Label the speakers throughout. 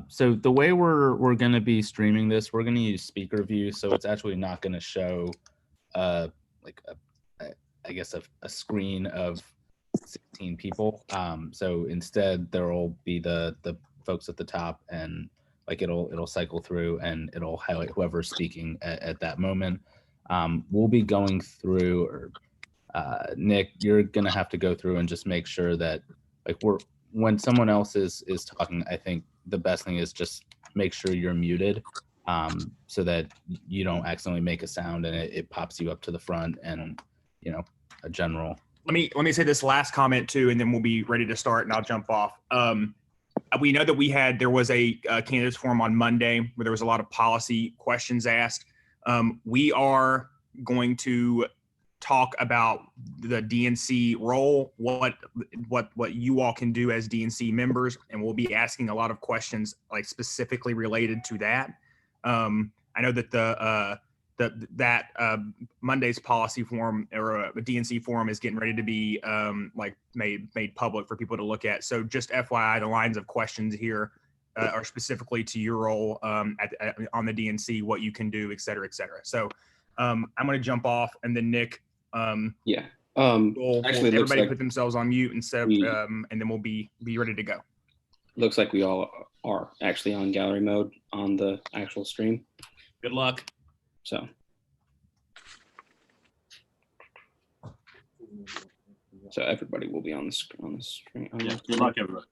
Speaker 1: So the way we're going to be streaming this, we're going to use speaker view, so it's actually not going to show like I guess a screen of 16 people. So instead there will be the folks at the top, and like it'll cycle through and it'll highlight whoever's speaking at that moment. We'll be going through, or Nick, you're gonna have to go through and just make sure that like when someone else is talking, I think the best thing is just make sure you're muted, so that you don't accidentally make a sound and it pops you up to the front, and you know, a general.
Speaker 2: Let me say this last comment too, and then we'll be ready to start, and I'll jump off. We know that there was a candidates forum on Monday where there was a lot of policy questions asked. We are going to talk about the DNC role, what you all can do as DNC members, and we'll be asking a lot of questions like specifically related to that. I know that that Monday's policy forum, or the DNC forum, is getting ready to be like made public for people to look at. So just FYI, the lines of questions here are specifically to your role on the DNC, what you can do, et cetera, et cetera. So I'm going to jump off, and then Nick.
Speaker 3: Yeah.
Speaker 2: Actually, everybody
Speaker 3: like
Speaker 2: put themselves on mute and then we'll be ready to go.
Speaker 3: Looks like we all are actually on gallery mode on the actual stream.
Speaker 4: Good luck.
Speaker 3: So everybody will be on the screen.
Speaker 4: Yeah, good luck, everybody.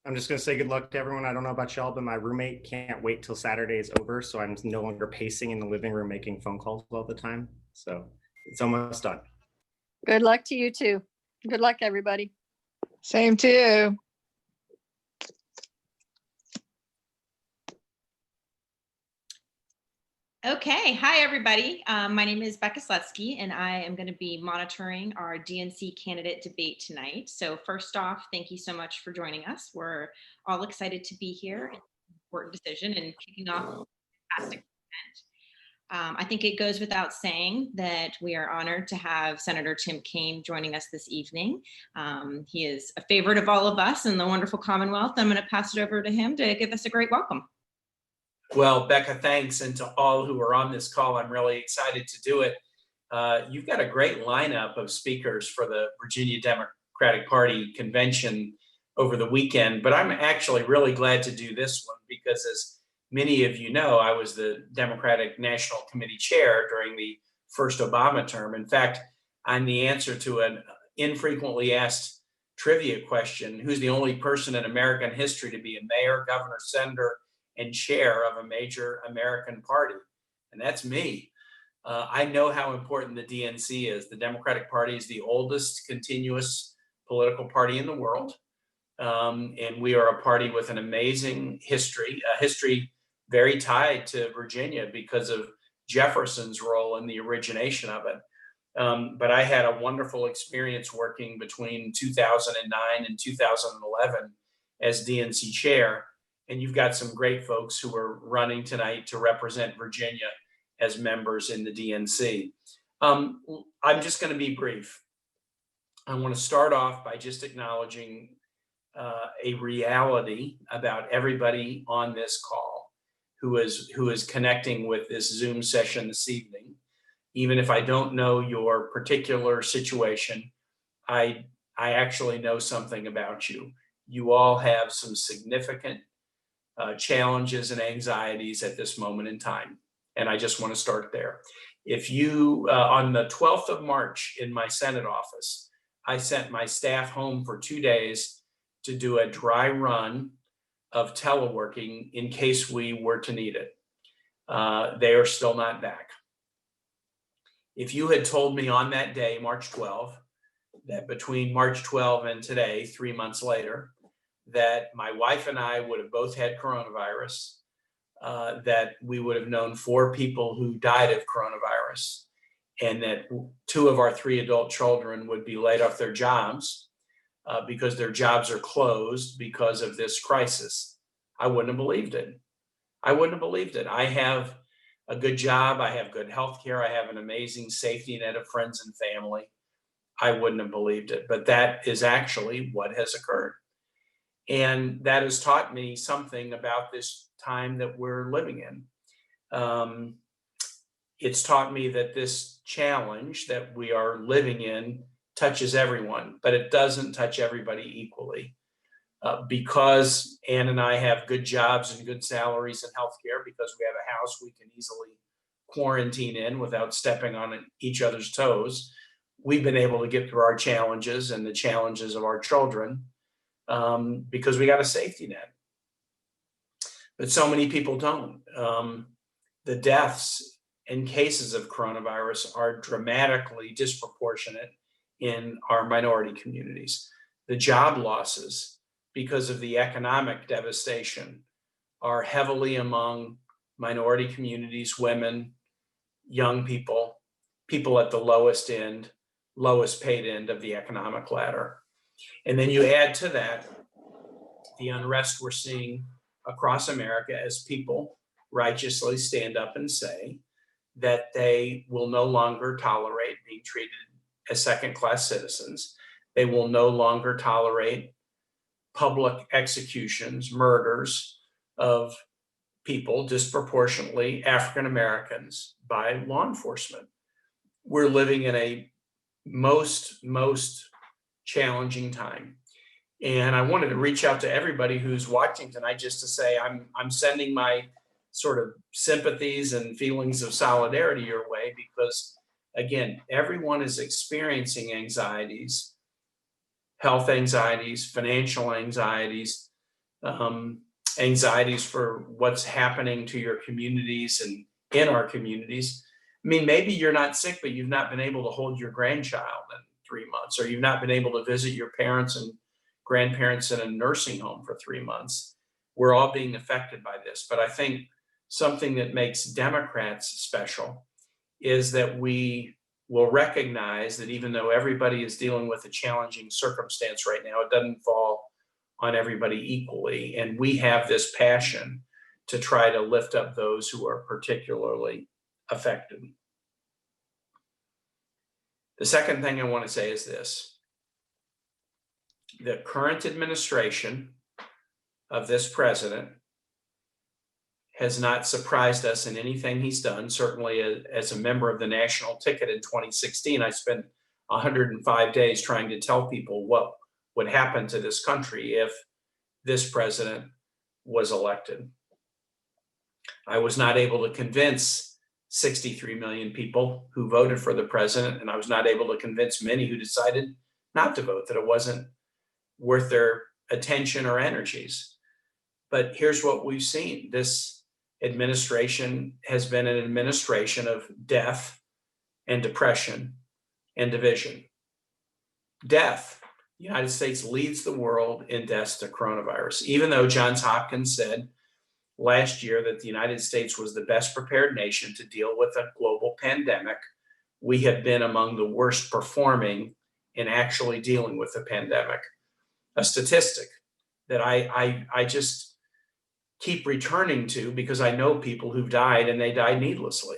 Speaker 5: I'm just going to say good luck to everyone. I don't know about y'all, but my roommate can't wait till Saturday is over. So I'm no longer pacing in the living room making phone calls all the time. So it's almost done.
Speaker 6: Good luck to you too. Good luck, everybody.
Speaker 7: Same to you.
Speaker 8: Okay, hi everybody. My name is Becca Slutsky, and I am going to be monitoring our DNC candidate debate tonight. So first off, thank you so much for joining us. We're all excited to be here. It's an important decision and kicking off fantastic event. I think it goes without saying that we are honored to have Senator Tim Kaine joining us this evening. He is a favorite of all of us in the wonderful Commonwealth. I'm going to pass it over to him to give us a great welcome.
Speaker 9: Well, Becca, thanks. And to all who are on this call, I'm really excited to do it. You've got a great lineup of speakers for the Virginia Democratic Party convention over the weekend, but I'm actually really glad to do this one because, as many of you know, I was the Democratic National Committee chair during the first Obama term. In fact, I'm the answer to an infrequently asked trivia question: who's the only person in American history to be a mayor, governor, senator, and chair of a major American party? And that's me. I know how important the DNC is. The Democratic Party is the oldest continuous political party in the world. And we are a party with an amazing history, a history very tied to Virginia because of Jefferson's role in the origination of it. But I had a wonderful experience working between 2009 and 2011 as DNC chair. And you've got some great folks who are running tonight to represent Virginia as members in the DNC. I'm just going to be brief. I want to start off by just acknowledging a reality about everybody on this call who is connecting with this Zoom session this evening. Even if I don't know your particular situation, I actually know something about you. You all have some significant challenges and anxieties at this moment in time. And I just want to start there. If you, on the 12th of March in my Senate office, I sent my staff home for 2 days to do a dry run of teleworking in case we were to need it. They are still not back. If you had told me on that day, March 12, that between March 12 and today, 3 months later, that my wife and I would have both had coronavirus, that we would have known 4 people who died of coronavirus, and that 2 of our 3 adult children would be laid off their jobs because their jobs are closed because of this crisis, I wouldn't have believed it. I wouldn't have believed it. I have a good job. I have good health care. I have an amazing safety net of friends and family. I wouldn't have believed it, but that is actually what has occurred. And that has taught me something about this time that we're living in. It's taught me that this challenge that we are living in touches everyone, but it doesn't touch everybody equally. Because Ann and I have good jobs and good salaries and healthcare, because we have a house we can easily quarantine in without stepping on each other's toes, we've been able to get through our challenges and the challenges of our children because we got a safety net. But so many people don't. The deaths and cases of coronavirus are dramatically disproportionate in our minority communities. The job losses because of the economic devastation are heavily among minority communities, women, young people, people at the lowest end, lowest paid end of the economic ladder. And then you add to that the unrest we're seeing across America as people righteously stand up and say that they will no longer tolerate being treated as second-class citizens. They will no longer tolerate public executions, murders of people, disproportionately African Americans, by law enforcement. We're living in a most challenging time. And I wanted to reach out to everybody who's watching tonight just to say I'm sending my sort of sympathies and feelings of solidarity your way, because again, everyone is experiencing anxieties, health anxieties, financial anxieties, anxieties for what's happening to your communities and in our communities. I mean, maybe you're not sick, but you've not been able to hold your grandchild in 3 months, or you've not been able to visit your parents and grandparents in a nursing home for 3 months. We're all being affected by this. But I think something that makes Democrats special is that we will recognize that even though everybody is dealing with a challenging circumstance right now, it doesn't fall on everybody equally. And we have this passion to try to lift up those who are particularly affected. The second thing I want to say is this: the current administration of this president has not surprised us in anything he's done. Certainly as a member of the national ticket in 2016, I spent 105 days trying to tell people what would happen to this country if this president was elected. I was not able to convince 63 million people who voted for the president, and I was not able to convince many who decided not to vote that it wasn't worth their attention or energies. But here's what we've seen. This administration has been an administration of death and depression and division. Death. The United States leads the world in deaths to coronavirus, even though Johns Hopkins said last year that the United States was the best prepared nation to deal with a global pandemic. We have been among the worst performing in actually dealing with the pandemic. A statistic that I just keep returning to because I know people who've died, and they died needlessly.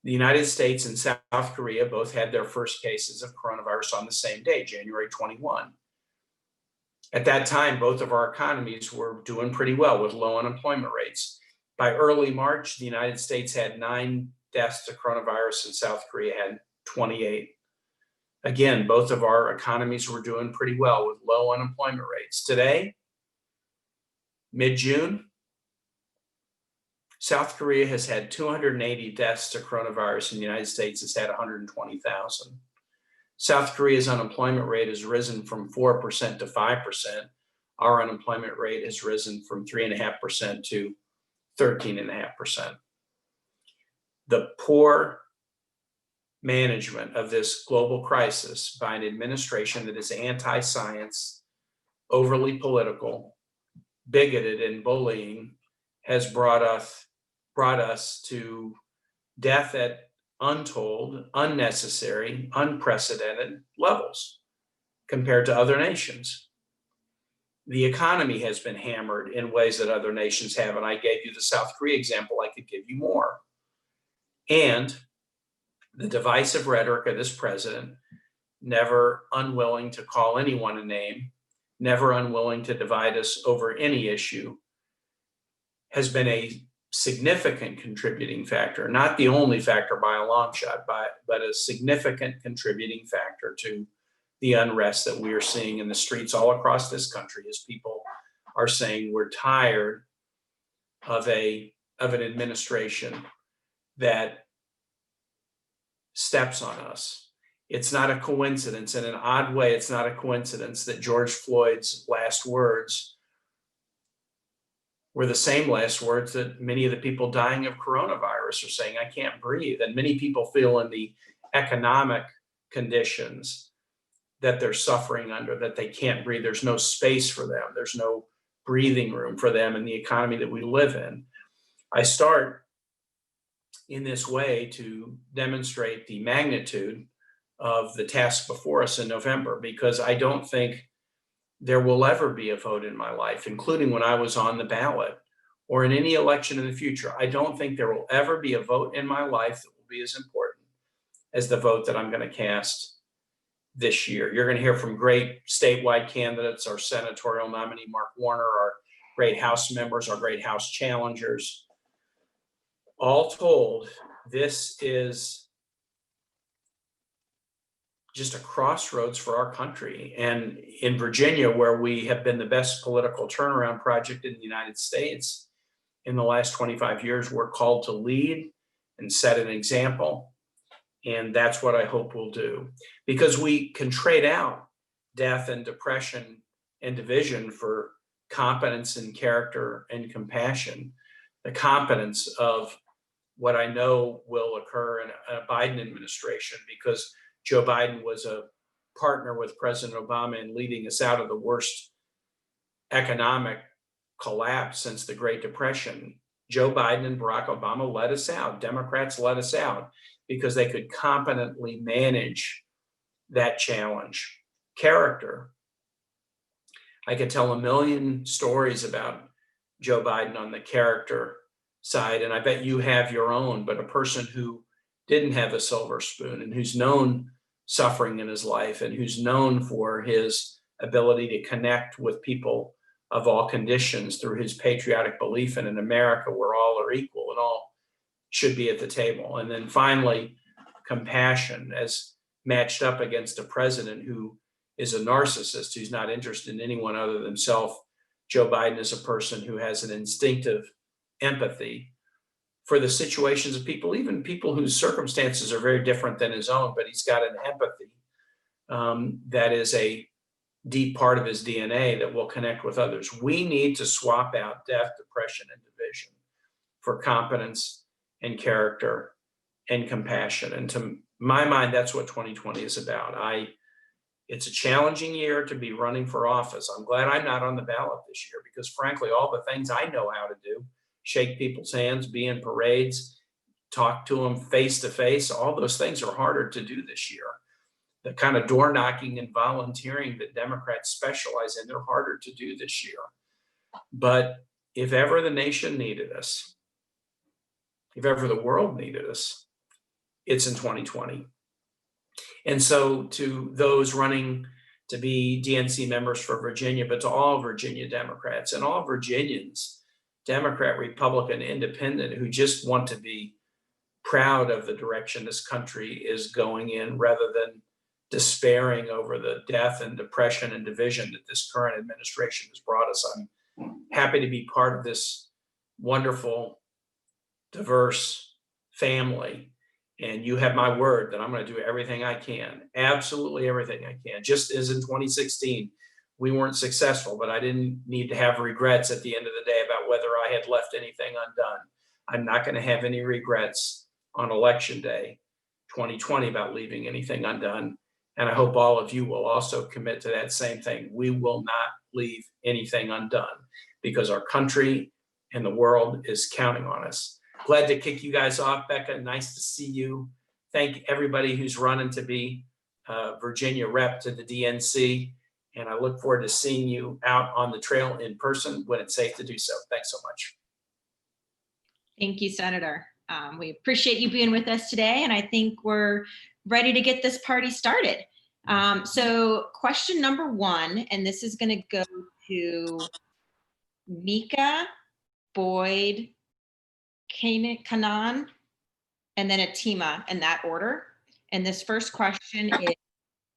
Speaker 9: The United States and South Korea both had their first cases of coronavirus on the same day, January 21. At that time, both of our economies were doing pretty well with low unemployment rates. By early March, the United States had 9 deaths to coronavirus and South Korea had 28. Again, both of our economies were doing pretty well with low unemployment rates. Today, mid-June, South Korea has had 280 deaths to coronavirus, and the United States has had 120,000. South Korea's unemployment rate has risen from 4% to 5%. Our unemployment rate has risen from 3.5% to 13.5%. The poor management of this global crisis by an administration that is anti-science, overly political, bigoted, and bullying has brought us to death at untold, unnecessary, unprecedented levels compared to other nations. The economy has been hammered in ways that other nations haven't. I gave you the South Korea example. I could give you more. And the divisive rhetoric of this president, never unwilling to call anyone a name, never unwilling to divide us over any issue, has been a significant contributing factor, not the only factor by a long shot, but a significant contributing factor to the unrest that we are seeing in the streets all across this country as people are saying we're tired of an administration that steps on us. It's not a coincidence. In an odd way, it's not a coincidence that George Floyd's last words were the same last words that many of the people dying of coronavirus are saying, I can't breathe. And many people feel in the economic conditions that they're suffering under, that they can't breathe. There's no space for them. There's no breathing room for them in the economy that we live in. I start in this way to demonstrate the magnitude of the task before us in November, because I don't think there will ever be a vote in my life, including when I was on the ballot or in any election in the future. I don't think there will ever be a vote in my life that will be as important as the vote that I'm going to cast this year. You're going to hear from great statewide candidates, our senatorial nominee, Mark Warner, our great House members, our great House challengers. All told, this is just a crossroads for our country. And in Virginia, where we have been the best political turnaround project in the United States in the last 25 years, we're called to lead and set an example. And that's what I hope we'll do, because we can trade out death and depression and division for competence and character and compassion. The competence of what I know will occur in a Biden administration, because Joe Biden was a partner with President Obama in leading us out of the worst economic collapse since the Great Depression. Joe Biden and Barack Obama led us out. Democrats led us out because they could competently manage that challenge. Character. I could tell a million stories about Joe Biden on the character side, and I bet you have your own, but a person who didn't have a silver spoon and who's known suffering in his life and who's known for his ability to connect with people of all conditions through his patriotic belief in an America where all are equal and all should be at the table. And then finally, compassion as matched up against a president who is a narcissist, who's not interested in anyone other than himself. Joe Biden is a person who has an instinctive empathy for the situations of people, even people whose circumstances are very different than his own, but he's got an empathy that is a deep part of his DNA that will connect with others. We need to swap out death, depression, and division for competence and character and compassion. And to my mind, that's what 2020 is about. It's a challenging year to be running for office. I'm glad I'm not on the ballot this year, because frankly, all the things I know how to do, shake people's hands, be in parades, talk to them face to face, all those things are harder to do this year. The kind of door knocking and volunteering that Democrats specialize in, they're harder to do this year. But if ever the nation needed us, if ever the world needed us, it's in 2020. And so to those running to be DNC members for Virginia, but to all Virginia Democrats and all Virginians, Democrat, Republican, Independent, who just want to be proud of the direction this country is going in, rather than despairing over the death and depression and division that this current administration has brought us. I'm happy to be part of this wonderful, diverse family. And you have my word that I'm going to do everything I can, absolutely everything I can. Just as in 2016, we weren't successful, but I didn't need to have regrets at the end of the day about whether I had left anything undone. I'm not going to have any regrets on election day 2020 about leaving anything undone. And I hope all of you will also commit to that same thing. We will not leave anything undone because our country and the world is counting on us. Glad to kick you guys off. Becca, nice to see you. Thank everybody who's running to be Virginia rep to the DNC. And I look forward to seeing you out on the trail in person when it's safe to do so. Thanks so much.
Speaker 8: Thank you, Senator. We appreciate you being with us today, and I think we're ready to get this party started. So question number 1, and this is going to go to Mika, Boyd, Kanan, and then Atima in that order. And this first question is,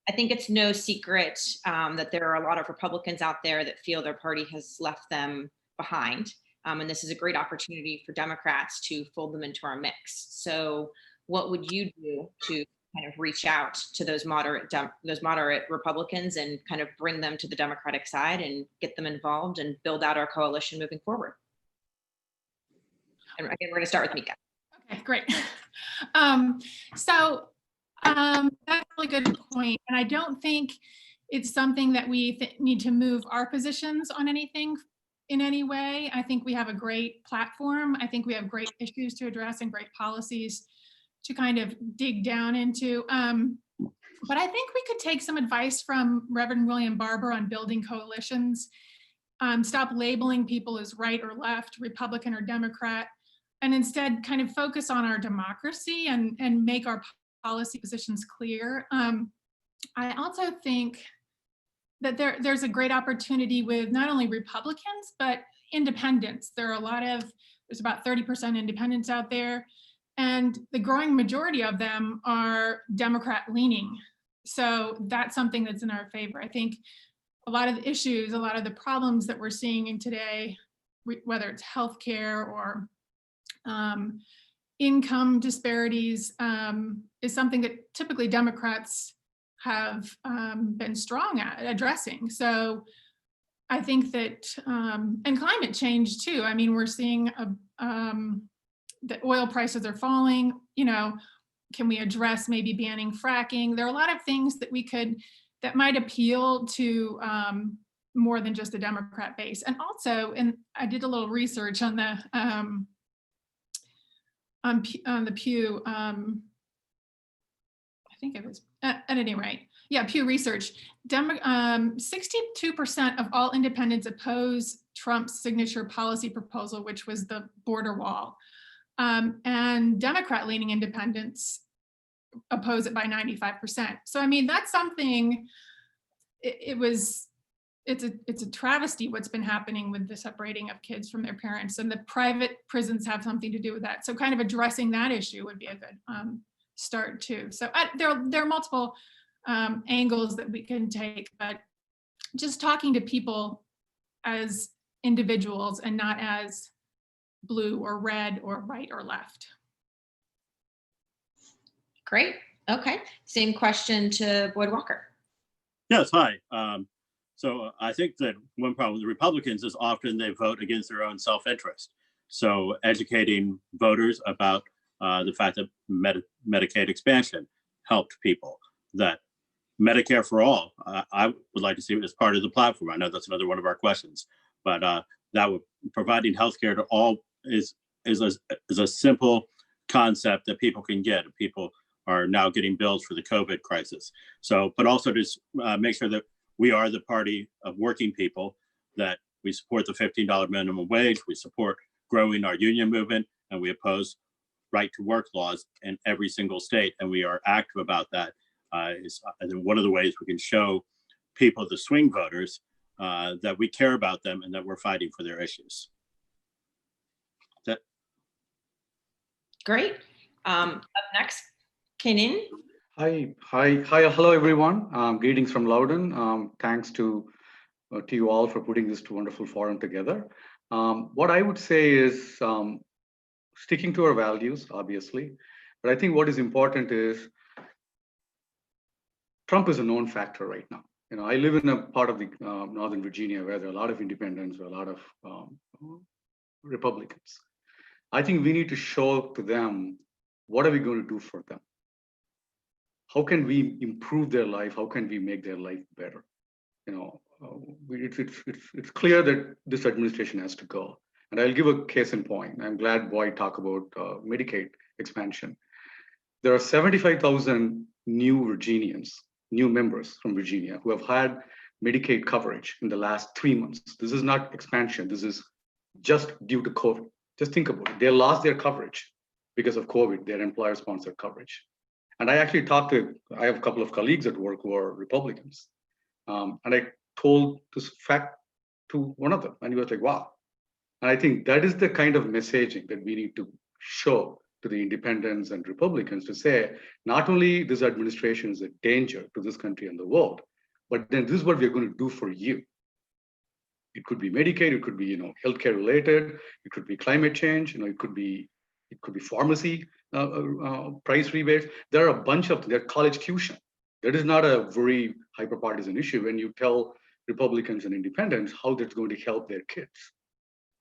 Speaker 8: I think it's no secret that there are a lot of Republicans out there that feel their party has left them behind. And this is a great opportunity for Democrats to fold them into our mix. So what would you do to kind of reach out to those moderate Republicans and kind of bring them to the Democratic side and get them involved and build out our coalition moving forward? And again, we're going to start with Mika.
Speaker 4: Okay, great. That's a really good point. And I don't think it's something that we need to move our positions on anything in any way. I think we have a great platform. I think we have great issues to address and great policies to kind of dig down into. But I think we could take some advice from Reverend William Barber on building coalitions, stop labeling people as right or left, Republican or Democrat, and instead kind of focus on our democracy and make our policy positions clear. I also think that there's a great opportunity with not only Republicans, but independents. There's about 30% independents out there, and the growing majority of them are Democrat leaning. So that's something that's in our favor. I think a lot of the issues, a lot of the problems that we're seeing in today, whether it's healthcare or income disparities, is something that typically Democrats have been strong at addressing. So I think that, and climate change too. I mean, we're seeing the oil prices are falling. Can we address maybe banning fracking? There are a lot of things that might appeal to more than just the Democrat base. And also, and I did a little research on the Pew, I think it was, at any rate, yeah, Pew Research, 62% of all independents oppose Trump's signature policy proposal, which was the border wall. And Democrat-leaning independents oppose it by 95%. So, I mean, that's something, it's a travesty what's been happening with the separating of kids from their parents, and the private prisons have something to do with that. So kind of addressing that issue would be a good start too. So there are multiple angles that we can take, but just talking to people as individuals and not as blue or red or right or left.
Speaker 8: Great. Okay. Same question to Boyd Walker.
Speaker 10: Yes, hi. So I think that one problem with the Republicans is often they vote against their own self-interest. So educating voters about the fact that Medicaid expansion helped people, that Medicare for all, I would like to see it as part of the platform. I know that's another one of our questions, but that would providing healthcare to all is a simple concept that people can get. People are now getting bills for the COVID crisis. So, but also just make sure that we are the party of working people, that we support the $15 minimum wage, we support growing our union movement, and we oppose right to work laws in every single state. And we are active about that. And one of the ways we can show people, the swing voters, that we care about them and that we're fighting for their issues.
Speaker 8: Great. Up next, Kaine.
Speaker 11: Hi, hello everyone. Greetings from Loudoun. Thanks to you all for putting this wonderful forum together. What I would say is sticking to our values, obviously, but I think what is important is Trump is a known factor right now. I live in a part of the Northern Virginia where there are a lot of independents, a lot of Republicans. I think we need to show to them, what are we going to do for them? How can we improve their life? How can we make their life better? It's clear that this administration has to go. And I'll give a case in point. I'm glad Boyd talked about Medicaid expansion. There are 75,000 new Virginians, new members from Virginia who have had Medicaid coverage in the last 3 months. This is not expansion. This is just due to COVID. Just think about it. They lost their coverage because of COVID, their employer-sponsored coverage. And I actually I have a couple of colleagues at work who are Republicans. And I told this fact to one of them, and he was like, wow. And I think that is the kind of messaging that we need to show to the independents and Republicans, to say, not only this administration is a danger to this country and the world, but then this is what we're going to do for you. It could be Medicaid, it could be healthcare related, it could be climate change, it could be pharmacy price rebates. There are a bunch of their college tuition. That is not a very hyper-partisan issue when you tell Republicans and independents how that's going to help their kids.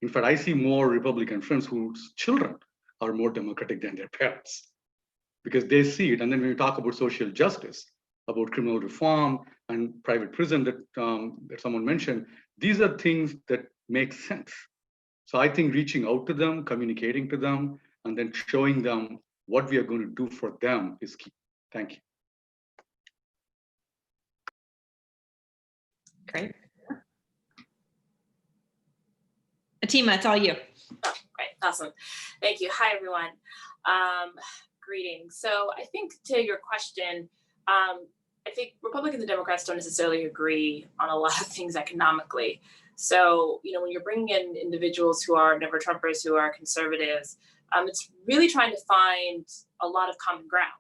Speaker 11: In fact, I see more Republican friends whose children are more democratic than their parents, because they see it. And then when you talk about social justice, about criminal reform and private prison that someone mentioned, these are things that make sense. So I think reaching out to them, communicating to them, and then showing them what we are going to do for them is key. Thank you.
Speaker 8: Great. Atima, it's all you.
Speaker 12: Oh, great, awesome. Thank you. Hi, everyone. Greetings. So I think to your question, I think Republicans and Democrats don't necessarily agree on a lot of things economically. So, when you're bringing in individuals who are never Trumpers, who are conservatives, it's really trying to find a lot of common ground.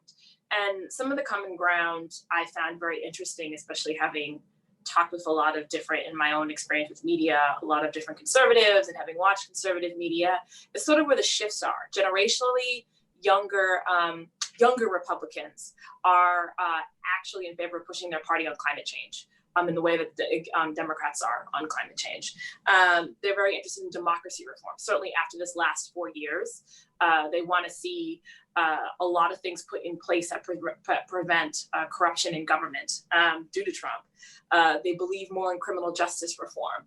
Speaker 12: And some of the common ground I found very interesting, especially having talked with a lot of different, in my own experience with media, a lot of different conservatives and having watched conservative media, is sort of where the shifts are. Generationally, younger Republicans are actually in favor of pushing their party on climate change in the way that the Democrats are on climate change. They're very interested in democracy reform. Certainly after this last 4 years, they want to see a lot of things put in place that prevent corruption in government due to Trump. They believe more in criminal justice reform.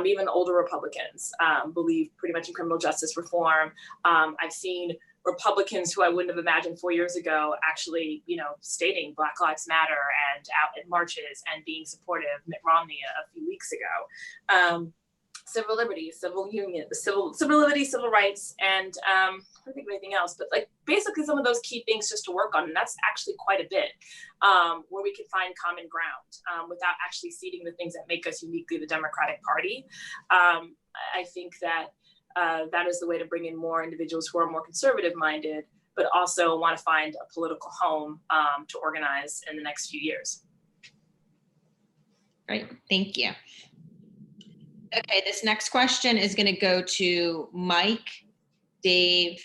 Speaker 12: Even older Republicans believe pretty much in criminal justice reform. I've seen Republicans who I wouldn't have imagined 4 years ago actually, stating Black Lives Matter and out at marches and being supportive of Mitt Romney a few weeks ago. Civil liberties, civil union, civil liberties, civil rights, and I don't think of anything else, but basically some of those key things just to work on, and that's actually quite a bit, where we can find common ground without actually ceding the things that make us uniquely the Democratic Party. I think that that is the way to bring in more individuals who are more conservative minded, but also want to find a political home to organize in the next few years.
Speaker 8: Great, thank you. Okay, this next question is going to go to Mike, Dave,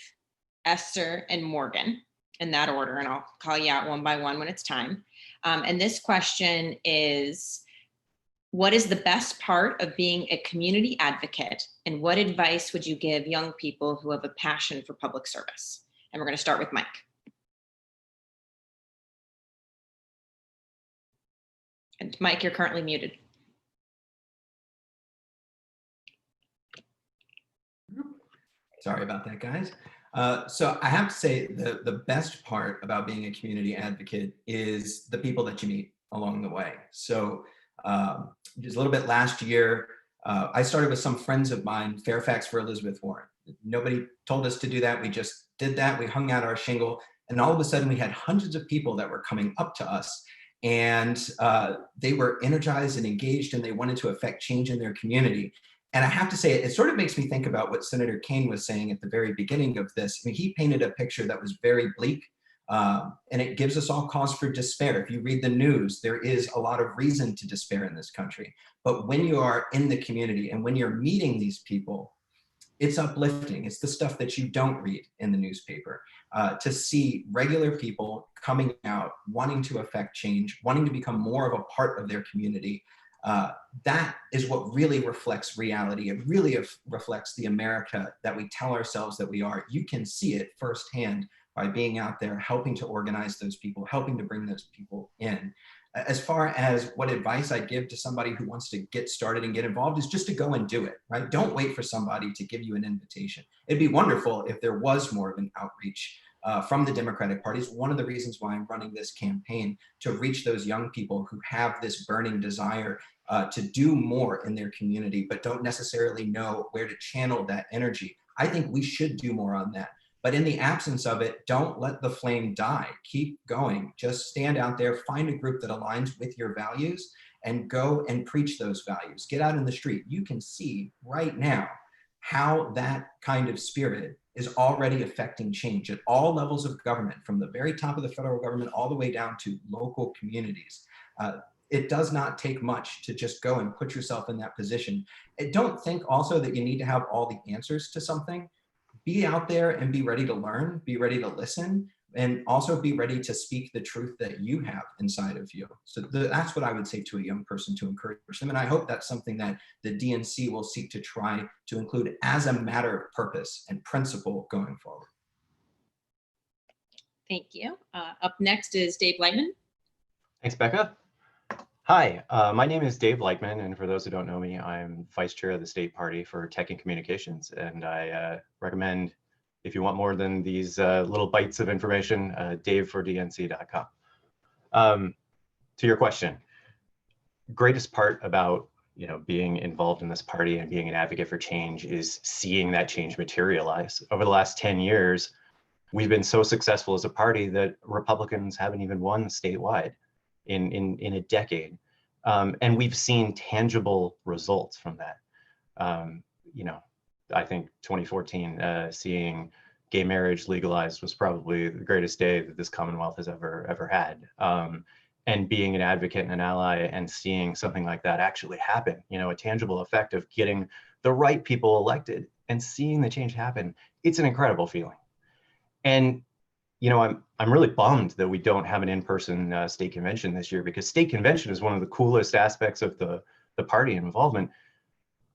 Speaker 8: Esther, and Morgan in that order, and I'll call you out one by one when it's time. And this question is, what is the best part of being a community advocate, and what advice would you give young people who have a passion for public service? And we're going to start with Mike. And Mike, you're currently muted.
Speaker 13: Sorry about that, guys. So I have to say the best part about being a community advocate is the people that you meet along the way. So just a little bit last year, I started with some friends of mine, Fairfax for Elizabeth Warren. Nobody told us to do that. We just did that. We hung out our shingle, and all of a sudden we had hundreds of people that were coming up to us, and they were energized and engaged, and they wanted to affect change in their community. And I have to say, it sort of makes me think about what Senator Kaine was saying at the very beginning of this. I mean, he painted a picture that was very bleak, and it gives us all cause for despair. If you read the news, there is a lot of reason to despair in this country. But when you are in the community and when you're meeting these people, it's uplifting. It's the stuff that you don't read in the newspaper. To see regular people coming out, wanting to affect change, wanting to become more of a part of their community, that is what really reflects reality. It really reflects the America that we tell ourselves that we are. You can see it firsthand by being out there, helping to organize those people, helping to bring those people in. As far as what advice I'd give to somebody who wants to get started and get involved is just to go and do it, right? Don't wait for somebody to give you an invitation. It'd be wonderful if there was more of an outreach from the Democratic Party. Is one of the reasons why I'm running this campaign, to reach those young people who have this burning desire to do more in their community, but don't necessarily know where to channel that energy. I think we should do more on that. But in the absence of it, don't let the flame die. Keep going. Just stand out there, find a group that aligns with your values, and go and preach those values. Get out in the street. You can see right now how that kind of spirit is already affecting change at all levels of government, from the very top of the federal government all the way down to local communities. It does not take much to just go and put yourself in that position. And don't think also that you need to have all the answers to something. Be out there and be ready to learn, be ready to listen, and also be ready to speak the truth that you have inside of you. So that's what I would say to a young person, to encourage them. And I hope that's something that the DNC will seek to try to include as a matter of purpose and principle going forward.
Speaker 8: Thank you. Up next is Dave Lightman.
Speaker 14: Thanks, Becca. Hi, my name is Dave Likman, and for those who don't know me, I'm Vice Chair of the State Party for Tech and Communications, and I recommend, if you want more than these little bites of information, davefordnc.com. To your question, greatest part about being involved in this party and being an advocate for change is seeing that change materialize. Over the last 10 years, we've been so successful as a party that Republicans haven't even won statewide in a decade. And we've seen tangible results from that. I think 2014, seeing gay marriage legalized was probably the greatest day that this Commonwealth has ever had. And being an advocate and an ally and seeing something like that actually happen, a tangible effect of getting the right people elected and seeing the change happen, it's an incredible feeling. And I'm really bummed that we don't have an in-person state convention this year, because state convention is one of the coolest aspects of the party involvement.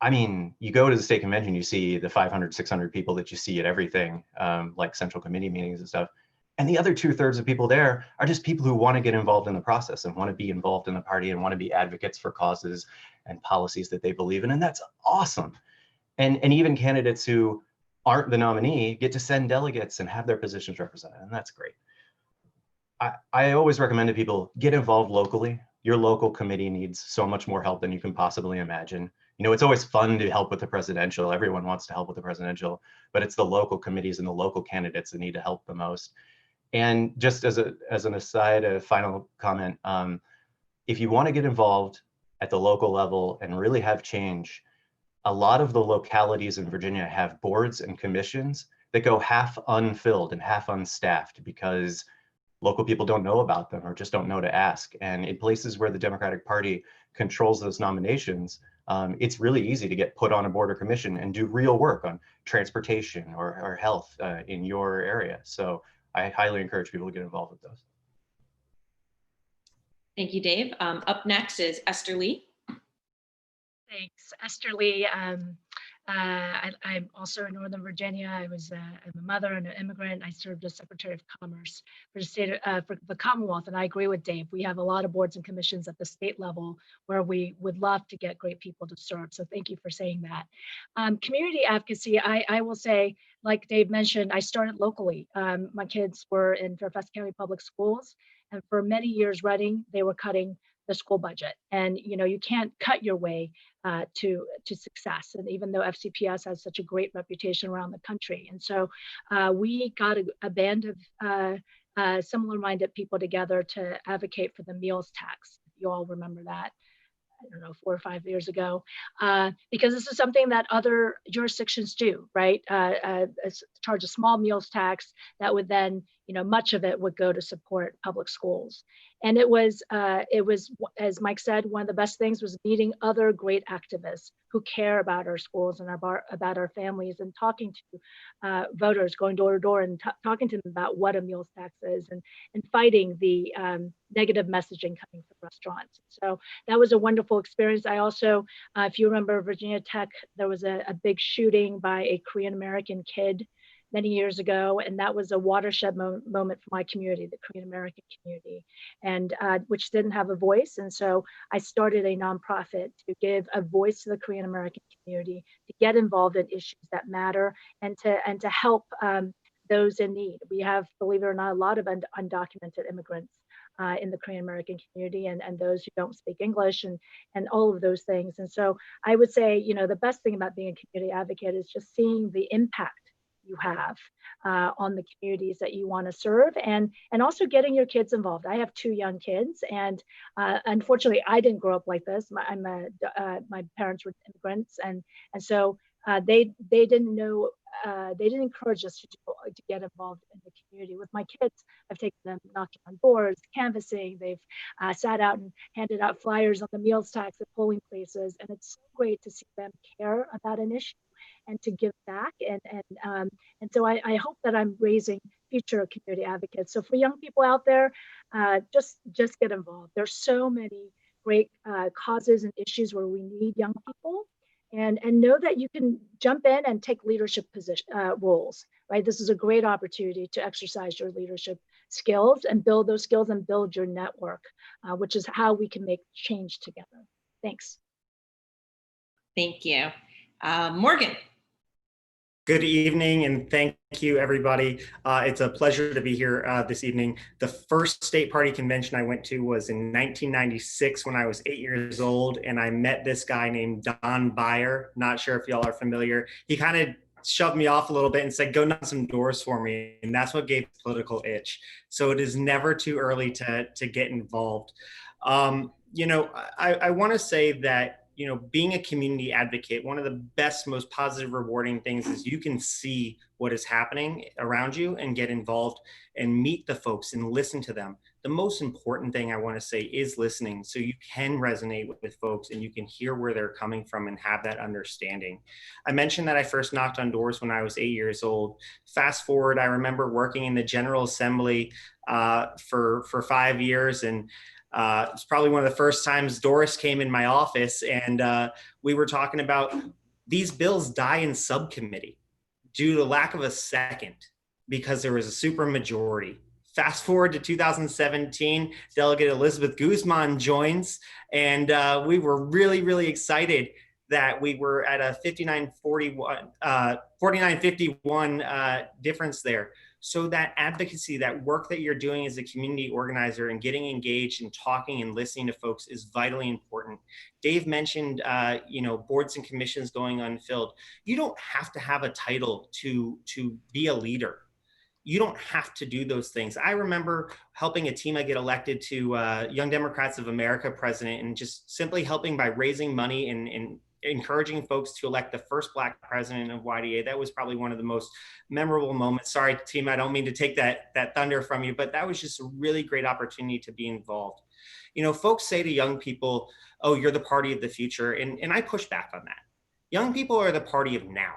Speaker 14: I mean, you go to the state convention, you see the 500, 600 people that you see at everything, like central committee meetings and stuff. And the other 2/3 of people there are just people who want to get involved in the process and want to be involved in the party and want to be advocates for causes and policies that they believe in. And that's awesome. And even candidates who aren't the nominee get to send delegates and have their positions represented, and that's great. I always recommend to people, get involved locally. Your local committee needs so much more help than you can possibly imagine. It's always fun to help with the presidential. Everyone wants to help with the presidential, but it's the local committees and the local candidates that need to help the most. And just as an aside, a final comment, if you want to get involved at the local level and really have change, a lot of the localities in Virginia have boards and commissions that go half unfilled and half unstaffed because local people don't know about them or just don't know to ask. And in places where the Democratic Party controls those nominations, it's really easy to get put on a board or commission and do real work on transportation or health in your area. So I highly encourage people to get involved with those.
Speaker 8: Thank you, Dave. Up next is Esther Lee.
Speaker 15: Thanks, Esther Lee. I'm also in Northern Virginia. I'm a mother and an immigrant. I served as Secretary of Commerce for the state for the Commonwealth, and I agree with Dave. We have a lot of boards and commissions at the state level where we would love to get great people to serve. So thank you for saying that. Community advocacy, I will say, like Dave mentioned, I started locally. My kids were in Fairfax County Public Schools, and for many years running, they were cutting the school budget. And you can't cut your way to success. And even though FCPS has such a great reputation around the country. And so we got a band of similar-minded people together to advocate for the meals tax. You all remember that, I don't know, 4 or 5 years ago, because this is something that other jurisdictions do, right? Charge a small meals tax that would then, much of it would go to support public schools. And it was, as Mike said, one of the best things was meeting other great activists who care about our schools and about our families, and talking to voters, going door to door and talking to them about what a meals tax is, and fighting the negative messaging coming from restaurants. So that was a wonderful experience. I also, if you remember Virginia Tech, there was a big shooting by a Korean American kid many years ago, and that was a watershed moment for my community, the Korean American community, and which didn't have a voice. And so I started a nonprofit to give a voice to the Korean American community, to get involved in issues that matter, and to help those in need. We have, believe it or not, a lot of undocumented immigrants in the Korean American community, and those who don't speak English, and all of those things. And so I would say, you know, the best thing about being a community advocate is just seeing the impact you have on the communities that you want to serve, and also getting your kids involved. I have 2 young kids, and unfortunately, I didn't grow up like this. My parents were immigrants, and so they didn't know. They didn't encourage us to get involved in the community. With my kids, I've taken them knocking on doors, canvassing. They've sat out and handed out flyers on the meals tax at polling places, and it's so great to see them care about an issue and to give back. And so I hope that I'm raising future community advocates. So for young people out there, just get involved. There's so many great causes and issues where we need young people. And know that you can jump in and take leadership roles, right? This is a great opportunity to exercise your leadership skills and build those skills and build your network, which is how we can make change together. Thanks.
Speaker 8: Thank you. Morgan.
Speaker 5: Good evening, and thank you, everybody. It's a pleasure to be here this evening. The first state party convention I went to was in 1996 when I was 8 years old, and I met this guy named Don Beyer. Not sure if y'all are familiar. He kind of shoved me off a little bit and said, go knock some doors for me, and that's what gave the political itch. So it is never too early to get involved. You know, I want to say that, you know, being a community advocate, one of the best, most positive, rewarding things is you can see what is happening around you and get involved and meet the folks and listen to them. The most important thing I want to say is listening, so you can resonate with folks and you can hear where they're coming from and have that understanding. I mentioned that I first knocked on doors when I was 8 years old. Fast forward, I remember working in the General Assembly for 5 years, and it's probably one of the first times Doris came in my office, and we were talking about these bills die in subcommittee due to lack of a second because there was a super majority. Fast forward to 2017, Delegate Elizabeth Guzman joins, and we were really, really excited that we were at a 49-51 difference there. So that advocacy, that work that you're doing as a community organizer and getting engaged and talking and listening to folks is vitally important. Dave mentioned, you know, boards and commissions going unfilled. You don't have to have a title to be a leader. You don't have to do those things. I remember helping Atima get elected to Young Democrats of America president, and just simply helping by raising money and encouraging folks to elect the first Black president of YDA. That was probably one of the most memorable moments. Sorry, team, I don't mean to take that thunder from you, but that was just a really great opportunity to be involved. You know, folks say to young people, oh, you're the party of the future. And I push back on that. Young people are the party of now.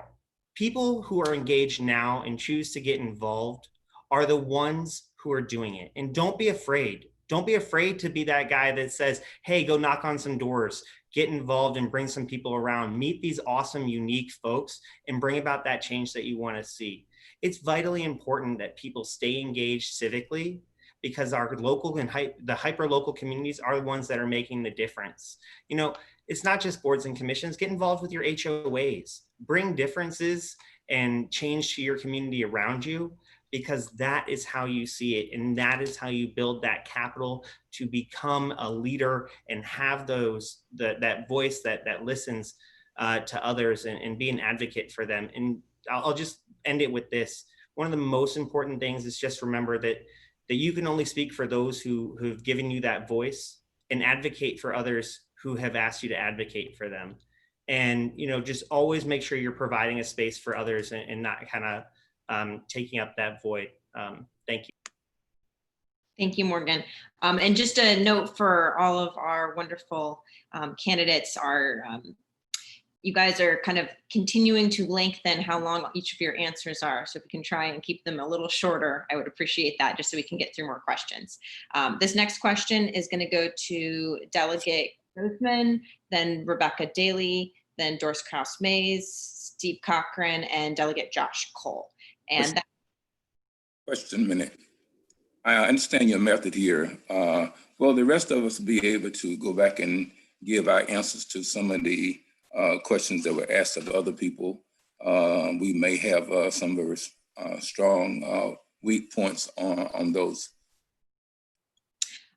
Speaker 5: People who are engaged now and choose to get involved are the ones who are doing it. And don't be afraid. Don't be afraid to be that guy that says, hey, go knock on some doors, get involved and bring some people around, meet these awesome, unique folks, and bring about that change that you want to see. It's vitally important that people stay engaged civically, because our local and the hyper-local communities are the ones that are making the difference. You know, it's not just boards and commissions. Get involved with your HOAs. Bring differences and change to your community around you, because that is how you see it. And that is how you build that capital to become a leader and have that voice that listens to others and be an advocate for them. And I'll just end it with this. One of the most important things is just remember that you can only speak for those who've given you that voice, and advocate for others who have asked you to advocate for them. And, you know, just always make sure you're providing a space for others and not kind of taking up that void. Thank you.
Speaker 8: Thank you, Morgan. And just a note for all of our wonderful candidates, you guys are kind of continuing to lengthen how long each of your answers are. So if we can try and keep them a little shorter, I would appreciate that, just so we can get through more questions. This next question is going to go to Delegate Guzman, then Rebecca Daly, then Doris Krause-Mays, Steve Cochran, and Delegate Josh Cole. And that
Speaker 16: Question a minute. I understand your method here. Will the rest of us be able to go back and give our answers to some of the questions that were asked of other people? We may have some very strong weak points on those.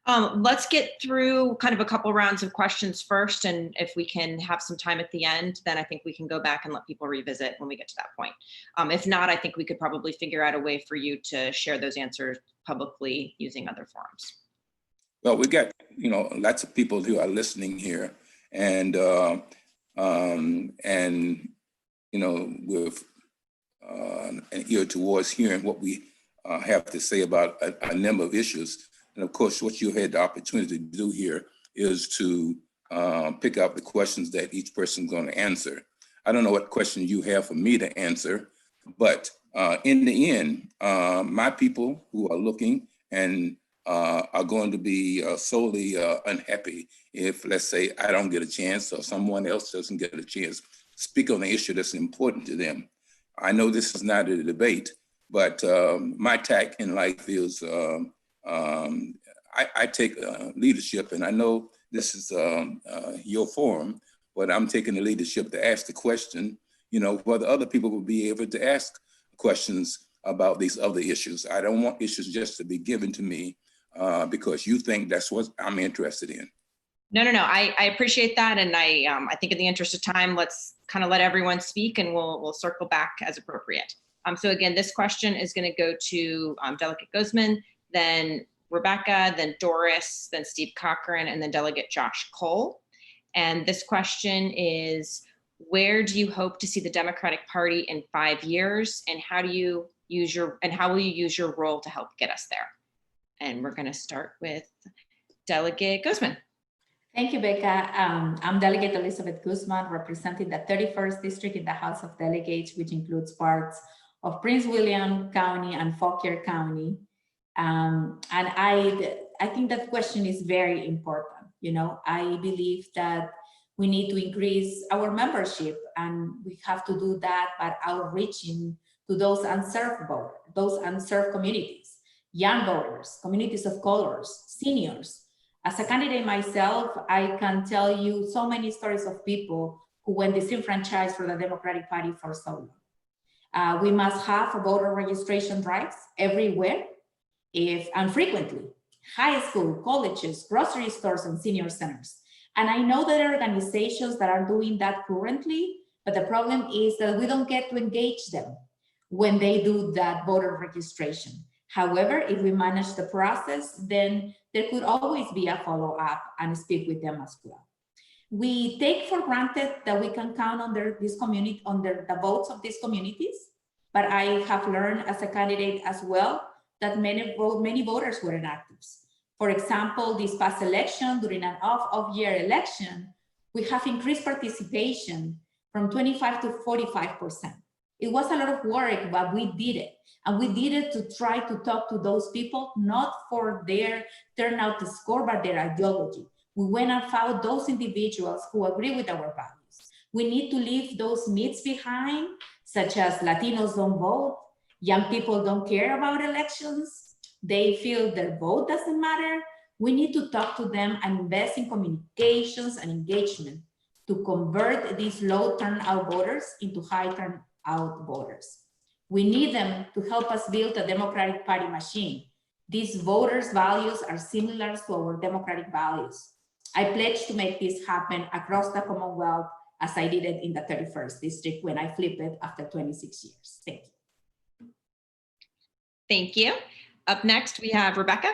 Speaker 8: Let's get through kind of a couple rounds of questions first, and if we can have some time at the end, then I think we can go back and let people revisit when we get to that point. If not, I think we could probably figure out a way for you to share those answers publicly using other forums.
Speaker 16: Well, we got, lots of people who are listening here, and with an ear towards hearing what we have to say about a number of issues. And of course, what you had the opportunity to do here is to pick out the questions that each person is going to answer. I don't know what question you have for me to answer, but in the end, my people who are looking and are going to be solely unhappy if, let's say, I don't get a chance or someone else doesn't get a chance to speak on the issue that's important to them. I know this is not a debate, but my tack in life is I take leadership, and I know this is your forum, but I'm taking the leadership to ask the question, whether other people will be able to ask questions about these other issues. I don't want issues just to be given to me because you think that's what I'm interested in.
Speaker 8: No. I appreciate that, and I think in the interest of time, let's kind of let everyone speak, and we'll circle back as appropriate. So again, this question is going to go to Delegate Gosman, then Rebecca, then Doris, then Steve Cochran, and then Delegate Josh Cole. And this question is, where do you hope to see the Democratic Party in 5 years, and how will you use your role to help get us there? And we're going to start with Delegate Guzman.
Speaker 17: Thank you, Becca. I'm Delegate Elizabeth Guzman, representing the 31st District in the House of Delegates, which includes parts of Prince William County and Fauquier County. And I think that question is very important. I believe that we need to increase our membership, and we have to do that by outreaching to those unserved voters, those unserved communities, young voters, communities of colors, seniors. As a candidate myself, I can tell you so many stories of people who went disenfranchised for the Democratic Party for so long. We must have voter registration drives everywhere, and frequently, high school, colleges, grocery stores, and senior centers. And I know there are organizations that are doing that currently, but the problem is that we don't get to engage them when they do that voter registration. However, if we manage the process, then there could always be a follow-up and speak with them as well. We take for granted that we can count on the votes of these communities, but I have learned as a candidate as well that many voters were inactive. For example, this past election, during an off-year election, we have increased participation from 25 to 45%. It was a lot of work, but we did it. And we did it to try to talk to those people, not for their turnout score, but their ideology. We went and found those individuals who agree with our values. We need to leave those myths behind, such as Latinos don't vote, young people don't care about elections, they feel their vote doesn't matter. We need to talk to them and invest in communications and engagement to convert these low turnout voters into high turnout voters. We need them to help us build a Democratic Party machine. These voters' values are similar to our democratic values. I pledge to make this happen across the Commonwealth, as I did it in the 31st District when I flipped it after 26 years. Thank you.
Speaker 8: Thank you. Up next, we have Rebecca.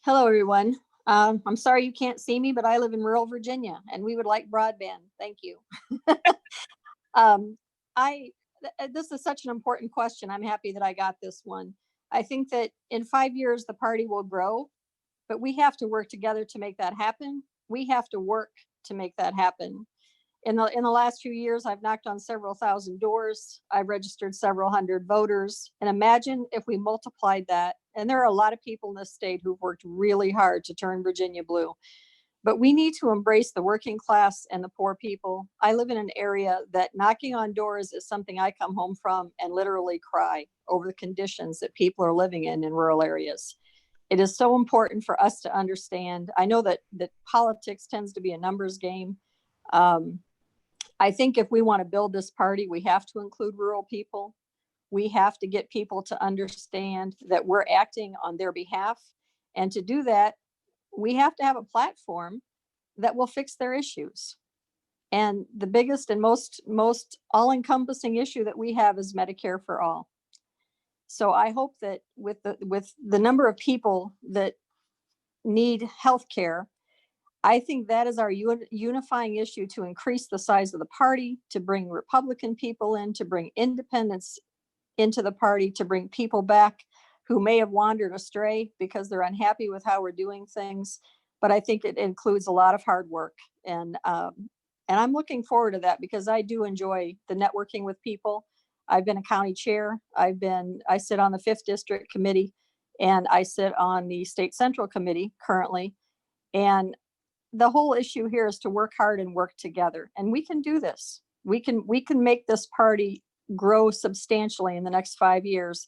Speaker 6: Hello, everyone. I'm sorry you can't see me, but I live in rural Virginia, and we would like broadband. Thank you. This is such an important question. I'm happy that I got this one. I think that in 5 years, the party will grow, but we have to work together to make that happen. We have to work to make that happen. In the last few years, I've knocked on several thousand doors. I've registered several hundred voters. And imagine if we multiplied that. And there are a lot of people in this state who've worked really hard to turn Virginia blue. But we need to embrace the working class and the poor people. I live in an area that knocking on doors is something I come home from and literally cry over the conditions that people are living in rural areas. It is so important for us to understand. I know that politics tends to be a numbers game. I think if we want to build this party, we have to include rural people. We have to get people to understand that we're acting on their behalf. And to do that, we have to have a platform that will fix their issues. And the biggest and most all-encompassing issue that we have is Medicare for all. So I hope that with the number of people that need health care, I think that is our unifying issue to increase the size of the party, to bring Republican people in, to bring independents into the party, to bring people back who may have wandered astray because they're unhappy with how we're doing things. But I think it includes a lot of hard work. And I'm looking forward to that because I do enjoy the networking with people. I've been a county chair. I sit on the 5th District Committee, and I sit on the State Central Committee currently. And the whole issue here is to work hard and work together. And we can do this. We can make this party grow substantially in the next 5 years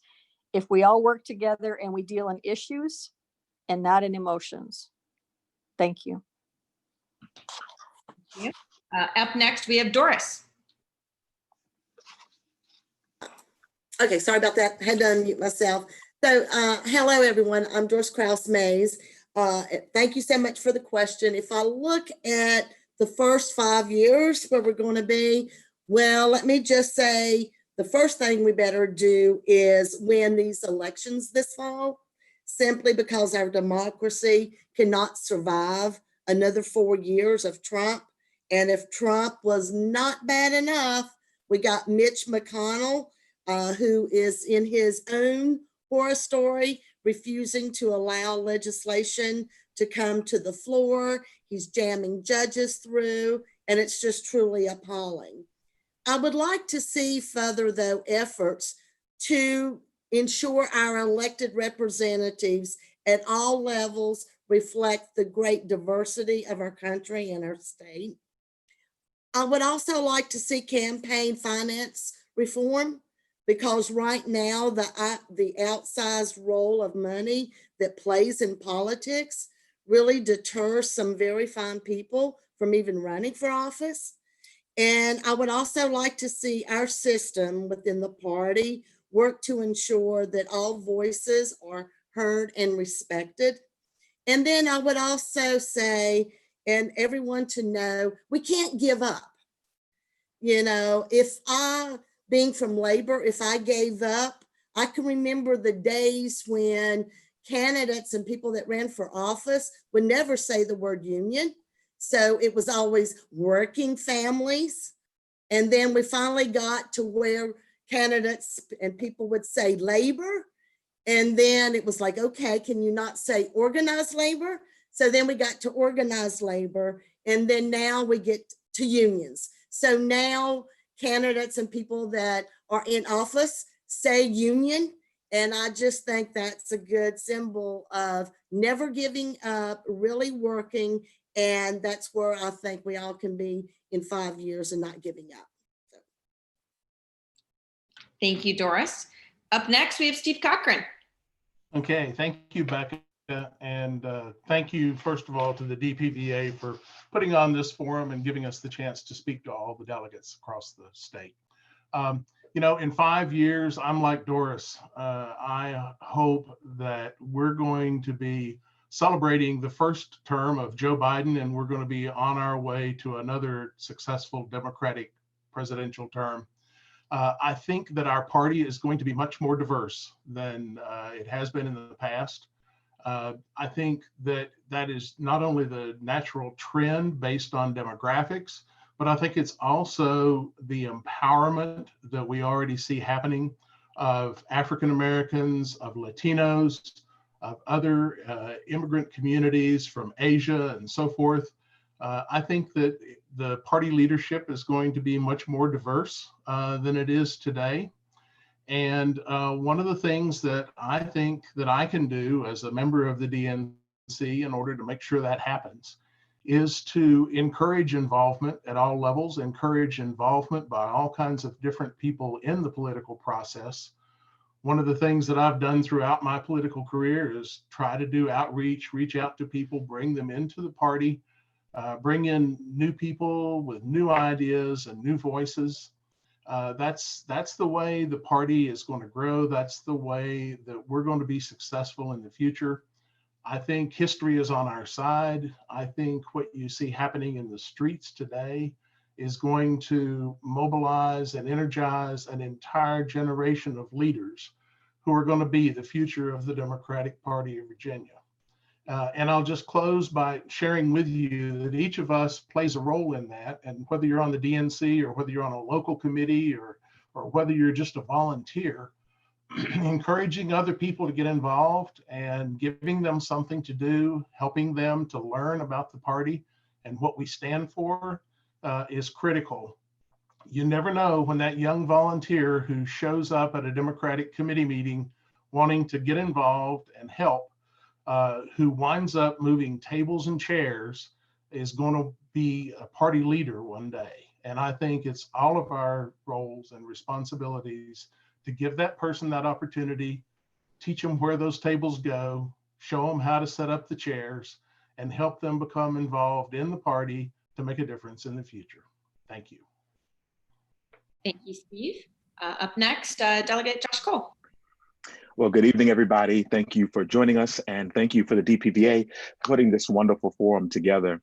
Speaker 6: if we all work together and we deal in issues and not in emotions. Thank you.
Speaker 8: Thank you. Up next, we have Doris.
Speaker 18: Okay, sorry about that. Had to unmute myself. So hello, everyone. I'm Doris Krause-Mays. Thank you so much for the question. If I look at the first 5 years where we're going to be, well, let me just say the first thing we better do is win these elections this fall, simply because our democracy cannot survive another 4 years of Trump. And if Trump was not bad enough, we got Mitch McConnell, who is in his own horror story, refusing to allow legislation to come to the floor. He's jamming judges through, and it's just truly appalling. I would like to see further, though, efforts to ensure our elected representatives at all levels reflect the great diversity of our country and our state. I would also like to see campaign finance reform, because right now the outsized role of money that plays in politics really deters some very fine people from even running for office. And I would also like to see our system within the party work to ensure that all voices are heard and respected. And then I would also say, and everyone to know, we can't give up. You know, being from labor, if I gave up, I can remember the days when candidates and people that ran for office would never say the word union. So it was always working families. And then we finally got to where candidates and people would say labor. And then it was like, okay, can you not say organized labor? So then we got to organized labor. And then now we get to unions. So now candidates and people that are in office say union. And I just think that's a good symbol of never giving up, really working. And that's where I think we all can be in 5 years and not giving up. So.
Speaker 8: Thank you, Doris. Up next, we have Steve Cochran.
Speaker 19: Okay, thank you, Becca. And thank you, first of all, to the DPVA for putting on this forum and giving us the chance to speak to all the delegates across the state. You know, in 5 years, I'm like Doris. I hope that we're going to be celebrating the first term of Joe Biden, and we're going to be on our way to another successful Democratic presidential term. I think that our party is going to be much more diverse than it has been in the past. I think that that is not only the natural trend based on demographics, but I think it's also the empowerment that we already see happening of African Americans, of Latinos, of other immigrant communities from Asia and so forth. I think that the party leadership is going to be much more diverse than it is today. And one of the things that I think that I can do as a member of the DNC in order to make sure that happens is to encourage involvement at all levels, encourage involvement by all kinds of different people in the political process. One of the things that I've done throughout my political career is try to do outreach, reach out to people, bring them into the party, bring in new people with new ideas and new voices. That's the way the party is going to grow. That's the way that we're going to be successful in the future. I think history is on our side. I think what you see happening in the streets today is going to mobilize and energize an entire generation of leaders who are going to be the future of the Democratic Party of Virginia. And I'll just close by sharing with you that each of us plays a role in that. And whether you're on the DNC or whether you're on a local committee or whether you're just a volunteer, encouraging other people to get involved and giving them something to do, helping them to learn about the party and what we stand for is critical. You never know when that young volunteer who shows up at a Democratic committee meeting wanting to get involved and help, who winds up moving tables and chairs, is going to be a party leader one day. And I think it's all of our roles and responsibilities to give that person that opportunity, teach them where those tables go, show them how to set up the chairs, and help them become involved in the party to make a difference in the future. Thank you.
Speaker 8: Thank you, Steve. Up next, Delegate Josh Cole.
Speaker 20: Well, good evening, everybody. Thank you for joining us, and thank you for the DPVA for putting this wonderful forum together.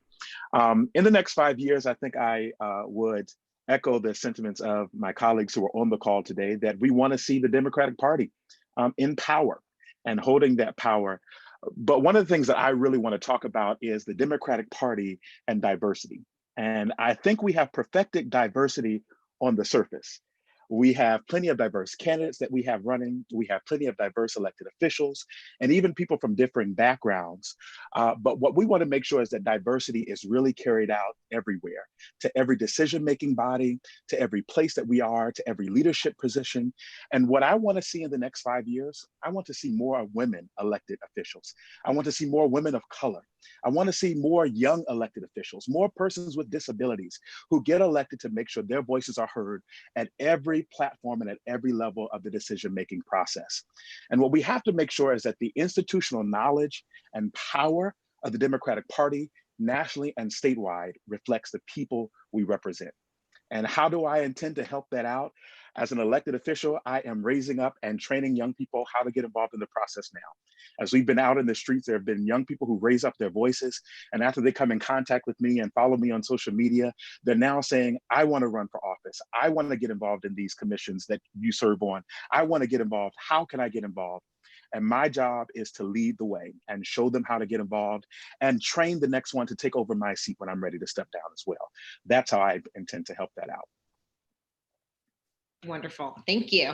Speaker 20: In the next 5 years, I think I would echo the sentiments of my colleagues who are on the call today, that we want to see the Democratic Party in power and holding that power. But one of the things that I really want to talk about is the Democratic Party and diversity. And I think we have perfected diversity on the surface. We have plenty of diverse candidates that we have running. We have plenty of diverse elected officials and even people from differing backgrounds. But what we want to make sure is that diversity is really carried out everywhere, to every decision-making body, to every place that we are, to every leadership position. And what I want to see in the next 5 years, I want to see more women elected officials. I want to see more women of color. I want to see more young elected officials, more persons with disabilities who get elected to make sure their voices are heard at every platform and at every level of the decision-making process. And what we have to make sure is that the institutional knowledge and power of the Democratic Party nationally and statewide reflects the people we represent. And how do I intend to help that out? As an elected official, I am raising up and training young people how to get involved in the process now. As we've been out in the streets, there have been young people who raise up their voices, and after they come in contact with me and follow me on social media, they're now saying, I want to run for office. I want to get involved in these commissions that you serve on. I want to get involved. How can I get involved? And my job is to lead the way and show them how to get involved and train the next one to take over my seat when I'm ready to step down as well. That's how I intend to help that out.
Speaker 8: Wonderful. Thank you.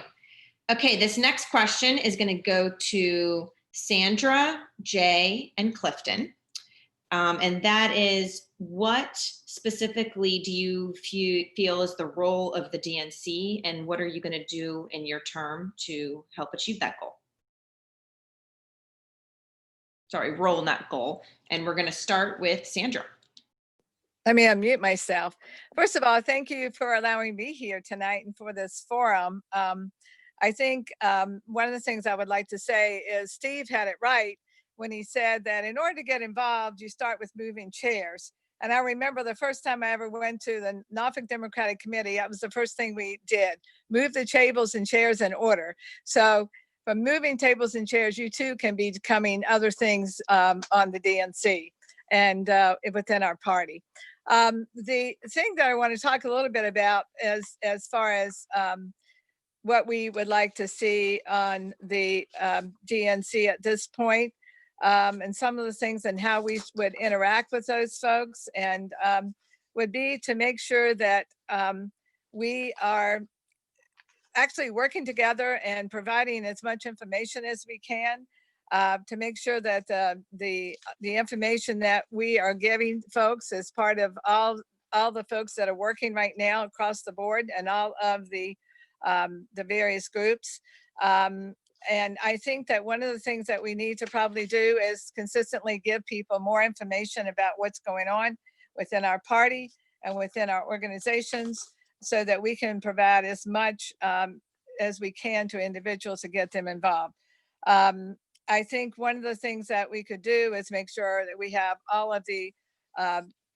Speaker 8: Okay, this next question is going to go to Sandra, Jay, and Clifton. And that is, what specifically do you feel is the role of the DNC, and what are you going to do in your term to help achieve that goal? Sorry, role, not goal. And we're going to start with Sandra.
Speaker 7: Let me unmute myself. First of all, thank you for allowing me here tonight and for this forum. I think one of the things I would like to say is Steve had it right when he said that in order to get involved, you start with moving chairs. And I remember the first time I ever went to the Norfolk Democratic Committee, that was the first thing we did, move the tables and chairs in order. So from moving tables and chairs, you too can be becoming other things on the DNC and within our party. The thing that I want to talk a little bit about is as far as what we would like to see on the DNC at this point, and some of the things and how we would interact with those folks, and would be to make sure that we are actually working together and providing as much information as we can to make sure that the information that we are giving folks is part of all the folks that are working right now across the board and all of the various groups. And I think that one of the things that we need to probably do is consistently give people more information about what's going on within our party and within our organizations so that we can provide as much as we can to individuals to get them involved. I think one of the things that we could do is make sure that we have all of the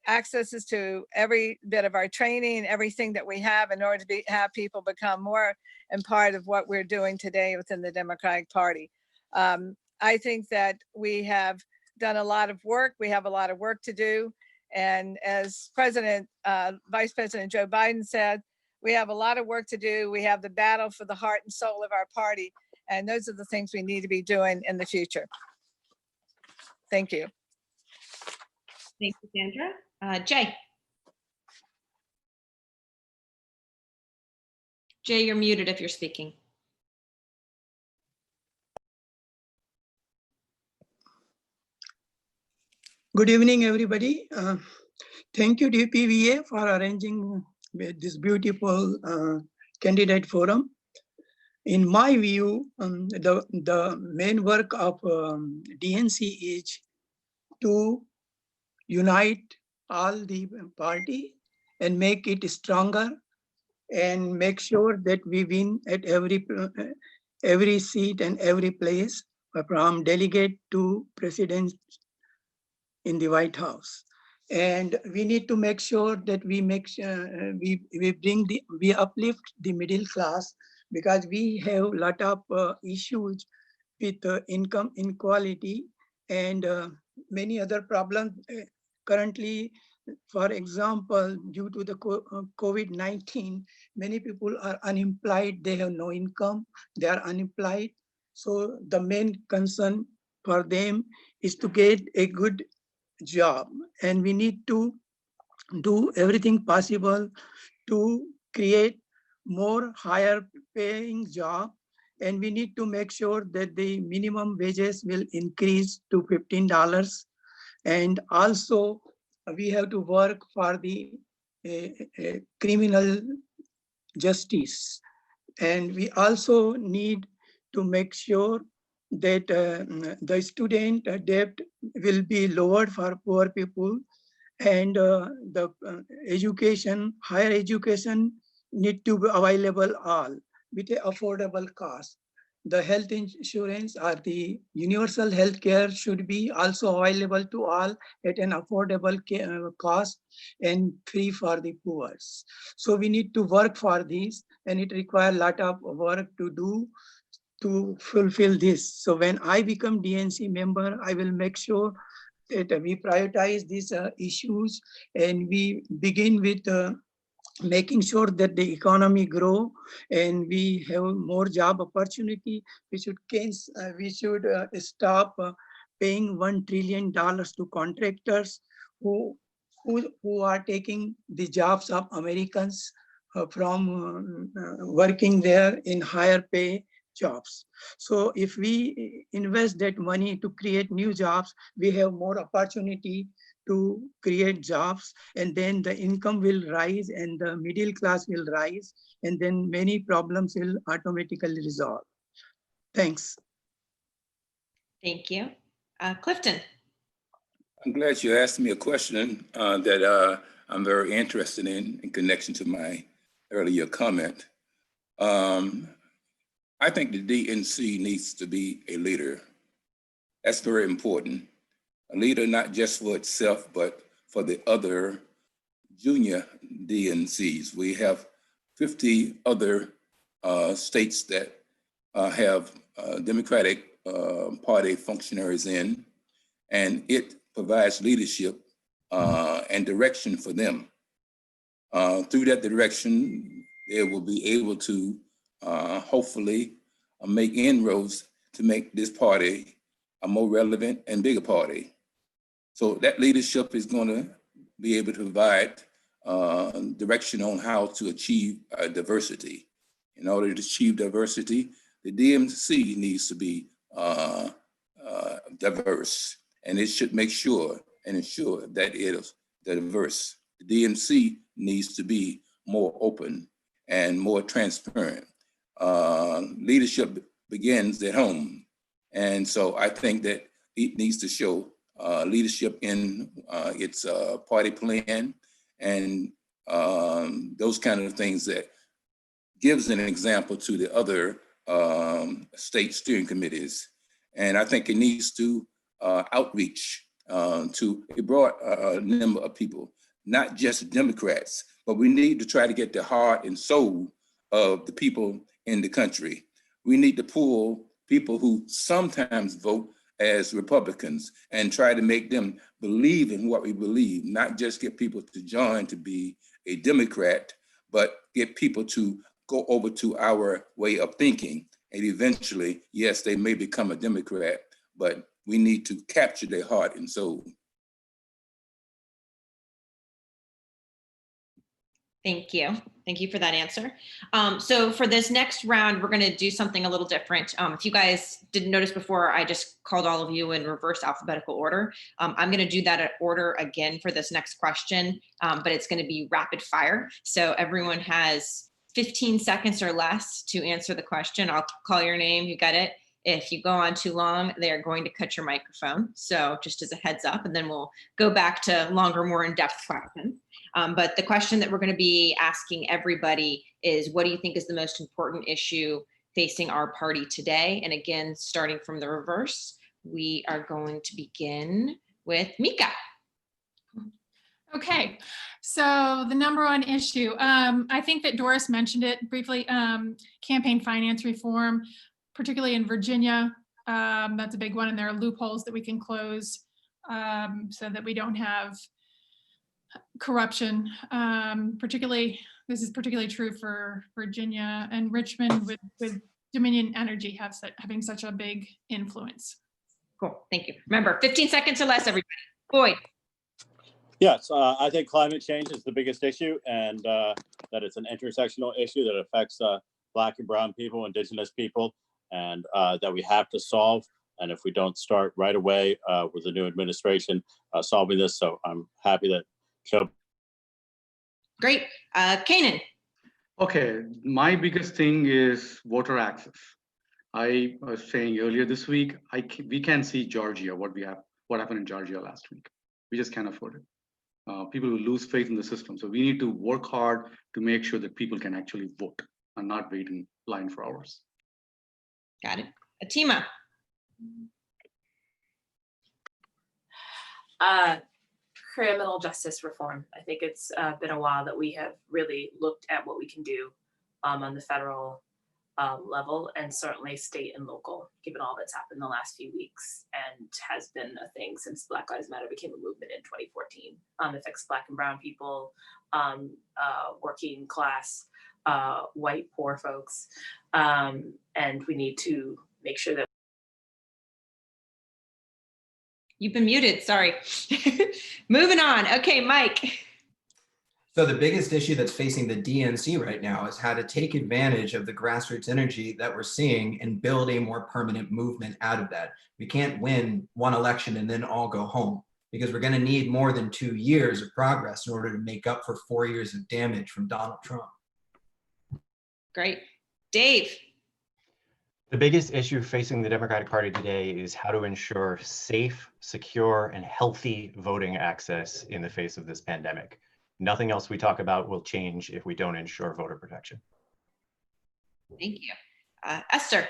Speaker 7: accesses to every bit of our training, everything that we have in order to have people become more and part of what we're doing today within the Democratic Party. I think that we have done a lot of work. We have a lot of work to do. And as Vice President Joe Biden said, we have a lot of work to do. We have the battle for the heart and soul of our party. And those are the things we need to be doing in the future. Thank you.
Speaker 8: Thank you, Sandra. Jay. Jay, you're muted if you're speaking.
Speaker 21: Good evening, everybody. Thank you, DPVA, for arranging this beautiful candidate forum. In my view, the main work of DNC is to unite all the party and make it stronger and make sure that we win at every seat and every place, from delegate to president in the White House. And we need to make sure that we uplift the middle class, because we have a lot of issues with income inequality and many other problems currently. For example, due to the COVID-19, many people are unemployed. They have no income. They are unemployed. So the main concern for them is to get a good job. And we need to do everything possible to create more higher paying job. And we need to make sure that the minimum wages will increase to $15. And also we have to work for the criminal justice. And we also need to make sure that the student debt will be lowered for poor people, and the education, higher education need to be available all with an affordable cost. The health insurance or the universal health care should be also available to all at an affordable cost and free for the poor. So we need to work for this, and it requires a lot of work to do to fulfill this. So when I become DNC member, I will make sure that we prioritize these issues, and we begin with making sure that the economy grow and we have more job opportunity. We should stop paying $1 trillion to contractors who are taking the jobs of Americans from working there in higher pay jobs. So if we invest that money to create new jobs, we have more opportunity to create jobs, and then the income will rise and the middle class will rise, and then many problems will automatically resolve. Thanks.
Speaker 8: Thank you. Clifton.
Speaker 16: I'm glad you asked me a question that I'm very interested in connection to my earlier comment. I think the DNC needs to be a leader. That's very important. A leader not just for itself, but for the other junior DNCs. We have 50 other states that have Democratic Party functionaries in, and it provides leadership and direction for them. Through that direction, they will be able to hopefully make inroads to make this party a more relevant and bigger party. So that leadership is going to be able to provide direction on how to achieve diversity. In order to achieve diversity, the DNC needs to be diverse, and it should make sure and ensure that it is diverse. The DNC needs to be more open and more transparent. Leadership begins at home. And so I think that it needs to show leadership in its party plan and those kind of things that gives an example to the other state steering committees. And I think it needs to outreach to a broad number of people, not just Democrats, but we need to try to get the heart and soul of the people in the country. We need to pull people who sometimes vote as Republicans and try to make them believe in what we believe, not just get people to join to be a Democrat, but get people to go over to our way of thinking. And eventually, yes, they may become a Democrat, but we need to capture their heart and soul.
Speaker 8: Thank you. Thank you for that answer. So for this next round, we're going to do something a little different. If you guys didn't notice before, I just called all of you in reverse alphabetical order. I'm going to do that order again for this next question, but it's going to be rapid fire. So everyone has 15 seconds or less to answer the question. I'll call your name, you got it. If you go on too long, they are going to cut your microphone. So just as a heads up, and then we'll go back to longer, more in-depth questions. But the question that we're going to be asking everybody is, what do you think is the most important issue facing our party today? And again, starting from the reverse, we are going to begin with Mika.
Speaker 4: Okay, so the number one issue, I think that Doris mentioned it briefly, campaign finance reform, particularly in Virginia. That's a big one, and there are loopholes that we can close so that we don't have corruption. This is particularly true for Virginia and Richmond with Dominion Energy having such a big influence.
Speaker 8: Cool, thank you. Remember, 15 seconds or less, everybody. Boyd.
Speaker 10: Yes, I think climate change is the biggest issue, and that it's an intersectional issue that affects Black and Brown people, Indigenous people, and that we have to solve. And if we don't start right away with the new administration solving this, so I'm happy that
Speaker 8: Great. Kanan.
Speaker 11: Okay, my biggest thing is voter access. I was saying earlier this week, we can see Georgia, what happened in Georgia last week. We just can't afford it. People will lose faith in the system. So we need to work hard to make sure that people can actually vote and not wait in line for hours.
Speaker 8: Got it. Atima.
Speaker 12: Criminal justice reform. I think it's been a while that we have really looked at what we can do on the federal level, and certainly state and local, given all that's happened in the last few weeks and has been a thing since Black Lives Matter became a movement in 2014. Affects Black and Brown people, working class, white poor folks, and we need to make sure that.
Speaker 8: You've been muted, sorry. Moving on. Okay, Mike.
Speaker 13: So the biggest issue that's facing the DNC right now is how to take advantage of the grassroots energy that we're seeing and build a more permanent movement out of that. We can't win one election and then all go home, because we're going to need more than 2 years of progress in order to make up for 4 years of damage from Donald Trump.
Speaker 8: Great. Dave.
Speaker 14: The biggest issue facing the Democratic Party today is how to ensure safe, secure, and healthy voting access in the face of this pandemic. Nothing else we talk about will change if we don't ensure voter protection.
Speaker 8: Thank you. Esther.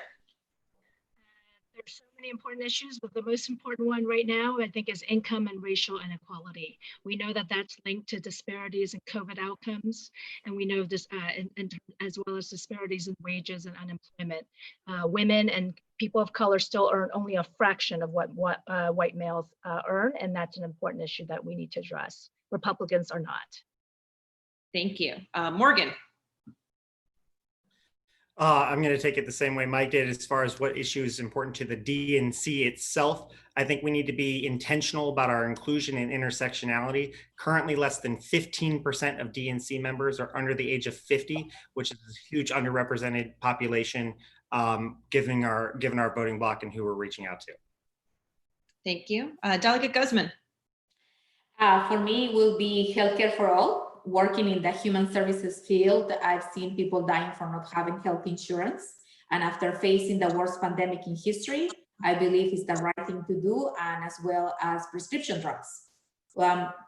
Speaker 15: There's so many important issues, but the most important one right now, I think, is income and racial inequality. We know that that's linked to disparities in COVID outcomes, and we know this, as well as disparities in wages and unemployment. Women and people of color still earn only a fraction of what white males earn, and that's an important issue that we need to address. Republicans are not.
Speaker 8: Thank you. Morgan.
Speaker 5: I'm going to take it the same way Mike did as far as what issue is important to the DNC itself. I think we need to be intentional about our inclusion and intersectionality. Currently, less than 15% of DNC members are under the age of 50, which is a huge underrepresented population, given our voting bloc and who we're reaching out to.
Speaker 8: Thank you. Delegate Gosman.
Speaker 17: For me, it will be healthcare for all. Working in the human services field, I've seen people dying for not having health insurance. And after facing the worst pandemic in history, I believe it's the right thing to do, and as well as prescription drugs.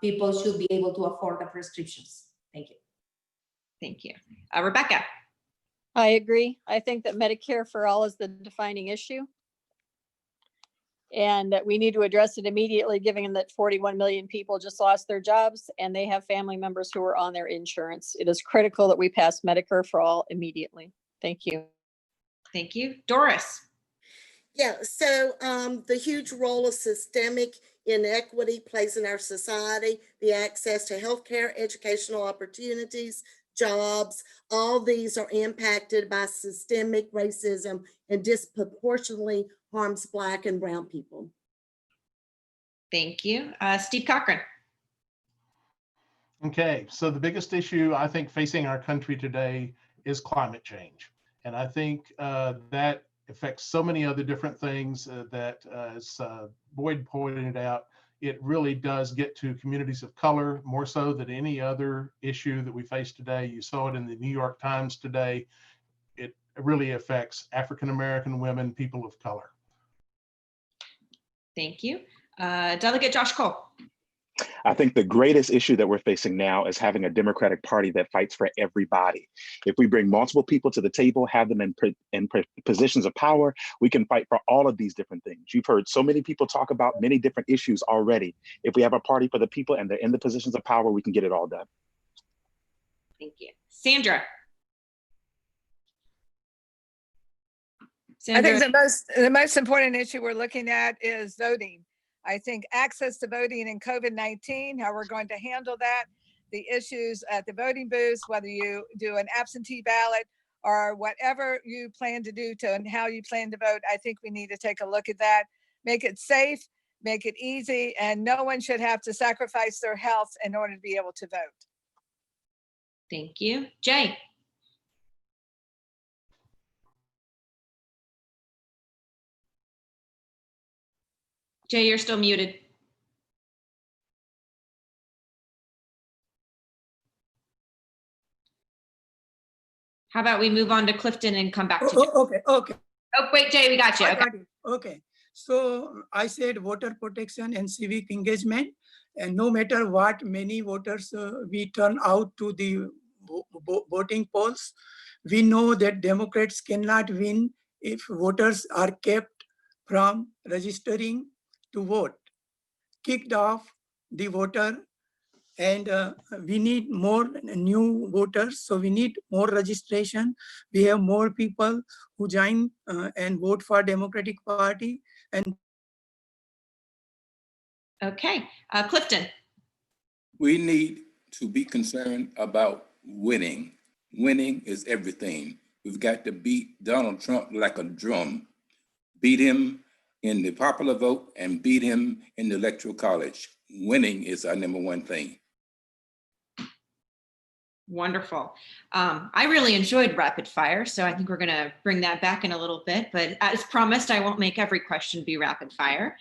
Speaker 17: People should be able to afford the prescriptions. Thank you.
Speaker 8: Thank you. Rebecca.
Speaker 6: I agree. I think that Medicare for all is the defining issue, and that we need to address it immediately, given that 41 million people just lost their jobs and they have family members who are on their insurance. It is critical that we pass Medicare for all immediately. Thank you.
Speaker 8: Thank you. Doris.
Speaker 18: Yeah, so the huge role of systemic inequity plays in our society, the access to healthcare, educational opportunities, jobs, all these are impacted by systemic racism and disproportionately harms Black and Brown people.
Speaker 8: Thank you. Steve Cochran.
Speaker 19: Okay, so the biggest issue I think facing our country today is climate change. And I think that affects so many other different things that, as Boyd pointed out, it really does get to communities of color more so than any other issue that we face today. You saw it in the New York Times today. It really affects African-American women, people of color.
Speaker 8: Thank you. Delegate Josh Cole.
Speaker 20: I think the greatest issue that we're facing now is having a Democratic Party that fights for everybody. If we bring multiple people to the table, have them in positions of power, we can fight for all of these different things. You've heard so many people talk about many different issues already. If we have a party for the people and they're in the positions of power, we can get it all done.
Speaker 8: Thank you. Sandra.
Speaker 7: I think the most important issue we're looking at is voting. I think access to voting in COVID-19, how we're going to handle that, the issues at the voting booths, whether you do an absentee ballot or whatever you plan to do and how you plan to vote. I think we need to take a look at that, make it safe, make it easy, and no one should have to sacrifice their health in order to be able to vote.
Speaker 8: Thank you. Jay. Jay, you're still muted. How about we move on to Clifton and come back to Jay?
Speaker 21: Okay.
Speaker 8: Oh, wait, Jay, we got you.
Speaker 21: Okay. So I said voter protection and civic engagement, and no matter what many voters we turn out to the voting polls, we know that Democrats cannot win if voters are kept from registering to vote, kicked off the voter, and we need more new voters. So we need more registration. We have more people who join and vote for Democratic Party. And
Speaker 8: okay, Clifton.
Speaker 16: We need to be concerned about winning. Winning is everything. We've got to beat Donald Trump like a drum, beat him in the popular vote and beat him in the electoral college. Winning is our number one thing.
Speaker 8: Wonderful. I really enjoyed rapid fire, so I think we're going to bring that back in a little bit, but as promised, I won't make every question be rapid fire.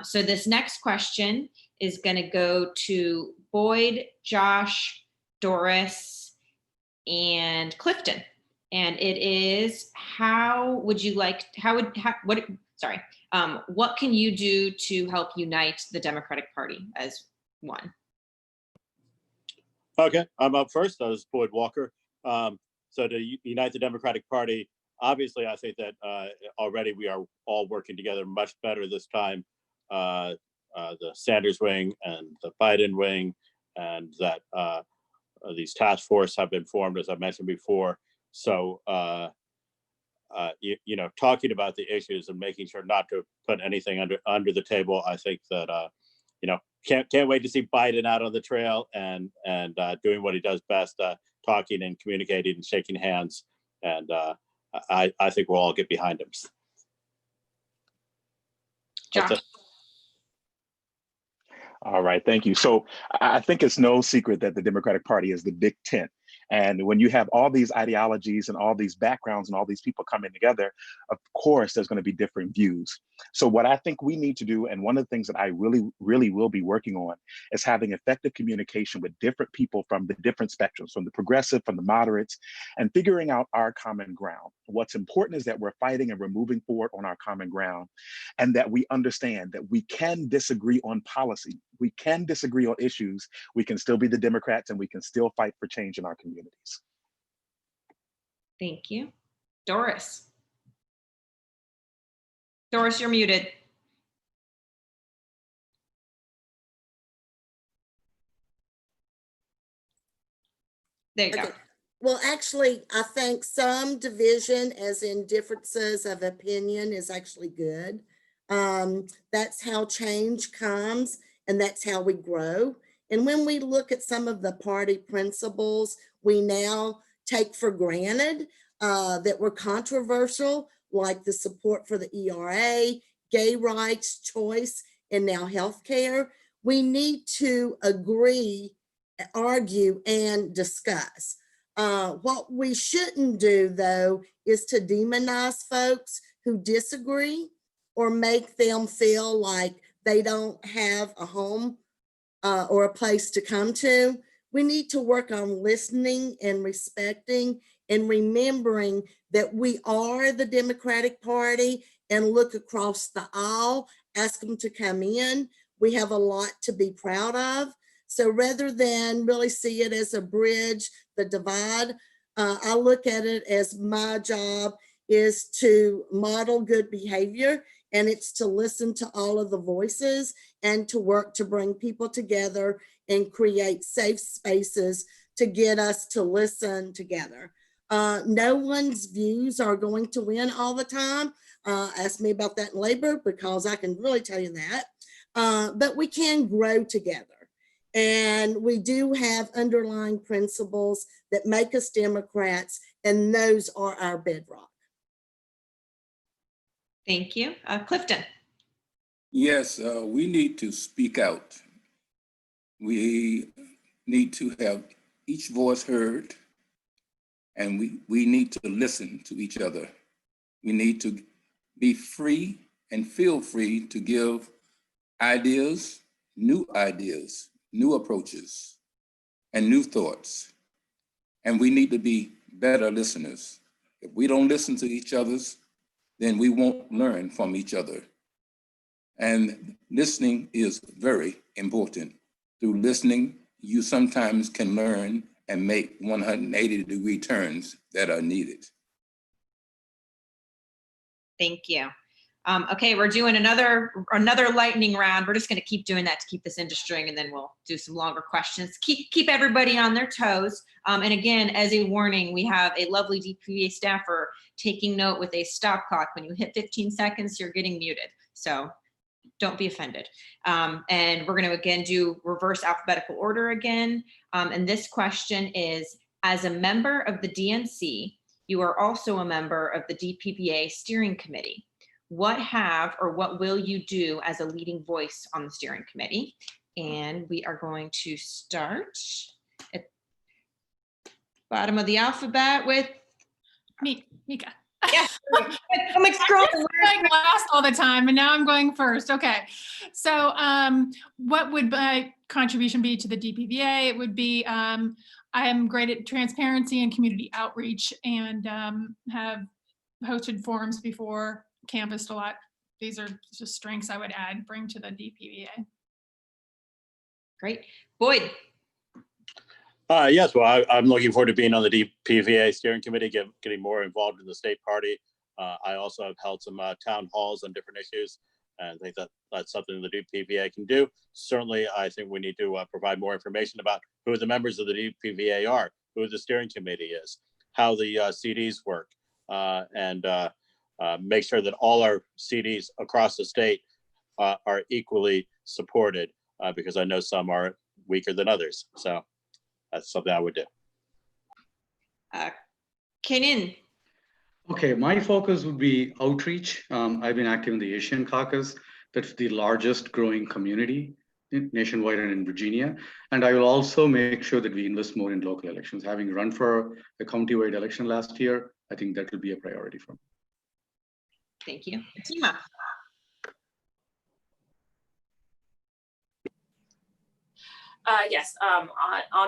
Speaker 8: So this next question is going to go to Boyd, Josh, Doris, and Clifton. And it is, what can you do to help unite the Democratic Party as one?
Speaker 10: Okay, I'm up first. This is Boyd Walker. So to unite the Democratic Party, obviously, I think that already we are all working together much better this time. The Sanders wing and the Biden wing, and that these task force have been formed, as I mentioned before. So, talking about the issues and making sure not to put anything under the table, I think that can't wait to see Biden out on the trail and doing what he does best, talking and communicating and shaking hands. And I think we'll all get behind him. That's it.
Speaker 20: All right, thank you. So I think it's no secret that the Democratic Party is the big tent. And when you have all these ideologies and all these backgrounds and all these people coming together, of course, there's going to be different views. So what I think we need to do, and one of the things that I really will be working on, is having effective communication with different people from the different spectrums, from the progressive, from the moderates, and figuring out our common ground. What's important is that we're fighting and we're moving forward on our common ground, and that we understand that we can disagree on policy. We can disagree on issues. We can still be the Democrats, and we can still fight for change in our communities.
Speaker 8: Thank you. Doris. Doris, you're muted. There you go.
Speaker 18: Well, actually, I think some division, as in differences of opinion, is actually good. That's how change comes, and that's how we grow. And when we look at some of the party principles, we now take for granted that were controversial, like the support for the ERA, gay rights, choice, and now healthcare. We need to agree, argue, and discuss. What we shouldn't do, though, is to demonize folks who disagree or make them feel like they don't have a home or a place to come to. We need to work on listening and respecting and remembering that we are the Democratic Party, and look across the aisle, ask them to come in. We have a lot to be proud of. So rather than really see it as a bridge, the divide, I look at it as my job is to model good behavior, and it's to listen to all of the voices and to work to bring people together and create safe spaces to get us to listen together. No one's views are going to win all the time. Ask me about that in labor, because I can really tell you that. But we can grow together. And we do have underlying principles that make us Democrats, and those are our bedrock.
Speaker 8: Thank you. Clifton.
Speaker 16: Yes, we need to speak out. We need to have each voice heard, and we need to listen to each other. We need to be free and feel free to give ideas, new approaches, and new thoughts. And we need to be better listeners. If we don't listen to each other's, then we won't learn from each other. And listening is very important. Through listening, you sometimes can learn and make 180-degree turns that are needed.
Speaker 8: Thank you. Okay, we're doing another lightning round. We're just going to keep doing that to keep this interesting, and then we'll do some longer questions. Keep everybody on their toes. And again, as a warning, we have a lovely DPVA staffer taking note with a stop clock. When you hit 15 seconds, you're getting muted. So don't be offended. And we're going to again do reverse alphabetical order again. And this question is, as a member of the DNC, you are also a member of the DPVA steering committee. What will you do as a leading voice on the steering committee? And we are going to start at bottom of the alphabet with
Speaker 4: Mika.
Speaker 8: Yeah, I'm like scrolling.
Speaker 4: I'm going last all the time, and now I'm going first. Okay, so what would my contribution be to the DPVA? It would be I am great at transparency and community outreach, and have hosted forums before, canvassed a lot. These are just strengths I would bring to the DPVA.
Speaker 8: Great. Boyd.
Speaker 10: Yes, well, I'm looking forward to being on the DPVA steering committee, getting more involved in the state party. I also have held some town halls on different issues, and I think that's something the DPVA can do. Certainly, I think we need to provide more information about who the members of the DPVA are, who the steering committee is, how the CDs work, and make sure that all our CDs across the state are equally supported, because I know some are weaker than others. So that's something I would do.
Speaker 8: Kaine.
Speaker 11: Okay, my focus would be outreach. I've been active in the Asian caucus. That's the largest growing community nationwide and in Virginia. And I will also make sure that we invest more in local elections. Having run for a countywide election last year, I think that will be a priority for me.
Speaker 8: Thank you. Fatima.
Speaker 12: Yes, on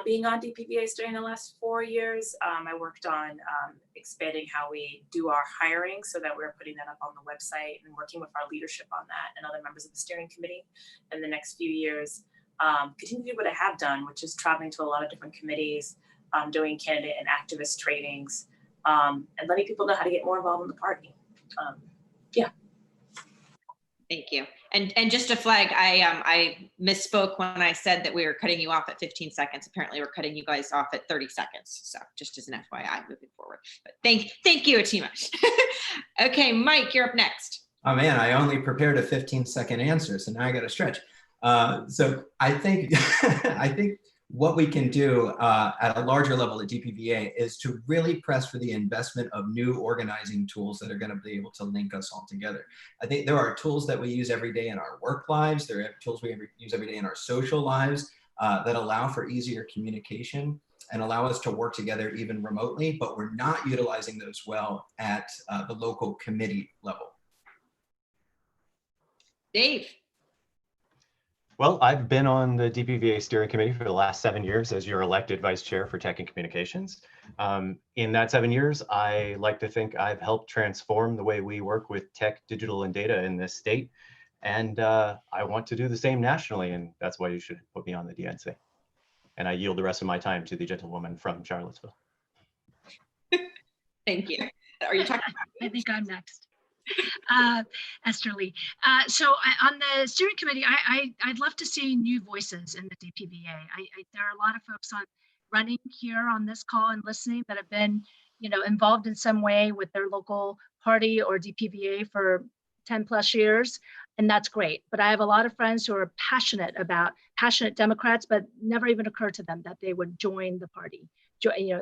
Speaker 12: being on DPVAs during the last 4 years, I worked on expanding how we do our hiring so that we're putting that up on the website and working with our leadership on that and other members of the steering committee. In the next few years, continue to do what I have done, which is traveling to a lot of different committees, doing candidate and activist trainings, and letting people know how to get more involved in the party. Yeah.
Speaker 8: Thank you. And just to flag, I misspoke when I said that we were cutting you off at 15 seconds. Apparently, we're cutting you guys off at 30 seconds. So just as an FYI moving forward. But thank you, Fatima. Okay, Mike, you're up next.
Speaker 13: Oh man, I only prepared a 15-second answer, so now I got to stretch. So I think I think what we can do at a larger level at DPVA is to really press for the investment of new organizing tools that are going to be able to link us all together. I think there are tools that we use every day in our work lives. There are tools we use every day in our social lives that allow for easier communication and allow us to work together even remotely, but we're not utilizing those well at the local committee level.
Speaker 8: Dave.
Speaker 14: Well, I've been on the DPVA steering committee for the last 7 years as your elected vice chair for tech and communications. In that 7 years, I like to think I've helped transform the way we work with tech, digital, and data in this state. And I want to do the same nationally, and that's why you should put me on the DNC. And I yield the rest of my time to the gentlewoman from Charlottesville.
Speaker 8: Thank you. Are you talking about me?
Speaker 15: I think I'm next. Esther Lee. So on the steering committee, I'd love to see new voices in the DPVA. There are a lot of folks running here on this call and listening that have been, involved in some way with their local party or DPVA for 10 plus years, and that's great. But I have a lot of friends who are passionate Democrats, but never even occurred to them that they would join the party,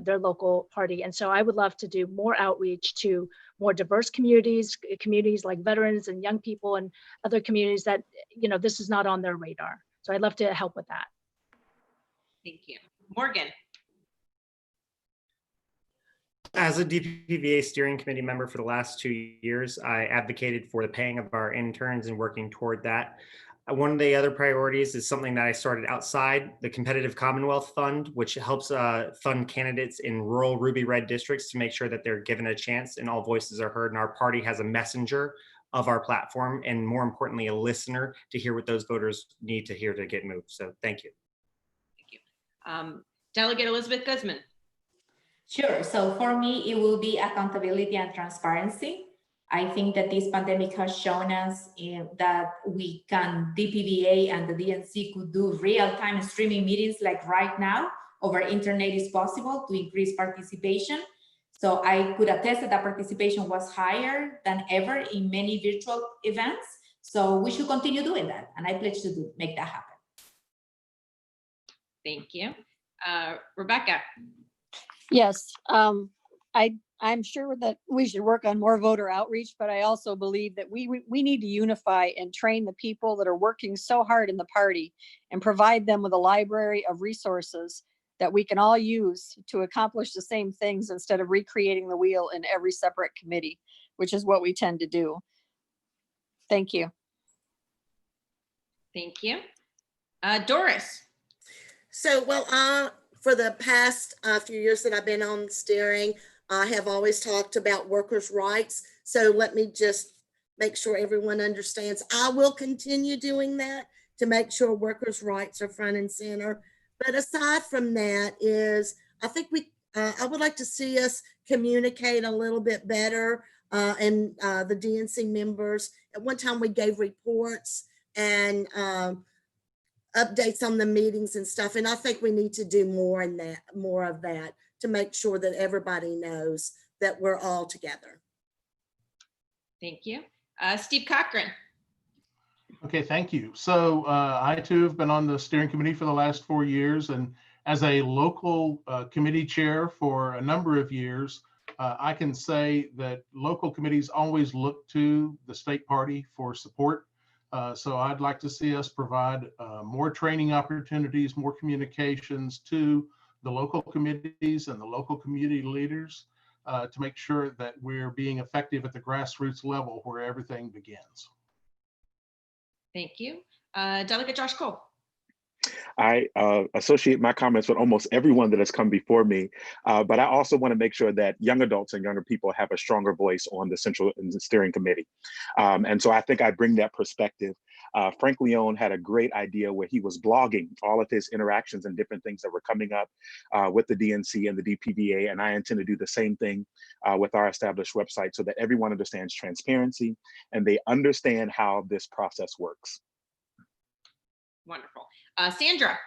Speaker 15: their local party. And so I would love to do more outreach to more diverse communities like veterans and young people and other communities that, this is not on their radar. So I'd love to help with that.
Speaker 8: Thank you. Morgan.
Speaker 5: As a DPVA steering committee member for the last 2 years, I advocated for the paying of our interns and working toward that. One of the other priorities is something that I started outside the Competitive Commonwealth Fund, which helps fund candidates in rural Ruby Red districts to make sure that they're given a chance and all voices are heard. And our party has a messenger of our platform and, more importantly, a listener to hear what those voters need to hear to get moved. So thank you.
Speaker 8: Thank you. Delegate Elizabeth Guzman.
Speaker 17: Sure. So for me, it will be accountability and transparency. I think that this pandemic has shown us that DPVA and the DNC could do real-time streaming meetings like right now over internet is possible to increase participation. So I could attest that the participation was higher than ever in many virtual events. So we should continue doing that. And I pledge to make that happen.
Speaker 8: Thank you. Rebecca.
Speaker 6: Yes, I'm sure that we should work on more voter outreach, but I also believe that we need to unify and train the people that are working so hard in the party and provide them with a library of resources that we can all use to accomplish the same things instead of recreating the wheel in every separate committee, which is what we tend to do. Thank you.
Speaker 8: Thank you. Doris.
Speaker 18: So, for the past few years that I've been on steering, I have always talked about workers' rights. So let me just make sure everyone understands. I will continue doing that to make sure workers' rights are front and center. But aside from that I think I would like to see us communicate a little bit better and the DNC members. At one time we gave reports and updates on the meetings and stuff. And I think we need to do more of that to make sure that everybody knows that we're all together.
Speaker 8: Thank you. Steve Cochran.
Speaker 19: Okay, thank you. So I too have been on the steering committee for the last 4 years, and as a local committee chair for a number of years, I can say that local committees always look to the state party for support. So I'd like to see us provide more training opportunities, more communications to the local committees and the local community leaders to make sure that we're being effective at the grassroots level where everything begins.
Speaker 8: Thank you. Delegate Josh Cole.
Speaker 20: I associate my comments with almost everyone that has come before me, but I also want to make sure that young adults and younger people have a stronger voice on the Central and the Steering Committee. And so I think I bring that perspective. Frank Leone had a great idea where he was blogging all of his interactions and different things that were coming up with the DNC and the DPVA, and I intend to do the same thing with our established website so that everyone understands transparency and they understand how this process works.
Speaker 8: Wonderful. Sandra.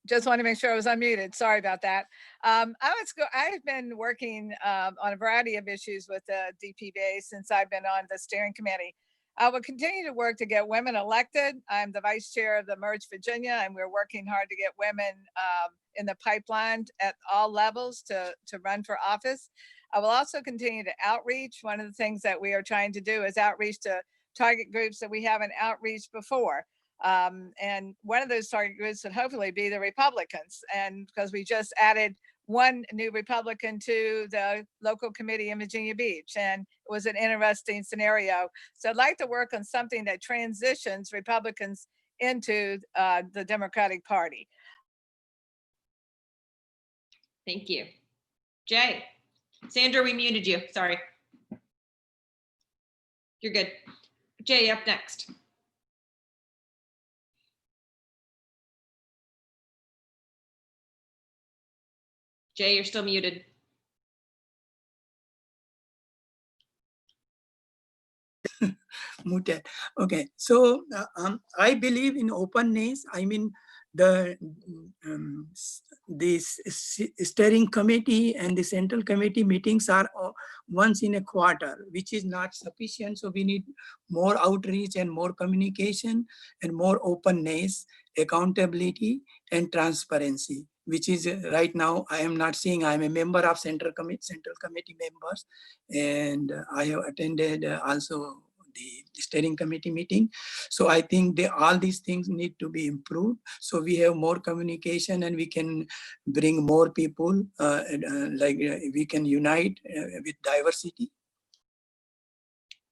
Speaker 7: Just want to make sure I was unmuted. Sorry about that. I've been working on a variety of issues with the DPVA since I've been on the steering committee. I will continue to work to get women elected. I'm the vice chair of the Merge Virginia, and we're working hard to get women in the pipeline at all levels to run for office. I will also continue to outreach. One of the things that we are trying to do is outreach to target groups that we haven't outreached before. And one of those target groups would hopefully be the Republicans. And because we just added one new Republican to the local committee in Virginia Beach, and it was an interesting scenario. So I'd like to work on something that transitions Republicans into the Democratic Party.
Speaker 8: Thank you. Jay. Sandra, we muted you. Sorry. You're good. Jay, up next. Jay, you're still muted.
Speaker 21: Muted. Okay, so I believe in openness. I mean, this steering committee and the central committee meetings are once in a quarter, which is not sufficient. So we need more outreach and more communication and more openness, accountability and transparency, which is right now I am not seeing. I am a member of central committee members, and I have attended also the steering committee meeting. So I think all these things need to be improved. So we have more communication and we can bring more people, we can unite with diversity.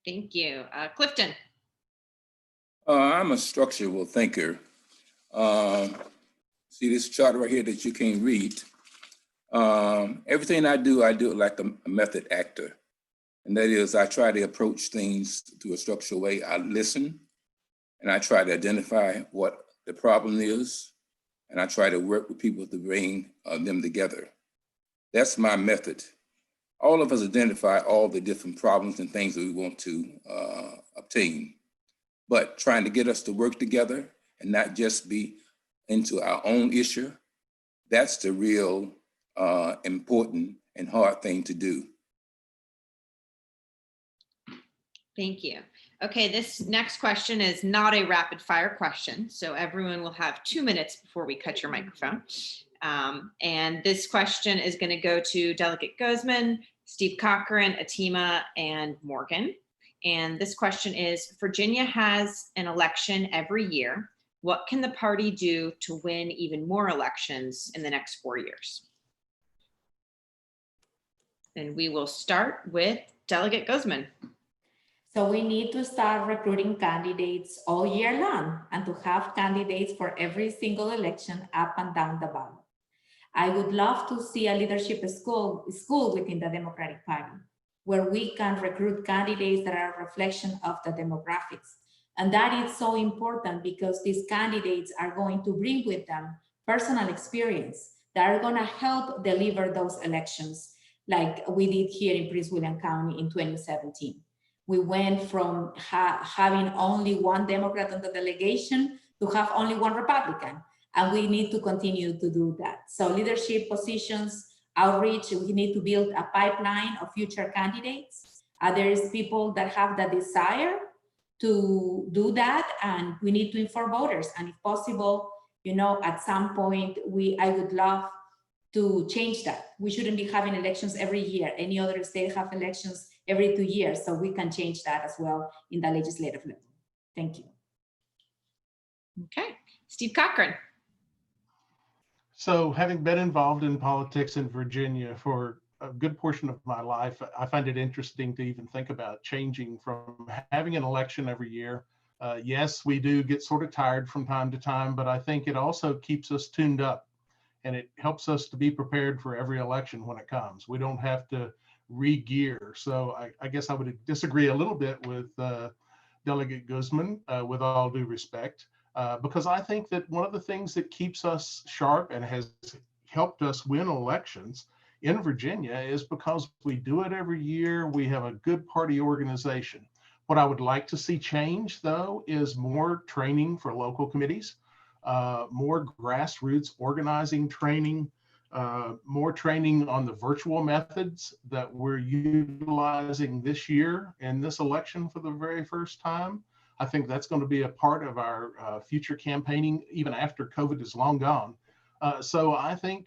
Speaker 8: Thank you. Clifton.
Speaker 16: I'm a structural thinker. See this chart right here that you can't read. Everything I do it like a method actor. And that is, I try to approach things through a structural way. I listen, and I try to identify what the problem is, and I try to work with people to bring them together. That's my method. All of us identify all the different problems and things that we want to obtain, but trying to get us to work together and not just be into our own issue, that's the real important and hard thing to do.
Speaker 8: Thank you. Okay, this next question is not a rapid fire question, so everyone will have 2 minutes before we cut your microphone. And this question is going to go to Delegate Gosman, Steve Cochran, Atima, and Morgan. And this question is, Virginia has an election every year. What can the party do to win even more elections in the next 4 years? And we will start with Delegate Gosman.
Speaker 17: So we need to start recruiting candidates all year long and to have candidates for every single election up and down the ballot. I would love to see a leadership school within the Democratic Party where we can recruit candidates that are a reflection of the demographics. And that is so important because these candidates are going to bring with them personal experience that are going to help deliver those elections like we did here in Prince William County in 2017. We went from having only one Democrat on the delegation to have only one Republican, and we need to continue to do that. So leadership positions, outreach, we need to build a pipeline of future candidates. There is people that have the desire to do that, and we need to inform voters. And if possible, you know, at some point, I would love to change that. We shouldn't be having elections every year. Any other state have elections every 2 years, so we can change that as well in the legislative level. Thank you.
Speaker 8: Okay, Steve Cochran.
Speaker 19: So having been involved in politics in Virginia for a good portion of my life, I find it interesting to even think about changing from having an election every year. Yes, we do get sort of tired from time to time, but I think it also keeps us tuned up and it helps us to be prepared for every election when it comes. We don't have to re-gear. So I guess I would disagree a little bit with Delegate Guzman, with all due respect. Because I think that one of the things that keeps us sharp and has helped us win elections in Virginia is because we do it every year. We have a good party organization. What I would like to see change, though, is more training for local committees, more grassroots organizing training, more training on the virtual methods that we're utilizing this year in this election for the very first time. I think that's going to be a part of our future campaigning, even after COVID is long gone. So I think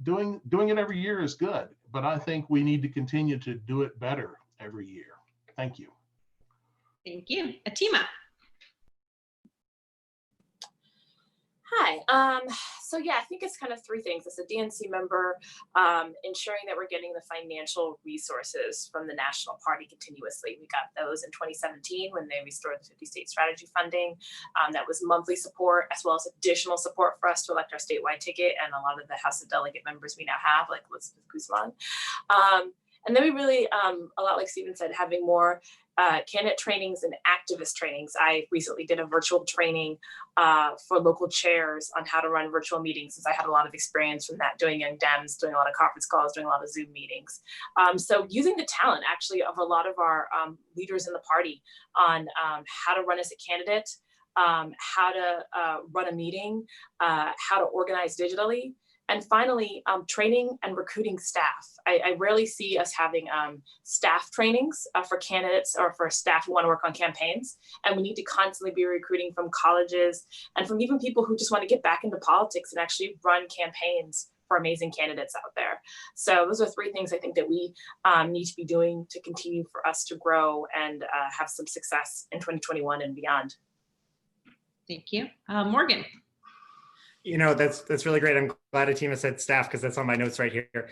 Speaker 19: doing it every year is good, but I think we need to continue to do it better every year. Thank you.
Speaker 8: Thank you. Atima.
Speaker 12: Hi. So yeah, I think it's kind of three things. As a DNC member, ensuring that we're getting the financial resources from the national party continuously. We got those in 2017 when they restored the 50 state strategy funding. That was monthly support as well as additional support for us to elect our statewide ticket and a lot of the House of Delegate members we now have, like Elizabeth Guzman. And then we really, a lot like Stephen said, having more candidate trainings and activist trainings. I recently did a virtual training for local chairs on how to run virtual meetings, since I had a lot of experience from that, doing Young Dems, doing a lot of conference calls, doing a lot of Zoom meetings. So using the talent actually of a lot of our leaders in the party on how to run as a candidate, how to run a meeting, how to organize digitally. And finally, training and recruiting staff. I rarely see us having staff trainings for candidates or for staff who want to work on campaigns. And we need to constantly be recruiting from colleges and from even people who just want to get back into politics and actually run campaigns for amazing candidates out there. So those are three things I think that we need to be doing to continue for us to grow and have some success in 2021 and beyond.
Speaker 8: Thank you. Morgan.
Speaker 5: You know, that's really great. I'm glad Atima said staff because that's on my notes right here.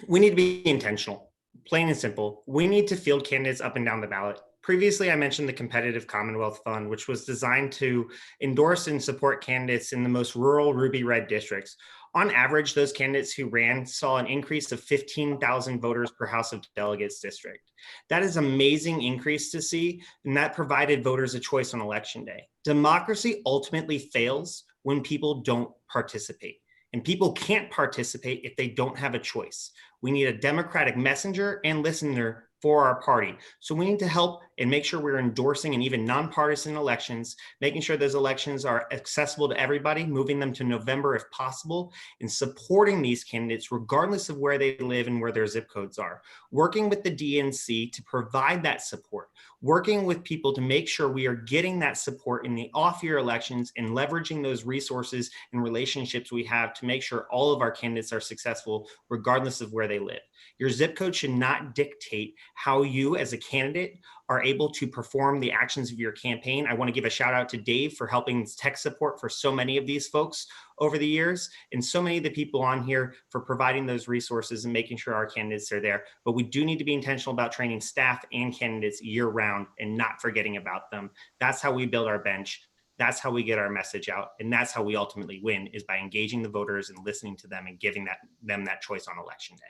Speaker 5: We need to be intentional, plain and simple. We need to field candidates up and down the ballot. Previously, I mentioned the Competitive Commonwealth Fund, which was designed to endorse and support candidates in the most rural ruby red districts. On average, those candidates who ran saw an increase of 15,000 voters per House of Delegates district. That is an amazing increase to see, and that provided voters a choice on election day. Democracy ultimately fails when people don't participate. And people can't participate if they don't have a choice. We need a democratic messenger and listener for our party. So we need to help and make sure we're endorsing and even nonpartisan elections, making sure those elections are accessible to everybody, moving them to November if possible, and supporting these candidates regardless of where they live and where their zip codes are. Working with the DNC to provide that support, working with people to make sure we are getting that support in the off-year elections and leveraging those resources and relationships we have to make sure all of our candidates are successful regardless of where they live. Your zip code should not dictate how you as a candidate are able to perform the actions of your campaign. I want to give a shout out to Dave for helping tech support for so many of these folks over the years, and so many of the people on here for providing those resources and making sure our candidates are there. But we do need to be intentional about training staff and candidates year round and not forgetting about them. That's how we build our bench. That's how we get our message out. And that's how we ultimately win, is by engaging the voters and listening to them and giving them that choice on election day.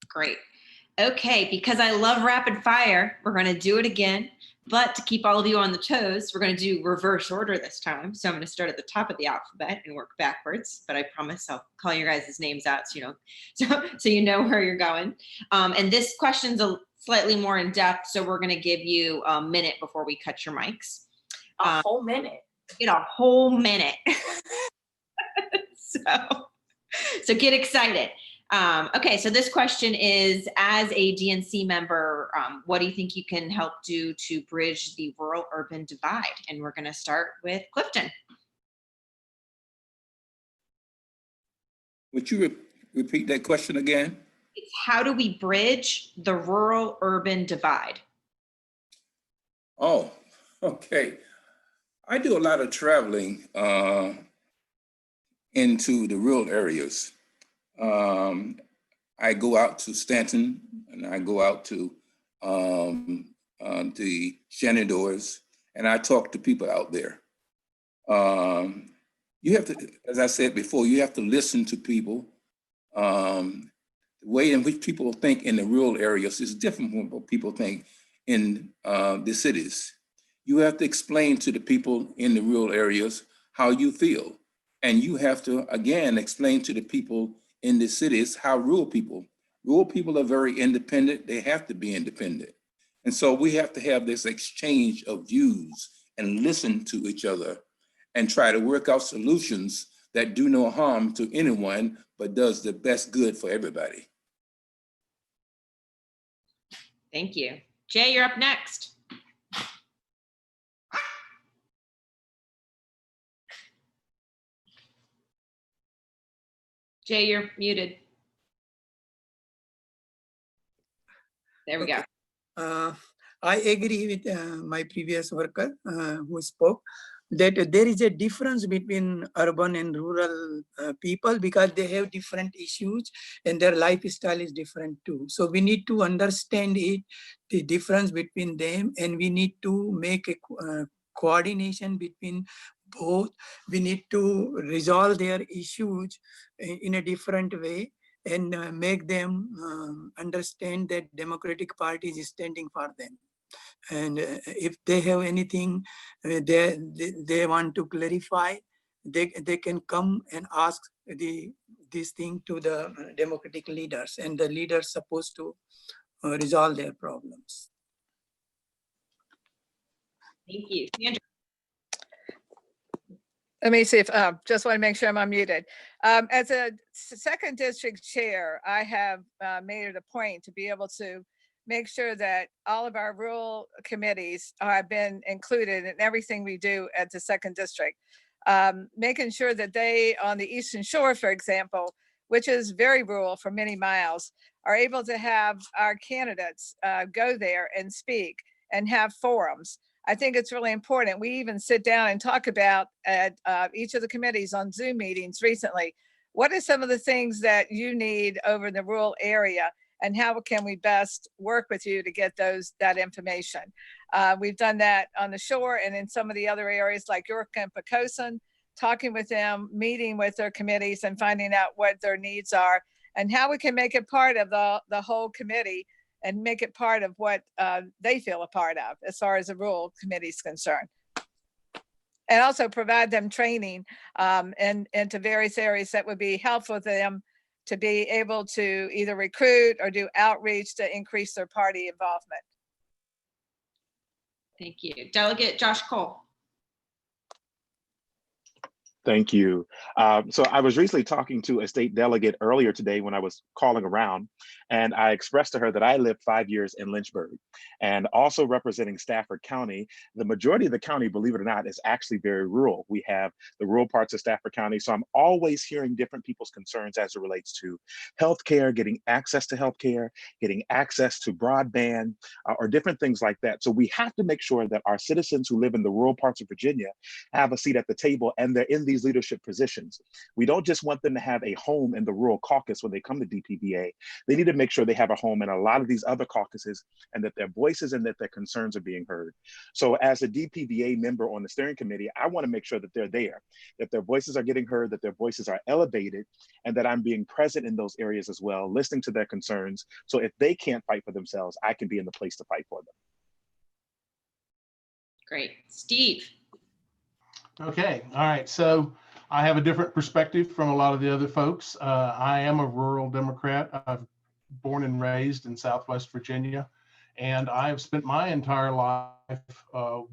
Speaker 8: Great. Okay, because I love rapid fire, we're going to do it again. But to keep all of you on the toes, we're going to do reverse order this time. So I'm going to start at the top of the alphabet and work backwards. But I promise I'll call your guys' names out so you know where you're going. And this question's slightly more in depth, so we're going to give you a minute before we cut your mics.
Speaker 12: A whole minute.
Speaker 8: Get a whole minute. So get excited. Okay, so this question is, as a DNC member, what do you think you can help do to bridge the rural-urban divide? And we're going to start with Clifton.
Speaker 16: Would you repeat that question again?
Speaker 8: It's how do we bridge the rural-urban divide?
Speaker 16: Oh, okay. I do a lot of traveling into the rural areas. I go out to Stanton and I go out to the Shenandoahs, and I talk to people out there. You have to, as I said before, you have to listen to people. The way in which people think in the rural areas is different from what people think in the cities. You have to explain to the people in the rural areas how you feel. And you have to, again, explain to the people in the cities how rural people are very independent. They have to be independent. And so we have to have this exchange of views and listen to each other and try to work out solutions that do no harm to anyone, but does the best good for everybody.
Speaker 8: Thank you. Jay, you're up next. Jay, you're muted. There we go.
Speaker 21: I agree with my previous worker who spoke that there is a difference between urban and rural people because they have different issues and their lifestyle is different too. So we need to understand it, the difference between them, and we need to make a coordination between both. We need to resolve their issues in a different way and make them understand that Democratic Party is standing for them. And if they have anything they want to clarify, they can come and ask this thing to the Democratic leaders, and the leaders supposed to resolve their problems.
Speaker 8: Thank you. Sandra.
Speaker 7: Let me see if, just want to make sure I'm unmuted. As a second district chair, I have made it a point to be able to make sure that all of our rural committees have been included in everything we do at the second district. Making sure that they, on the Eastern Shore, for example, which is very rural for many miles, are able to have our candidates go there and speak and have forums. I think it's really important. We even sit down and talk about at each of the committees on Zoom meetings recently, what are some of the things that you need over in the rural area, and how can we best work with you to get that information? We've done that on the shore and in some of the other areas like York and Pocosin, talking with them, meeting with their committees and finding out what their needs are and how we can make it part of the whole committee and make it part of what they feel a part of as far as the rural committee is concerned. And also provide them training into various areas that would be helpful to them to be able to either recruit or do outreach to increase their party involvement.
Speaker 8: Thank you. Delegate Josh Cole.
Speaker 20: Thank you. So I was recently talking to a state delegate earlier today when I was calling around, and I expressed to her that I lived 5 years in Lynchburg and also representing Stafford County. The majority of the county, believe it or not, is actually very rural. We have the rural parts of Stafford County. So I'm always hearing different people's concerns as it relates to healthcare, getting access to healthcare, getting access to broadband, or different things like that. So we have to make sure that our citizens who live in the rural parts of Virginia have a seat at the table and they're in these leadership positions. We don't just want them to have a home in the rural caucus when they come to DPVA. They need to make sure they have a home in a lot of these other caucuses and that their voices and that their concerns are being heard. So as a DPVA member on the steering committee, I want to make sure that they're there, that their voices are getting heard, that their voices are elevated, and that I'm being present in those areas as well, listening to their concerns. So if they can't fight for themselves, I can be in the place to fight for them.
Speaker 8: Great. Steve.
Speaker 19: Okay, all right. So I have a different perspective from a lot of the other folks. I am a rural Democrat. I've born and raised in Southwest Virginia, and I have spent my entire life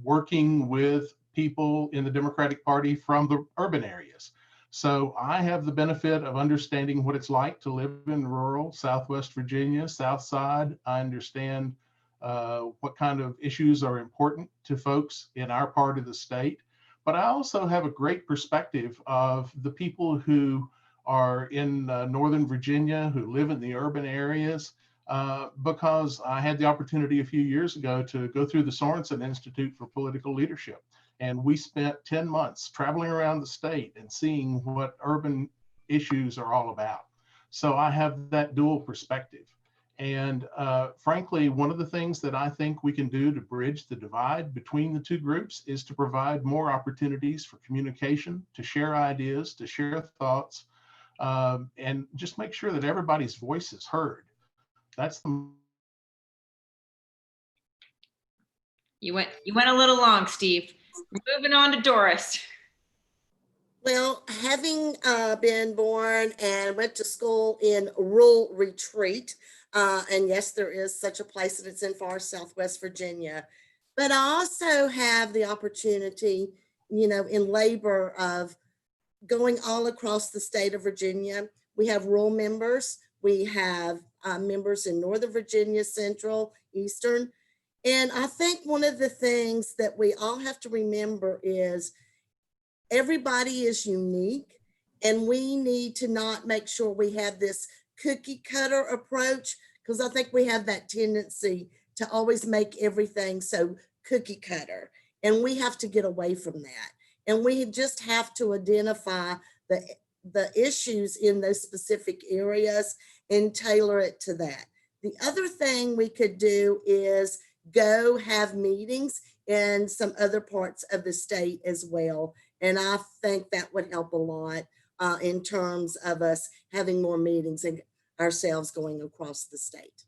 Speaker 19: working with people in the Democratic Party from the urban areas. So I have the benefit of understanding what it's like to live in rural Southwest Virginia, South Side. I understand what kind of issues are important to folks in our part of the state. But I also have a great perspective of the people who are in Northern Virginia who live in the urban areas, because I had the opportunity a few years ago to go through the Sorensen Institute for Political Leadership. And we spent 10 months traveling around the state and seeing what urban issues are all about. So I have that dual perspective. And frankly, one of the things that I think we can do to bridge the divide between the two groups is to provide more opportunities for communication, to share ideas, to share thoughts, and just make sure that everybody's voice is heard. That's the...
Speaker 8: You went a little long, Steve. Moving on to Doris.
Speaker 18: Well, having been born and went to school in rural Retreat, and yes, there is such a place, and it's in far Southwest Virginia, but I also have the opportunity, you know, in labor of going all across the state of Virginia. We have rural members. We have members in Northern Virginia, Central, Eastern. And I think one of the things that we all have to remember is everybody is unique, and we need to not make sure we have this cookie cutter approach, because I think we have that tendency to always make everything so cookie cutter, and we have to get away from that. And we just have to identify the issues in those specific areas and tailor it to that. The other thing we could do is go have meetings in some other parts of the state as well. And I think that would help a lot in terms of us having more meetings and ourselves going across the state.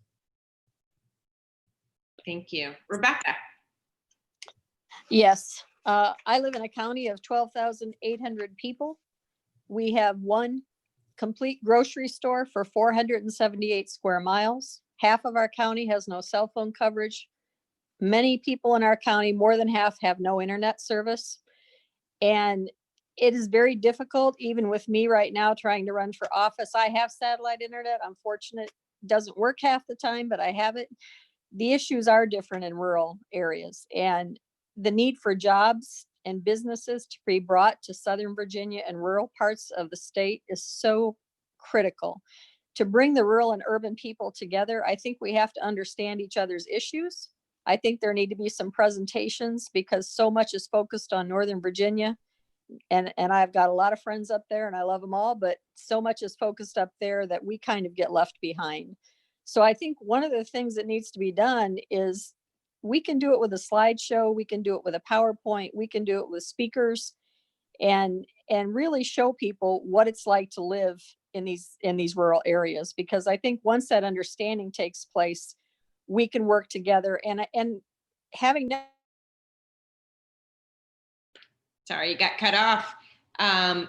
Speaker 8: Thank you. Rebecca.
Speaker 6: Yes, I live in a county of 12,800 people. We have one complete grocery store for 478 square miles. Half of our county has no cell phone coverage. Many people in our county, more than half, have no internet service. And it is very difficult, even with me right now trying to run for office. I have satellite internet. I'm fortunate. It doesn't work half the time, but I have it. The issues are different in rural areas, and the need for jobs and businesses to be brought to Southern Virginia and rural parts of the state is so critical. To bring the rural and urban people together, I think we have to understand each other's issues. I think there need to be some presentations, because so much is focused on Northern Virginia. And I've got a lot of friends up there and I love them all, but so much is focused up there that we kind of get left behind. So I think one of the things that needs to be done is we can do it with a slideshow. We can do it with a PowerPoint. We can do it with speakers, and really show people what it's like to live in these rural areas. Because I think once that understanding takes place, we can work together and having.
Speaker 8: Sorry, you got cut off.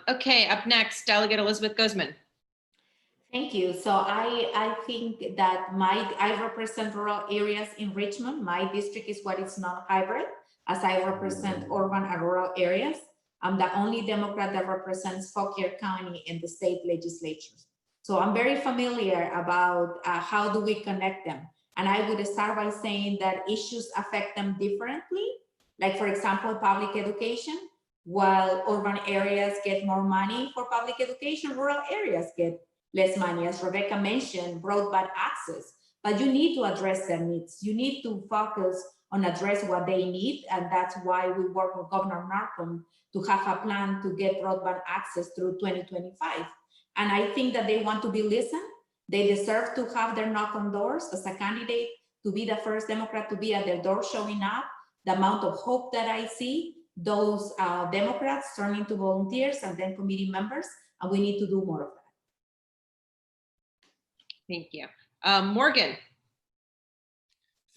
Speaker 8: Okay, up next, Delegate Elizabeth Guzman.
Speaker 17: Thank you. So I think that I represent rural areas in Richmond. My district is what is non-hybrid, as I represent urban and rural areas. I'm the only Democrat that represents Fauquier County in the state legislature. So I'm very familiar about how do we connect them. And I would start by saying that issues affect them differently. Like, for example, public education. While urban areas get more money for public education, rural areas get less money. As Rebecca mentioned, broadband access, but you need to address their needs. You need to focus on address what they need. And that's why we work with Governor Markham to have a plan to get broadband access through 2025. And I think that they want to be listened. They deserve to have their knock on doors as a candidate, to be the first Democrat to be at their door showing up. The amount of hope that I see, those Democrats turn into volunteers and then committee members, and we need to do more of that.
Speaker 8: Thank you. Morgan.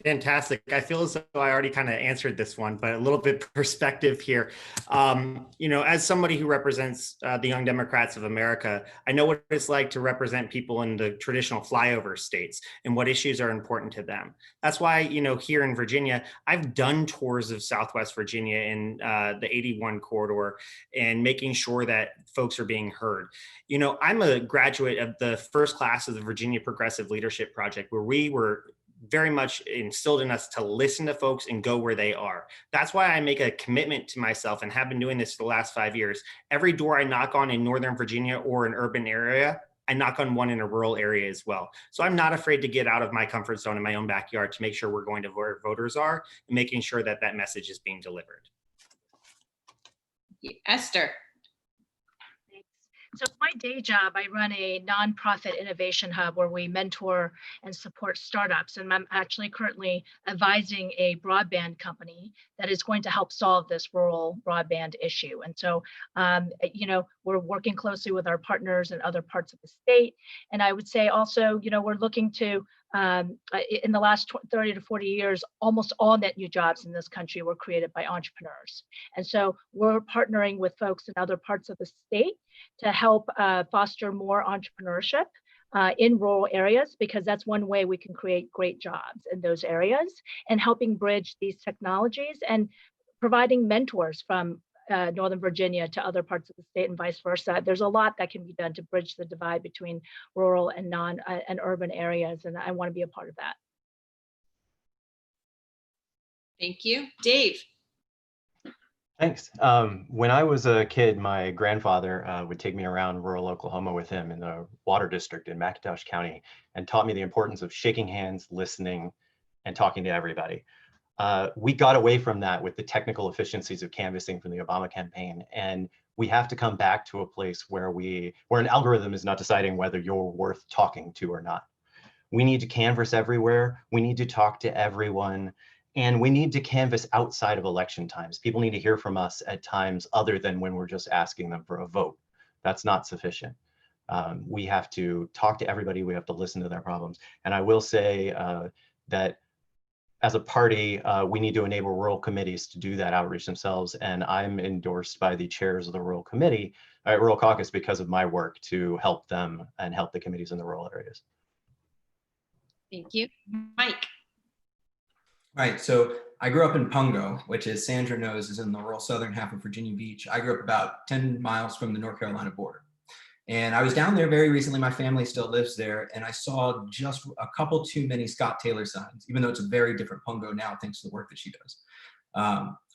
Speaker 5: Fantastic. I feel as though I already kind of answered this one, but a little bit perspective here. You know, as somebody who represents the Young Democrats of America, I know what it's like to represent people in the traditional flyover states and what issues are important to them. That's why, you know, here in Virginia, I've done tours of Southwest Virginia in the 81 corridor and making sure that folks are being heard. You know, I'm a graduate of the first class of the Virginia Progressive Leadership Project, where we were very much instilled in us to listen to folks and go where they are. That's why I make a commitment to myself and have been doing this for the last 5 years. Every door I knock on in Northern Virginia or an urban area, I knock on one in a rural area as well. So I'm not afraid to get out of my comfort zone in my own backyard to make sure we're going to where voters are and making sure that that message is being delivered.
Speaker 8: Esther.
Speaker 15: So my day job, I run a nonprofit innovation hub where we mentor and support startups. And I'm actually currently advising a broadband company that is going to help solve this rural broadband issue. And so, you know, we're working closely with our partners in other parts of the state. And I would say also, you know, we're looking to, in the last 30 to 40 years, almost all net new jobs in this country were created by entrepreneurs. And so we're partnering with folks in other parts of the state to help foster more entrepreneurship in rural areas, because that's one way we can create great jobs in those areas, and helping bridge these technologies and providing mentors from Northern Virginia to other parts of the state and vice versa. There's a lot that can be done to bridge the divide between rural and and urban areas, and I want to be a part of that.
Speaker 8: Thank you. Dave.
Speaker 14: Thanks. When I was a kid, my grandfather would take me around rural Oklahoma with him in the water district in McIntosh County and taught me the importance of shaking hands, listening, and talking to everybody. We got away from that with the technical efficiencies of canvassing from the Obama campaign. And we have to come back to a place where an algorithm is not deciding whether you're worth talking to or not. We need to canvass everywhere. We need to talk to everyone. And we need to canvass outside of election times. People need to hear from us at times other than when we're just asking them for a vote. That's not sufficient. We have to talk to everybody. We have to listen to their problems. And I will say that as a party, we need to enable rural committees to do that outreach themselves. And I'm endorsed by the chairs of the rural committee, rural caucus, because of my work to help them and help the committees in the rural areas.
Speaker 8: Thank you. Mike.
Speaker 13: Right, so I grew up in Pungo, which, as Sandra knows, is in the rural southern half of Virginia Beach. I grew up about 10 miles from the North Carolina border. And I was down there very recently. My family still lives there. And I saw just a couple too many Scott Taylor signs, even though it's a very different Pungo now, thanks to the work that she does.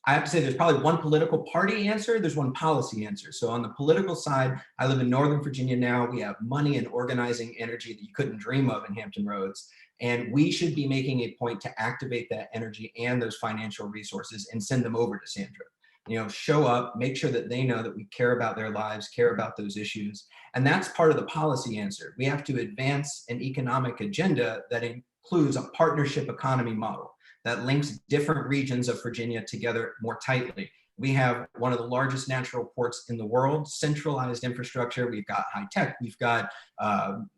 Speaker 13: I have to say there's probably one political party answer, there's one policy answer. So on the political side, I live in Northern Virginia now. We have money and organizing energy that you couldn't dream of in Hampton Roads. And we should be making a point to activate that energy and those financial resources and send them over to Sandra. You know, show up, make sure that they know that we care about their lives, care about those issues. And that's part of the policy answer. We have to advance an economic agenda that includes a partnership economy model that links different regions of Virginia together more tightly. We have one of the largest natural ports in the world, centralized infrastructure. We've got high tech, we've got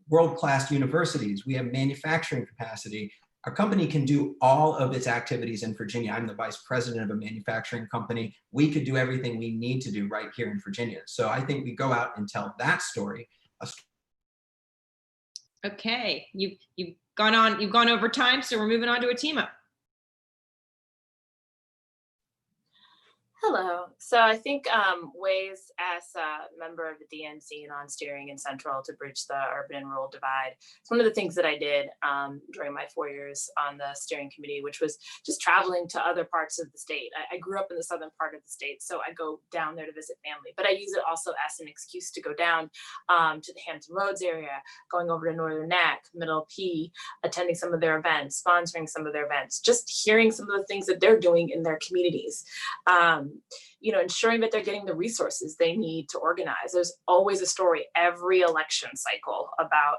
Speaker 13: world-class universities, we have manufacturing capacity. Our company can do all of its activities in Virginia. I'm the vice president of a manufacturing company. We could do everything we need to do right here in Virginia. So I think we go out and tell that story.
Speaker 8: Okay, you've gone over time, so we're moving on to a team up.
Speaker 12: Hello. So I think ways as a member of the DNC and on steering and central to bridge the urban and rural divide. It's one of the things that I did during my 4 years on the steering committee, which was just traveling to other parts of the state. I grew up in the southern part of the state, so I go down there to visit family, but I use it also as an excuse to go down to the Hampton Roads area, going over to Northern Neck, Middle P, attending some of their events, sponsoring some of their events, just hearing some of the things that they're doing in their communities. You know, ensuring that they're getting the resources they need to organize. There's always a story every election cycle about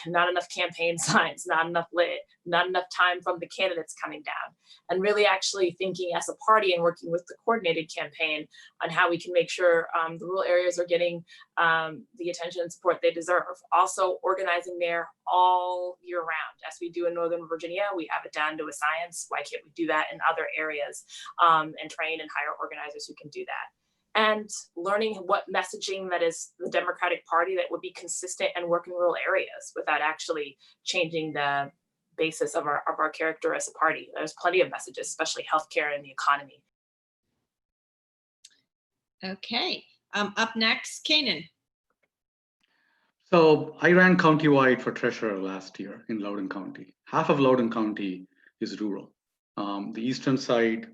Speaker 12: not enough campaign signs, not enough lit, not enough time from the candidates coming down, and really actually thinking as a party and working with the coordinated campaign on how we can make sure the rural areas are getting the attention and support they deserve. Also organizing there all year round, as we do in Northern Virginia. We have it down to a science. Why can't we do that in other areas and train and hire organizers who can do that? And learning what messaging that is the Democratic Party that would be consistent and work in rural areas without actually changing the basis of our character as a party. There's plenty of messages, especially healthcare and the economy.
Speaker 8: Okay, up next, Kaine.
Speaker 11: So I ran countywide for treasurer last year in Loudoun County. Half of Loudoun County is rural. The eastern side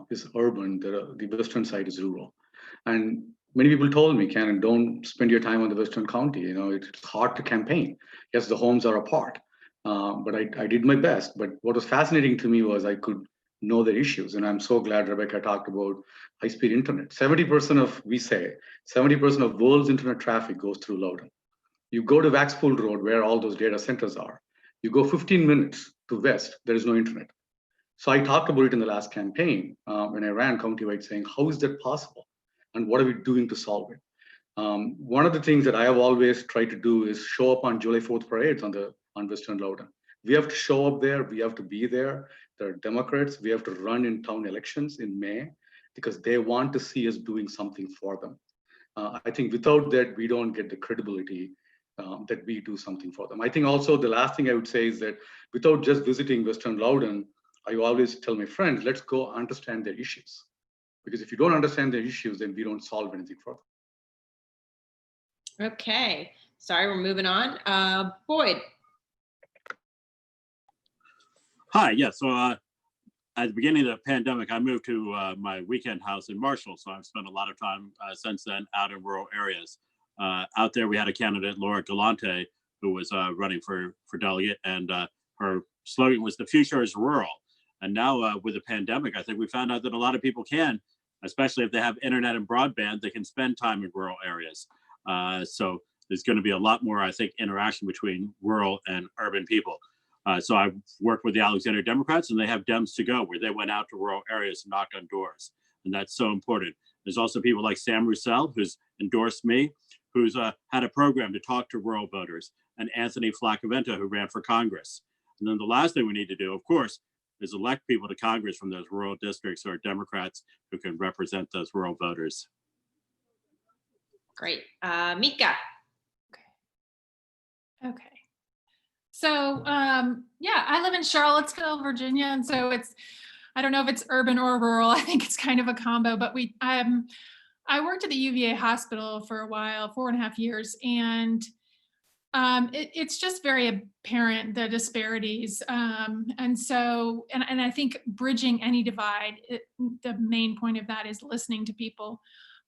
Speaker 11: is urban, the western side is rural. And many people told me, Cannon, don't spend your time on the western county. You know, it's hard to campaign. Yes, the homes are apart, but I did my best. But what was fascinating to me was I could know the issues. And I'm so glad Rebecca talked about high-speed internet. 70% of world's internet traffic goes through Loudoun. You go to Waxpool Road, where all those data centers are. You go 15 minutes to west, there is no internet. So I talked about it in the last campaign when I ran countywide, saying, how is that possible? And what are we doing to solve it? One of the things that I have always tried to do is show up on July 4th parades on Western Loudoun. We have to show up there. We have to be there. There are Democrats. We have to run in town elections in May because they want to see us doing something for them. I think without that, we don't get the credibility that we do something for them. I think also the last thing I would say is that without just visiting Western Loudoun, I always tell my friends, let's go understand their issues. Because if you don't understand their issues, then we don't solve anything for them.
Speaker 8: Okay, sorry, we're moving on. Boyd.
Speaker 10: Hi, yeah, so at the beginning of the pandemic, I moved to my weekend house in Marshall. So I've spent a lot of time since then out in rural areas. Out there, we had a candidate, Laura Galante, who was running for delegate, and her slogan was "The future is rural." And now with the pandemic, I think we found out that a lot of people can, especially if they have internet and broadband, they can spend time in rural areas. So there's going to be a lot more, I think, interaction between rural and urban people. So I've worked with the Alexandria Democrats, and they have Dems to Go, where they went out to rural areas and knocked on doors. And that's so important. There's also people like Sam Roussel, who's endorsed me, who's had a program to talk to rural voters, and Anthony Flacaventa, who ran for Congress. And then the last thing we need to do, of course, is elect people to Congress from those rural districts who are Democrats who can represent those rural voters.
Speaker 8: Great. Mika.
Speaker 4: Okay. So yeah, I live in Charlottesville, Virginia. And so I don't know if it's urban or rural. I think it's kind of a combo, but I worked at the UVA hospital for a while, 4.5 years. And it's just very apparent, the disparities. And I think bridging any divide, the main point of that is listening to people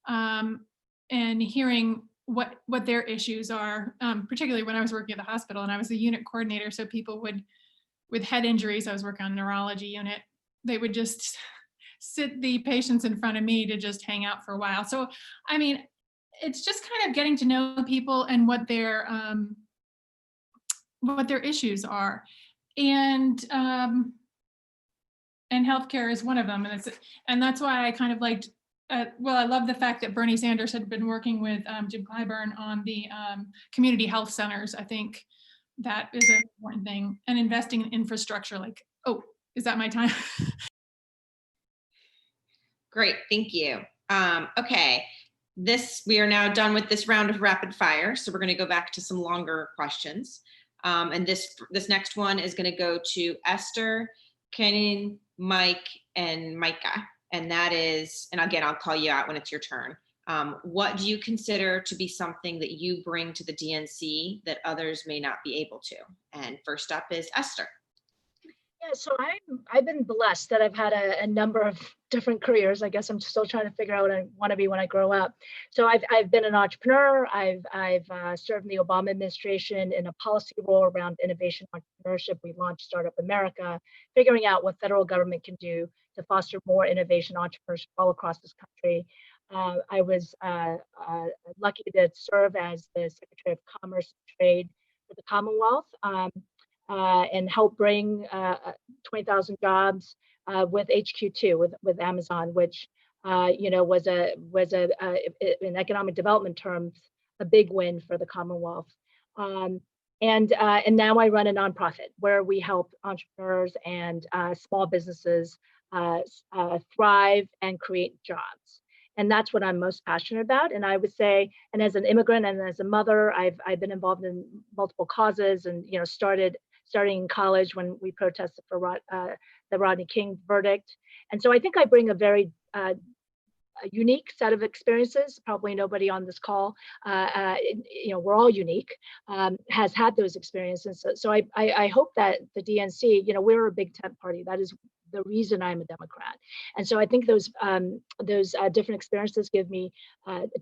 Speaker 4: and hearing what their issues are, particularly when I was working at the hospital and I was a unit coordinator. So people with head injuries, I was working on a neurology unit, they would just sit the patients in front of me to just hang out for a while. So, I mean, it's just kind of getting to know people and what their issues are, and healthcare is one of them, and that's why I kind of liked. Well, I love the fact that Bernie Sanders had been working with Jim Clyburn on the community health centers. I think that is an important thing, and investing in infrastructure. Like, oh, is that my time?
Speaker 8: Great, thank you. Okay, we are now done with this round of rapid fire. So we're going to go back to some longer questions. And this next one is going to go to Esther, Kaine, Mike, and Micah. And that is, and again, I'll call you out when it's your turn. What do you consider to be something that you bring to the DNC that others may not be able to? And first up is Esther.
Speaker 15: Yeah, so I've been blessed that I've had a number of different careers. I guess I'm still trying to figure out what I want to be when I grow up. So I've been an entrepreneur. I've served in the Obama administration in a policy role around innovation entrepreneurship. We launched Startup America, figuring out what federal government can do to foster more innovation entrepreneurship all across this country. I was lucky to serve as the Secretary of Commerce and Trade for the Commonwealth. And help bring 20,000 jobs with HQ2 with Amazon, which was in economic development terms a big win for the Commonwealth. And now I run a nonprofit where we help entrepreneurs and small businesses thrive and create jobs. And that's what I'm most passionate about. And I would say, and as an immigrant and as a mother, I've been involved in multiple causes, and starting in college when we protested for the Rodney King verdict. And so I think I bring a very a unique set of experiences. Probably nobody on this call, we're all unique, has had those experiences. So I hope that the DNC, we're a big tent party. That is the reason I'm a Democrat. And so I think those different experiences give me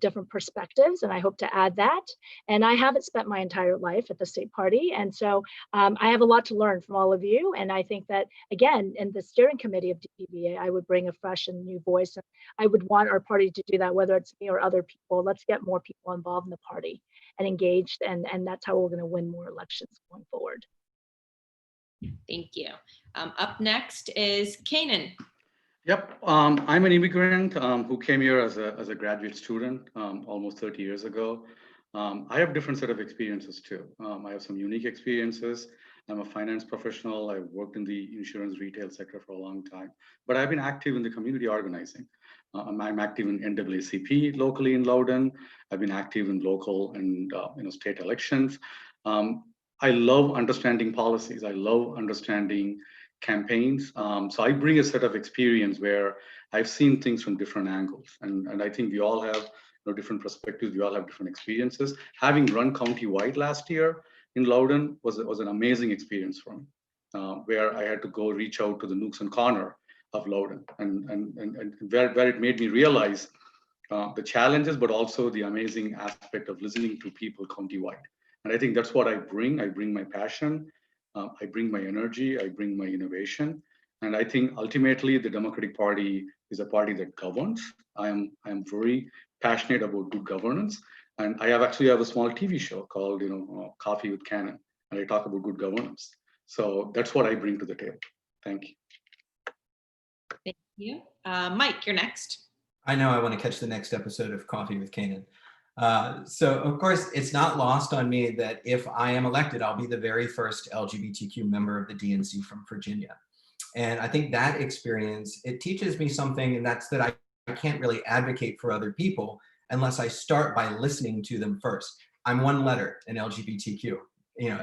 Speaker 15: different perspectives, and I hope to add that. And I haven't spent my entire life at the state party. And so I have a lot to learn from all of you. And I think that, again, in the steering committee of DPVA, I would bring a fresh and new voice. And I would want our party to do that, whether it's me or other people. Let's get more people involved in the party and engaged. And that's how we're going to win more elections going forward.
Speaker 8: Thank you. Up next is Kaine.
Speaker 11: Yep, I'm an immigrant who came here as a graduate student almost 30 years ago. I have a different set of experiences too. I have some unique experiences. I'm a finance professional. I've worked in the insurance retail sector for a long time, but I've been active in the community organizing. I'm active in NAACP locally in Loudoun. I've been active in local and state elections. I love understanding policies. I love understanding campaigns. So I bring a set of experience where I've seen things from different angles. And I think we all have different perspectives. We all have different experiences. Having run county-wide last year in Loudoun was an amazing experience for me, where I had to go reach out to the nooks and corner of Loudoun and where it made me realize the challenges, but also the amazing aspect of listening to people county-wide. And I think that's what I bring. I bring my passion, I bring my energy, I bring my innovation. And I think ultimately the Democratic Party is a party that governs. I am very passionate about good governance. And I actually have a small TV show called Coffee with Kaine, and I talk about good governance. So that's what I bring to the table. Thank you.
Speaker 8: Thank you. Mike, you're next.
Speaker 13: I know I want to catch the next episode of Coffee with Kaine. So of course, it's not lost on me that if I am elected, I'll be the very first LGBTQ member of the DNC from Virginia. And I think that experience, it teaches me something, and that's that I can't really advocate for other people unless I start by listening to them first. I'm one letter in LGBTQ.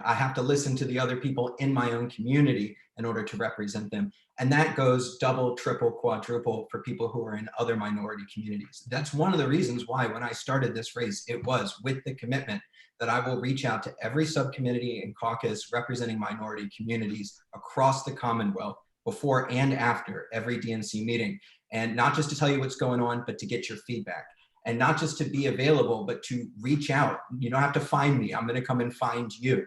Speaker 13: I have to listen to the other people in my own community in order to represent them. And that goes double, triple, quadruple for people who are in other minority communities. That's one of the reasons why when I started this race, it was with the commitment that I will reach out to every subcommittee and caucus representing minority communities across the Commonwealth before and after every DNC meeting. And not just to tell you what's going on, but to get your feedback. And not just to be available, but to reach out. You don't have to find me. I'm going to come and find you.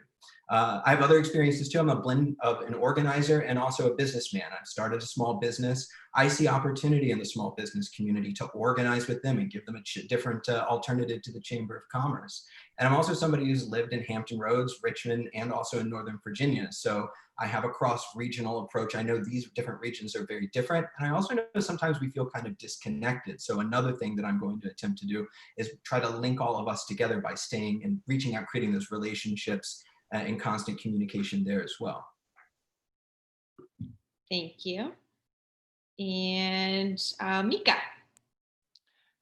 Speaker 13: I have other experiences too. I'm a blend of an organizer and also a businessman. I've started a small business. I see opportunity in the small business community to organize with them and give them a different alternative to the Chamber of Commerce. And I'm also somebody who's lived in Hampton Roads, Richmond, and also in Northern Virginia. So I have a cross-regional approach. I know these different regions are very different. And I also know sometimes we feel kind of disconnected. So another thing that I'm going to attempt to do is try to link all of us together by staying and reaching out, creating those relationships in constant communication there as well.
Speaker 8: Thank you. And Mika.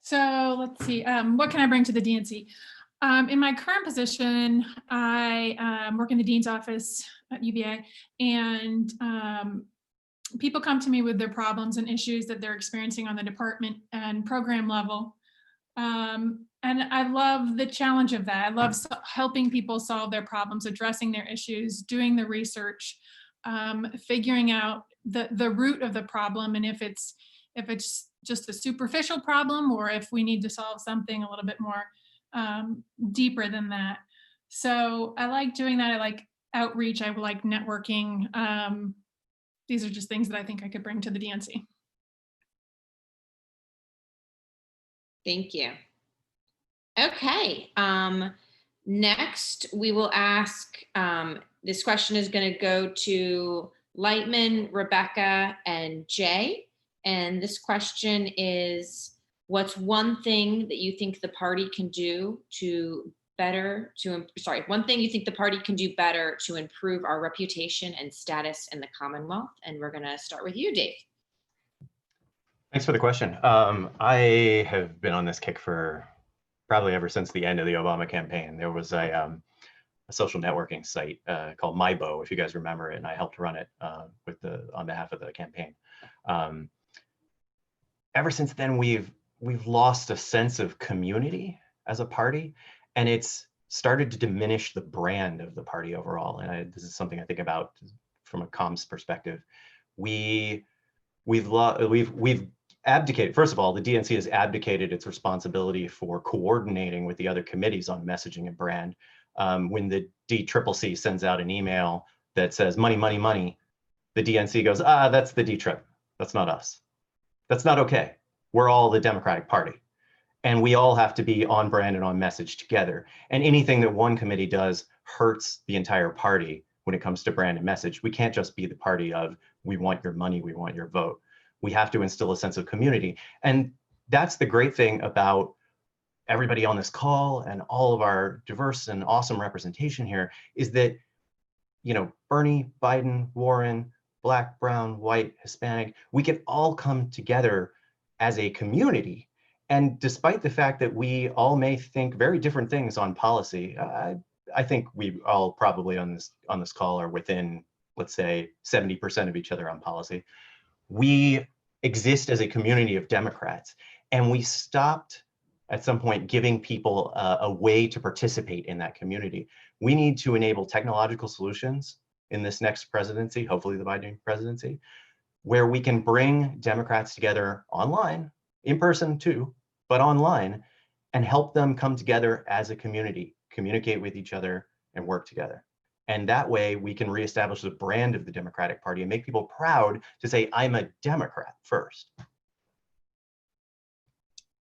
Speaker 4: So let's see, what can I bring to the DNC? In my current position, I work in the Dean's office at UVA, and people come to me with their problems and issues that they're experiencing on the department and program level. And I love the challenge of that. I love helping people solve their problems, addressing their issues, doing the research, figuring out the root of the problem, and if it's just a superficial problem, or if we need to solve something a little bit more deeper than that. So I like doing that. I like outreach. I like networking. These are just things that I think I could bring to the DNC.
Speaker 8: Thank you. Okay. Next, we will ask, this question is going to go to Lightman, Rebecca, and Jay. And this question is, what's one thing that you think the party can do one thing you think the party can do better to improve our reputation and status in the Commonwealth? And we're going to start with you, Dave.
Speaker 14: Thanks for the question. I have been on this kick for probably ever since the end of the Obama campaign. There was a social networking site called MyBo, if you guys remember it, and I helped run it on behalf of the campaign. Ever since then, we've we've lost a sense of community as a party, and it's started to diminish the brand of the party overall. And this is something I think about from a comms perspective. We've abdicated. First of all, the DNC has abdicated its responsibility for coordinating with the other committees on messaging and brand. When the DCCC sends out an email that says money, money, money, the DNC goes, that's the DTRIP. That's not us. That's not okay. We're all the Democratic Party. And we all have to be on brand and on message together. And anything that one committee does hurts the entire party when it comes to brand and message. We can't just be the party of, we want your money, we want your vote. We have to instill a sense of community. And that's the great thing about everybody on this call and all of our diverse and awesome representation here is that, you know, Bernie, Biden, Warren, Black, brown, white, Hispanic, we can all come together as a community. And despite the fact that we all may think very different things on policy, I think we all probably on this call are within, let's say, 70% of each other on policy. We exist as a community of Democrats, and we stopped at some point giving people a way to participate in that community. We need to enable technological solutions in this next presidency, hopefully the Biden presidency, where we can bring Democrats together online, in person too, but online, and help them come together as a community, communicate with each other and work together. And that way we can reestablish the brand of the Democratic Party and make people proud to say, I'm a Democrat first.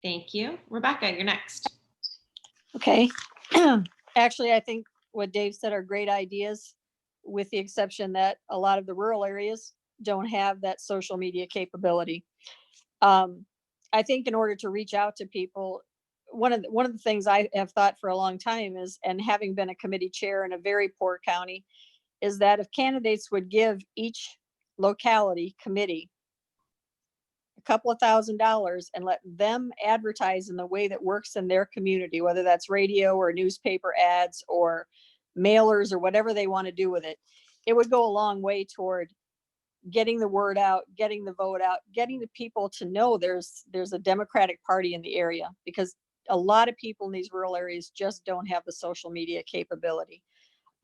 Speaker 8: Thank you. Rebecca, you're next.
Speaker 6: Okay. Actually, I think what Dave said are great ideas, with the exception that a lot of the rural areas don't have that social media capability. I think in order to reach out to people, one of the things I have thought for a long time is, and having been a committee chair in a very poor county, is that if candidates would give each locality committee a couple of $1,000s and let them advertise in the way that works in their community, whether that's radio or newspaper ads or mailers or whatever they want to do with it, it would go a long way toward getting the word out, getting the vote out, getting the people to know there's a Democratic Party in the area, because a lot of people in these rural areas just don't have the social media capability.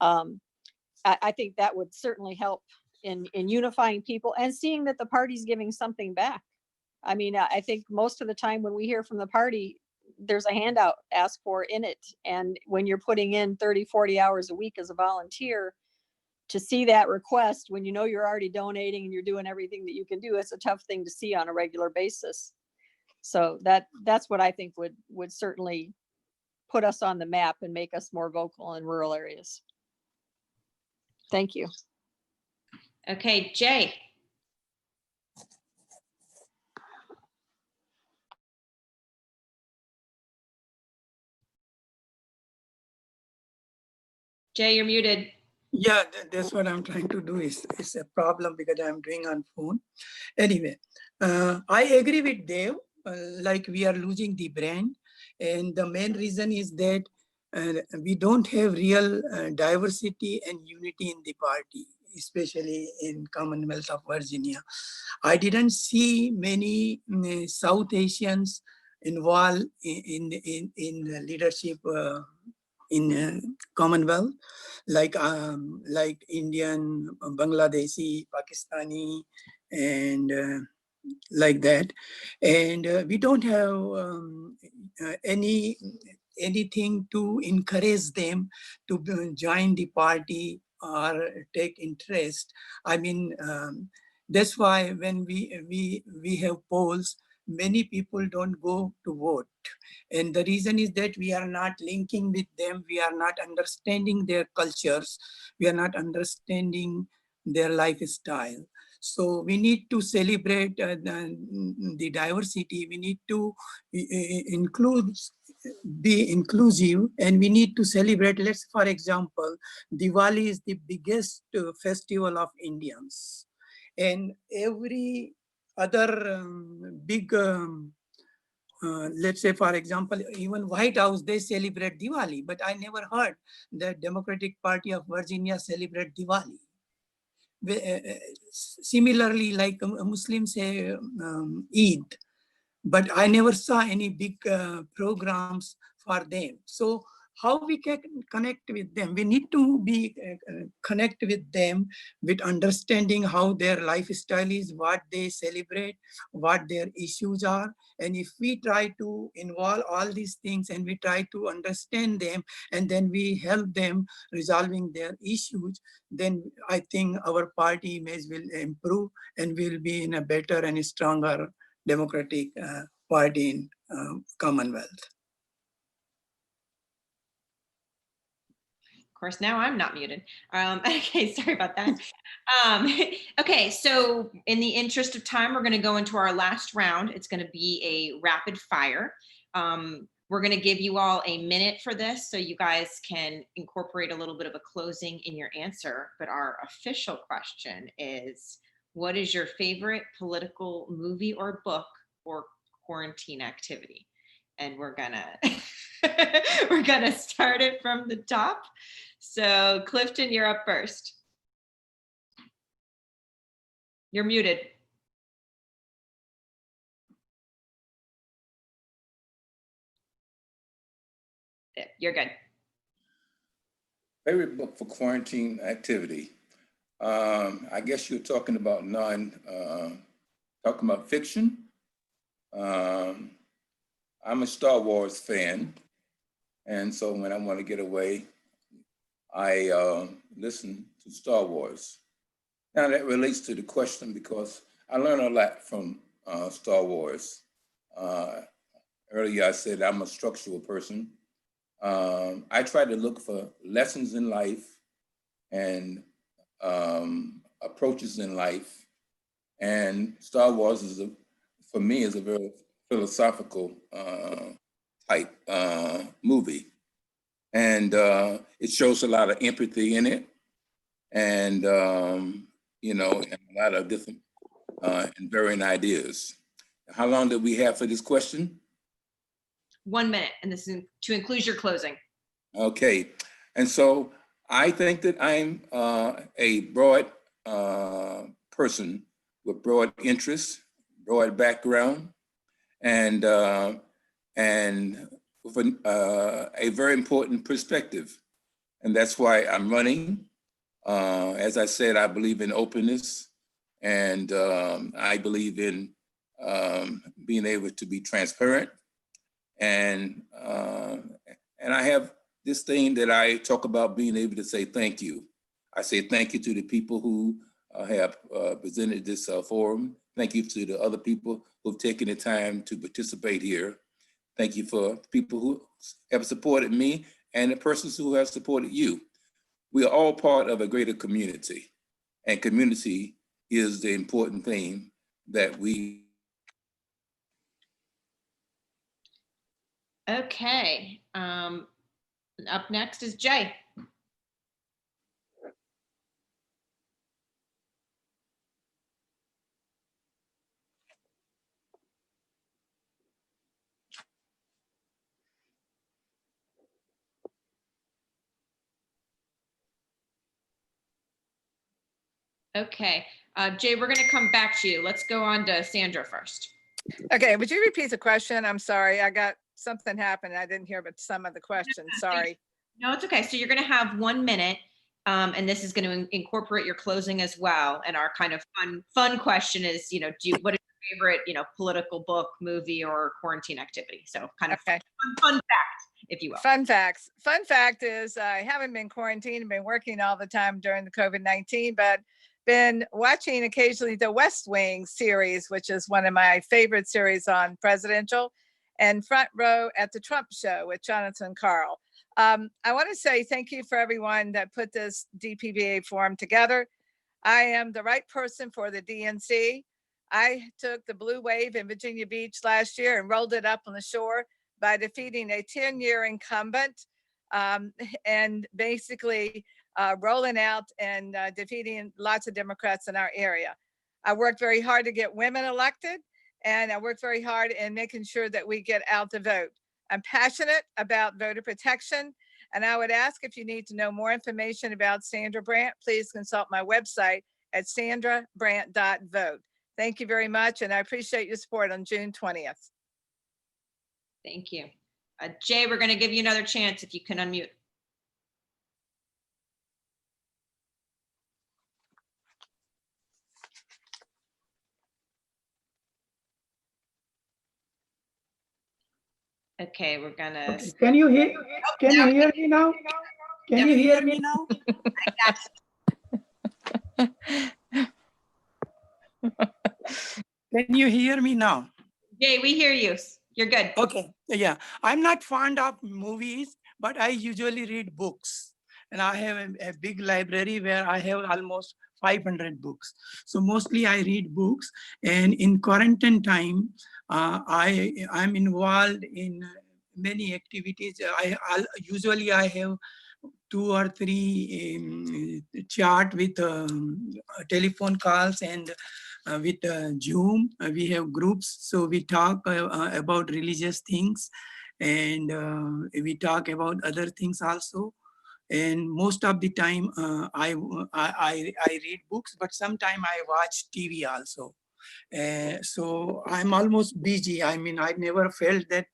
Speaker 6: I think that would certainly help in unifying people and seeing that the party's giving something back. I mean, I think most of the time when we hear from the party, there's a handout asked for in it. And when you're putting in 30, 40 hours a week as a volunteer, to see that request when you know you're already donating and you're doing everything that you can do, it's a tough thing to see on a regular basis. So that's what I think would certainly put us on the map and make us more vocal in rural areas. Thank you.
Speaker 8: Okay, Jay. Jay, you're muted.
Speaker 21: Yeah, that's what I'm trying to do. It's a problem because I'm doing on phone. Anyway, I agree with Dave. Like we are losing the brand, and the main reason is that we don't have real diversity and unity in the party, especially in Commonwealth of Virginia. I didn't see many South Asians involved in the leadership in Commonwealth, like Indian, Bangladeshi, Pakistani, and like that. And we don't have anything to encourage them to join the party or take interest. I mean, that's why when we have polls, many people don't go to vote. And the reason is that we are not linking with them. We are not understanding their cultures. We are not understanding their lifestyle. So we need to celebrate the diversity. We need to be inclusive, and we need to celebrate. Let's, for example, Diwali is the biggest festival of Indians. And every other big, let's say, for example, even White House, they celebrate Diwali, but I never heard the Democratic Party of Virginia celebrate Diwali. Similarly, like Muslims say Eid, but I never saw any big programs for them. So how we can connect with them? We need to be connect with them with understanding how their lifestyle is, what they celebrate, what their issues are. And if we try to involve all these things and we try to understand them, and then we help them resolving their issues, then I think our party image will improve and we'll be in a better and stronger democratic party in Commonwealth.
Speaker 8: Of course, now I'm not muted. Okay, sorry about that. Okay, so in the interest of time, we're going to go into our last round. It's going to be a rapid fire. We're going to give you all a minute for this so you guys can incorporate a little bit of a closing in your answer. But our official question is, what is your favorite political movie or book or quarantine activity? And we're gonna we're gonna start it from the top. So Clifton, you're up first. You're muted. You're good.
Speaker 16: Favorite book for quarantine activity. I guess you're talking about talking about fiction. I'm a Star Wars fan. And so when I want to get away, I listen to Star Wars. Now that relates to the question because I learn a lot from Star Wars. Earlier I said I'm a structural person. I try to look for lessons in life and approaches in life. And Star Wars is, for me, is a very philosophical type movie. And it shows a lot of empathy in it. And, you know, and a lot of different and varying ideas. How long did we have for this question?
Speaker 8: 1 minute, and this is to include your closing.
Speaker 16: Okay, and so I think that I'm a broad person with broad interests, broad background, and with a very important perspective. And that's why I'm running. As I said, I believe in openness, and I believe in being able to be transparent. And I have this thing that I talk about being able to say thank you. I say thank you to the people who have presented this forum. Thank you to the other people who've taken the time to participate here. Thank you for people who have supported me and the persons who have supported you. We are all part of a greater community, and community is the important thing that we.
Speaker 8: Okay, up next is Jay. Okay, Jay, we're gonna come back to you. Let's go on to Sandra first.
Speaker 7: Okay, would you repeat the question? I'm sorry, I got something happened. I didn't hear but some of the question. Sorry.
Speaker 8: No, it's okay. So you're going to have 1 minute, and this is going to incorporate your closing as well. And our kind of fun question is, you know, what is your favorite, you know, political book, movie, or quarantine activity? So kind of fun fact, if you will.
Speaker 7: Fun facts. Fun fact is I haven't been quarantined, been working all the time during the COVID-19, but been watching occasionally the West Wing series, which is one of my favorite series on presidential, and Front Row at the Trump Show with Jonathan Karl. I want to say thank you for everyone that put this DPVA forum together. I am the right person for the DNC. I took the blue wave in Virginia Beach last year and rolled it up on the shore by defeating a 10-year incumbent and basically rolling out and defeating lots of Democrats in our area. I worked very hard to get women elected, and I worked very hard in making sure that we get out the vote. I'm passionate about voter protection, and I would ask if you need to know more information about Sandra Brandt, please consult my website at sandrabrandt.vote. Thank you very much, and I appreciate your support on June 20th.
Speaker 8: Thank you. Jay, we're going to give you another chance if you can unmute. Okay, we're gonna.
Speaker 21: Okay. Can you hear me now? Can you hear me now? Can you hear me now?
Speaker 8: Jay, we hear you. You're good.
Speaker 21: Okay. Yeah. I'm not fond of movies, but I usually read books. And I have a big library where I have almost 500 books. So mostly I read books. And in quarantine time, I'm involved in many activities. Usually I have 2 or 3 chat with telephone calls and with Zoom. We have groups, so we talk about religious things, and we talk about other things also. And most of the time, I read books, but sometimes I watch TV also. So I'm almost busy. I mean, I never felt that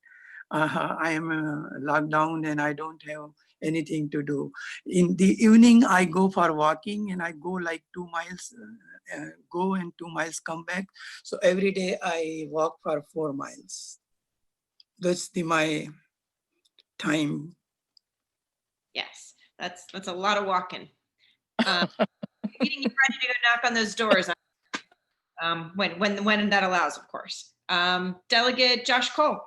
Speaker 21: I am locked down and I don't have anything to do. In the evening, I go for walking, and I go like 2 miles, go and 2 miles come back. So every day I walk for 4 miles. That's my time.
Speaker 8: Yes, that's a lot of walking. Getting you ready to go knock on those doors when that allows, of course. Delegate Josh Cole.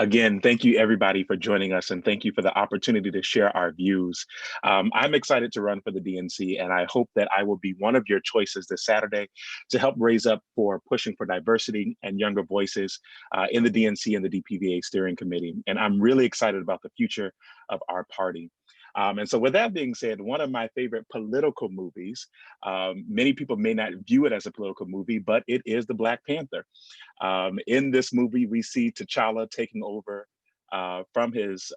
Speaker 20: Again, thank you everybody for joining us, and thank you for the opportunity to share our views. I'm excited to run for the DNC, and I hope that I will be one of your choices this Saturday to help raise up for pushing for diversity and younger voices in the DNC and the DPVA steering committee. And I'm really excited about the future of our party. And so with that being said, one of my favorite political movies, many people may not view it as a political movie, but it is the Black Panther. In this movie, we see T'Challa taking over from his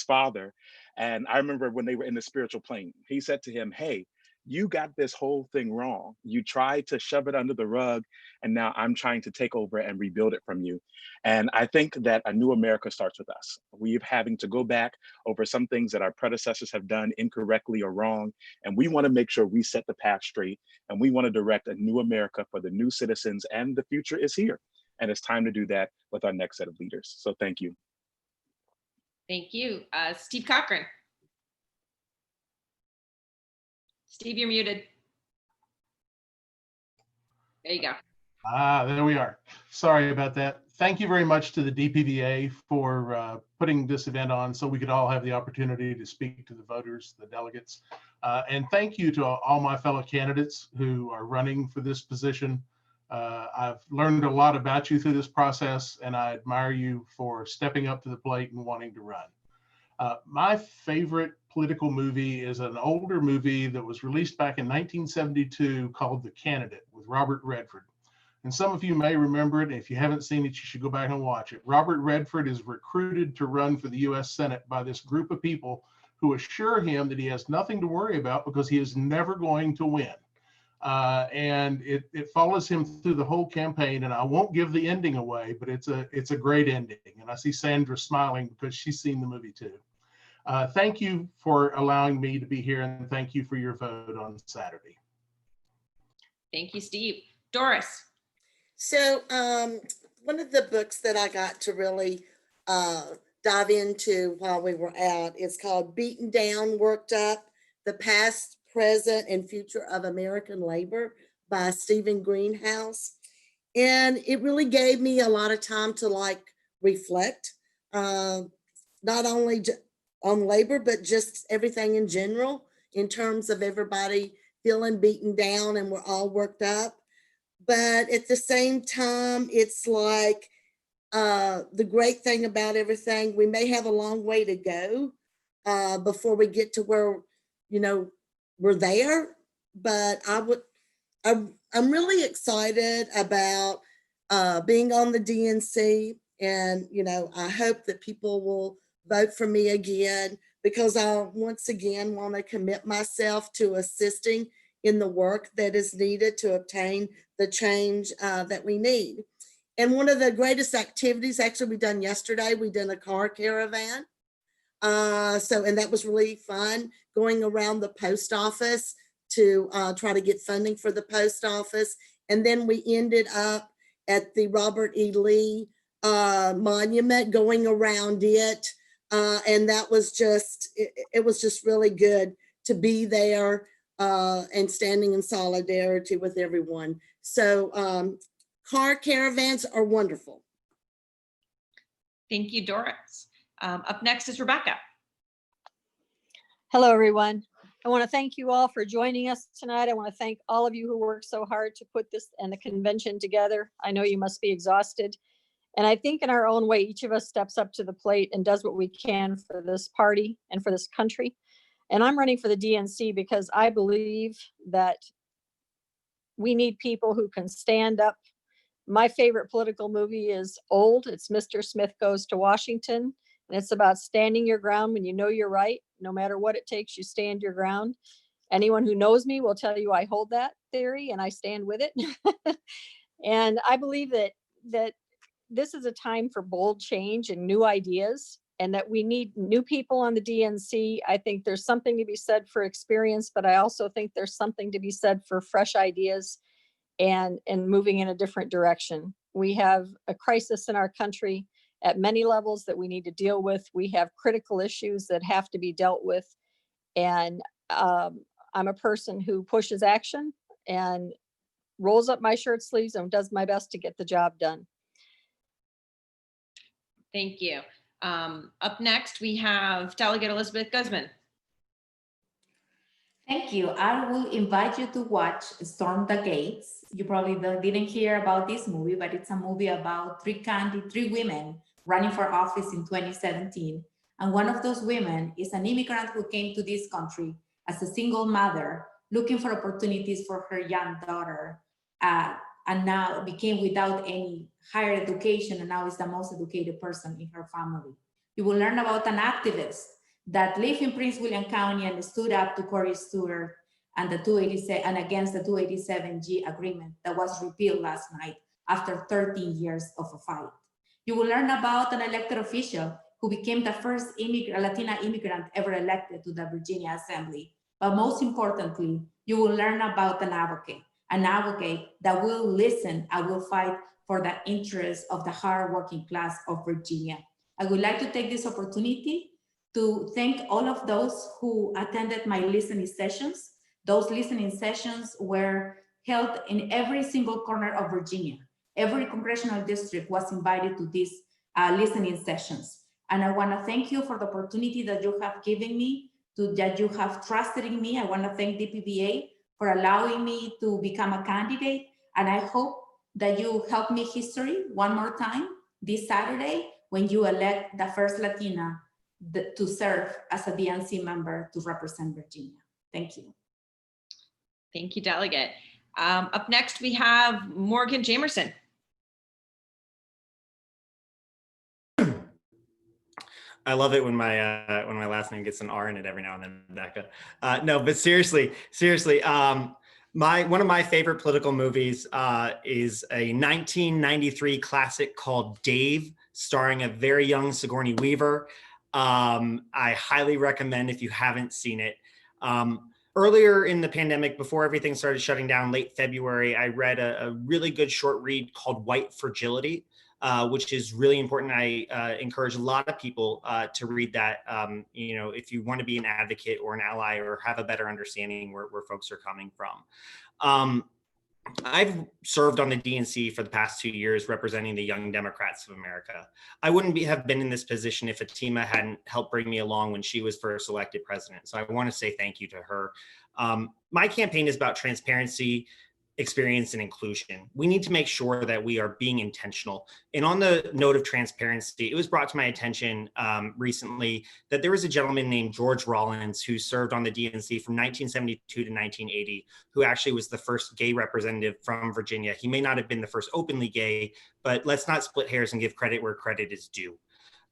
Speaker 20: father. And I remember when they were in the spiritual plane, he said to him, "Hey, you got this whole thing wrong. You tried to shove it under the rug, and now I'm trying to take over and rebuild it from you." And I think that a new America starts with us. We're having to go back over some things that our predecessors have done incorrectly or wrong. And we want to make sure we set the path straight, and we want to direct a new America for the new citizens, and the future is here. And it's time to do that with our next set of leaders. So thank you.
Speaker 8: Thank you. Steve Cochran. Steve, you're muted. There you go.
Speaker 19: There we are. Sorry about that. Thank you very much to the DPVA for putting this event on so we could all have the opportunity to speak to the voters, the delegates. And thank you to all my fellow candidates who are running for this position. I've learned a lot about you through this process, and I admire you for stepping up to the plate and wanting to run. My favorite political movie is an older movie that was released back in 1972 called The Candidate with Robert Redford. And some of you may remember it. If you haven't seen it, you should go back and watch it. Robert Redford is recruited to run for the US Senate by this group of people who assure him that he has nothing to worry about because he is never going to win. And it follows him through the whole campaign, and I won't give the ending away, but it's a great ending. And I see Sandra smiling because she's seen the movie too. Thank you for allowing me to be here, and thank you for your vote on Saturday.
Speaker 8: Thank you, Steve. Doris.
Speaker 18: So one of the books that I got to really dive into while we were out is called Beaten Down, Worked Up, The Past, Present, and Future of American Labor by Stephen Greenhouse. And it really gave me a lot of time to reflect, not only on labor, but just everything in general, in terms of everybody feeling beaten down and we're all worked up. But at the same time, it's like the great thing about everything, we may have a long way to go before we get to where, we're there. But I'm really excited about being on the DNC. And, I hope that people will vote for me again, because I once again want to commit myself to assisting in the work that is needed to obtain the change that we need. And one of the greatest activities, actually we done yesterday, we did a car caravan. And that was really fun, going around the post office to try to get funding for the post office. And then we ended up at the Robert E. Lee monument, going around it. And that was just, it was just really good to be there and standing in solidarity with everyone. So car caravans are wonderful.
Speaker 8: Thank you, Doris. Up next is Rebecca.
Speaker 6: Hello, everyone. I want to thank you all for joining us tonight. I want to thank all of you who worked so hard to put this and the convention together. I know you must be exhausted. And I think in our own way, each of us steps up to the plate and does what we can for this party and for this country. And I'm running for the DNC because I believe that we need people who can stand up. My favorite political movie is old. It's Mr. Smith Goes to Washington. And it's about standing your ground when you know you're right. No matter what it takes, you stand your ground. Anyone who knows me will tell you I hold that theory and I stand with it. And I believe that this is a time for bold change and new ideas, and that we need new people on the DNC. I think there's something to be said for experience, but I also think there's something to be said for fresh ideas and moving in a different direction. We have a crisis in our country at many levels that we need to deal with. We have critical issues that have to be dealt with. And I'm a person who pushes action and rolls up my shirt sleeves and does my best to get the job done.
Speaker 8: Thank you. Up next, we have Delegate Elizabeth Guzman.
Speaker 17: Thank you. I will invite you to watch Storm the Gates. You probably didn't hear about this movie, but it's a movie about three women running for office in 2017. And one of those women is an immigrant who came to this country as a single mother, looking for opportunities for her young daughter, and now became without any higher education, and now is the most educated person in her family. You will learn about an activist that lived in Prince William County and stood up to Corey Stewart and the 287 and against the 287G agreement that was repealed last night after 13 years of a fight. You will learn about an elected official who became the first Latina immigrant ever elected to the Virginia Assembly. But most importantly, you will learn about an advocate that will listen and will fight for the interests of the hardworking class of Virginia. I would like to take this opportunity to thank all of those who attended my listening sessions. Those listening sessions were held in every single corner of Virginia. Every congressional district was invited to these listening sessions. And I want to thank you for the opportunity that you have given me, that you have trusted in me. I want to thank DPVA for allowing me to become a candidate. And I hope that you help me history one more time this Saturday when you elect the first Latina to serve as a DNC member to represent Virginia. Thank you.
Speaker 8: Thank you, Delegate. Up next, we have Morgan Jamerson.
Speaker 5: I love it when my last name gets an R in it every now and then, Becca. No, but seriously, one of my favorite political movies is a 1993 classic called Dave, starring a very young Sigourney Weaver. I highly recommend if you haven't seen it. Earlier in the pandemic, before everything started shutting down late February, I read a really good short read called White Fragility, which is really important. I encourage a lot of people to read that, if you want to be an advocate or an ally or have a better understanding where folks are coming from. I've served on the DNC for the past 2 years representing the Young Democrats of America. I wouldn't have been in this position if Fatima hadn't helped bring me along when she was first elected president. So I want to say thank you to her. My campaign is about transparency, experience, and inclusion. We need to make sure that we are being intentional. And on the note of transparency, it was brought to my attention recently that there was a gentleman named George Rollins who served on the DNC from 1972 to 1980, who actually was the first gay representative from Virginia. He may not have been the first openly gay, but let's not split hairs and give credit where credit is due.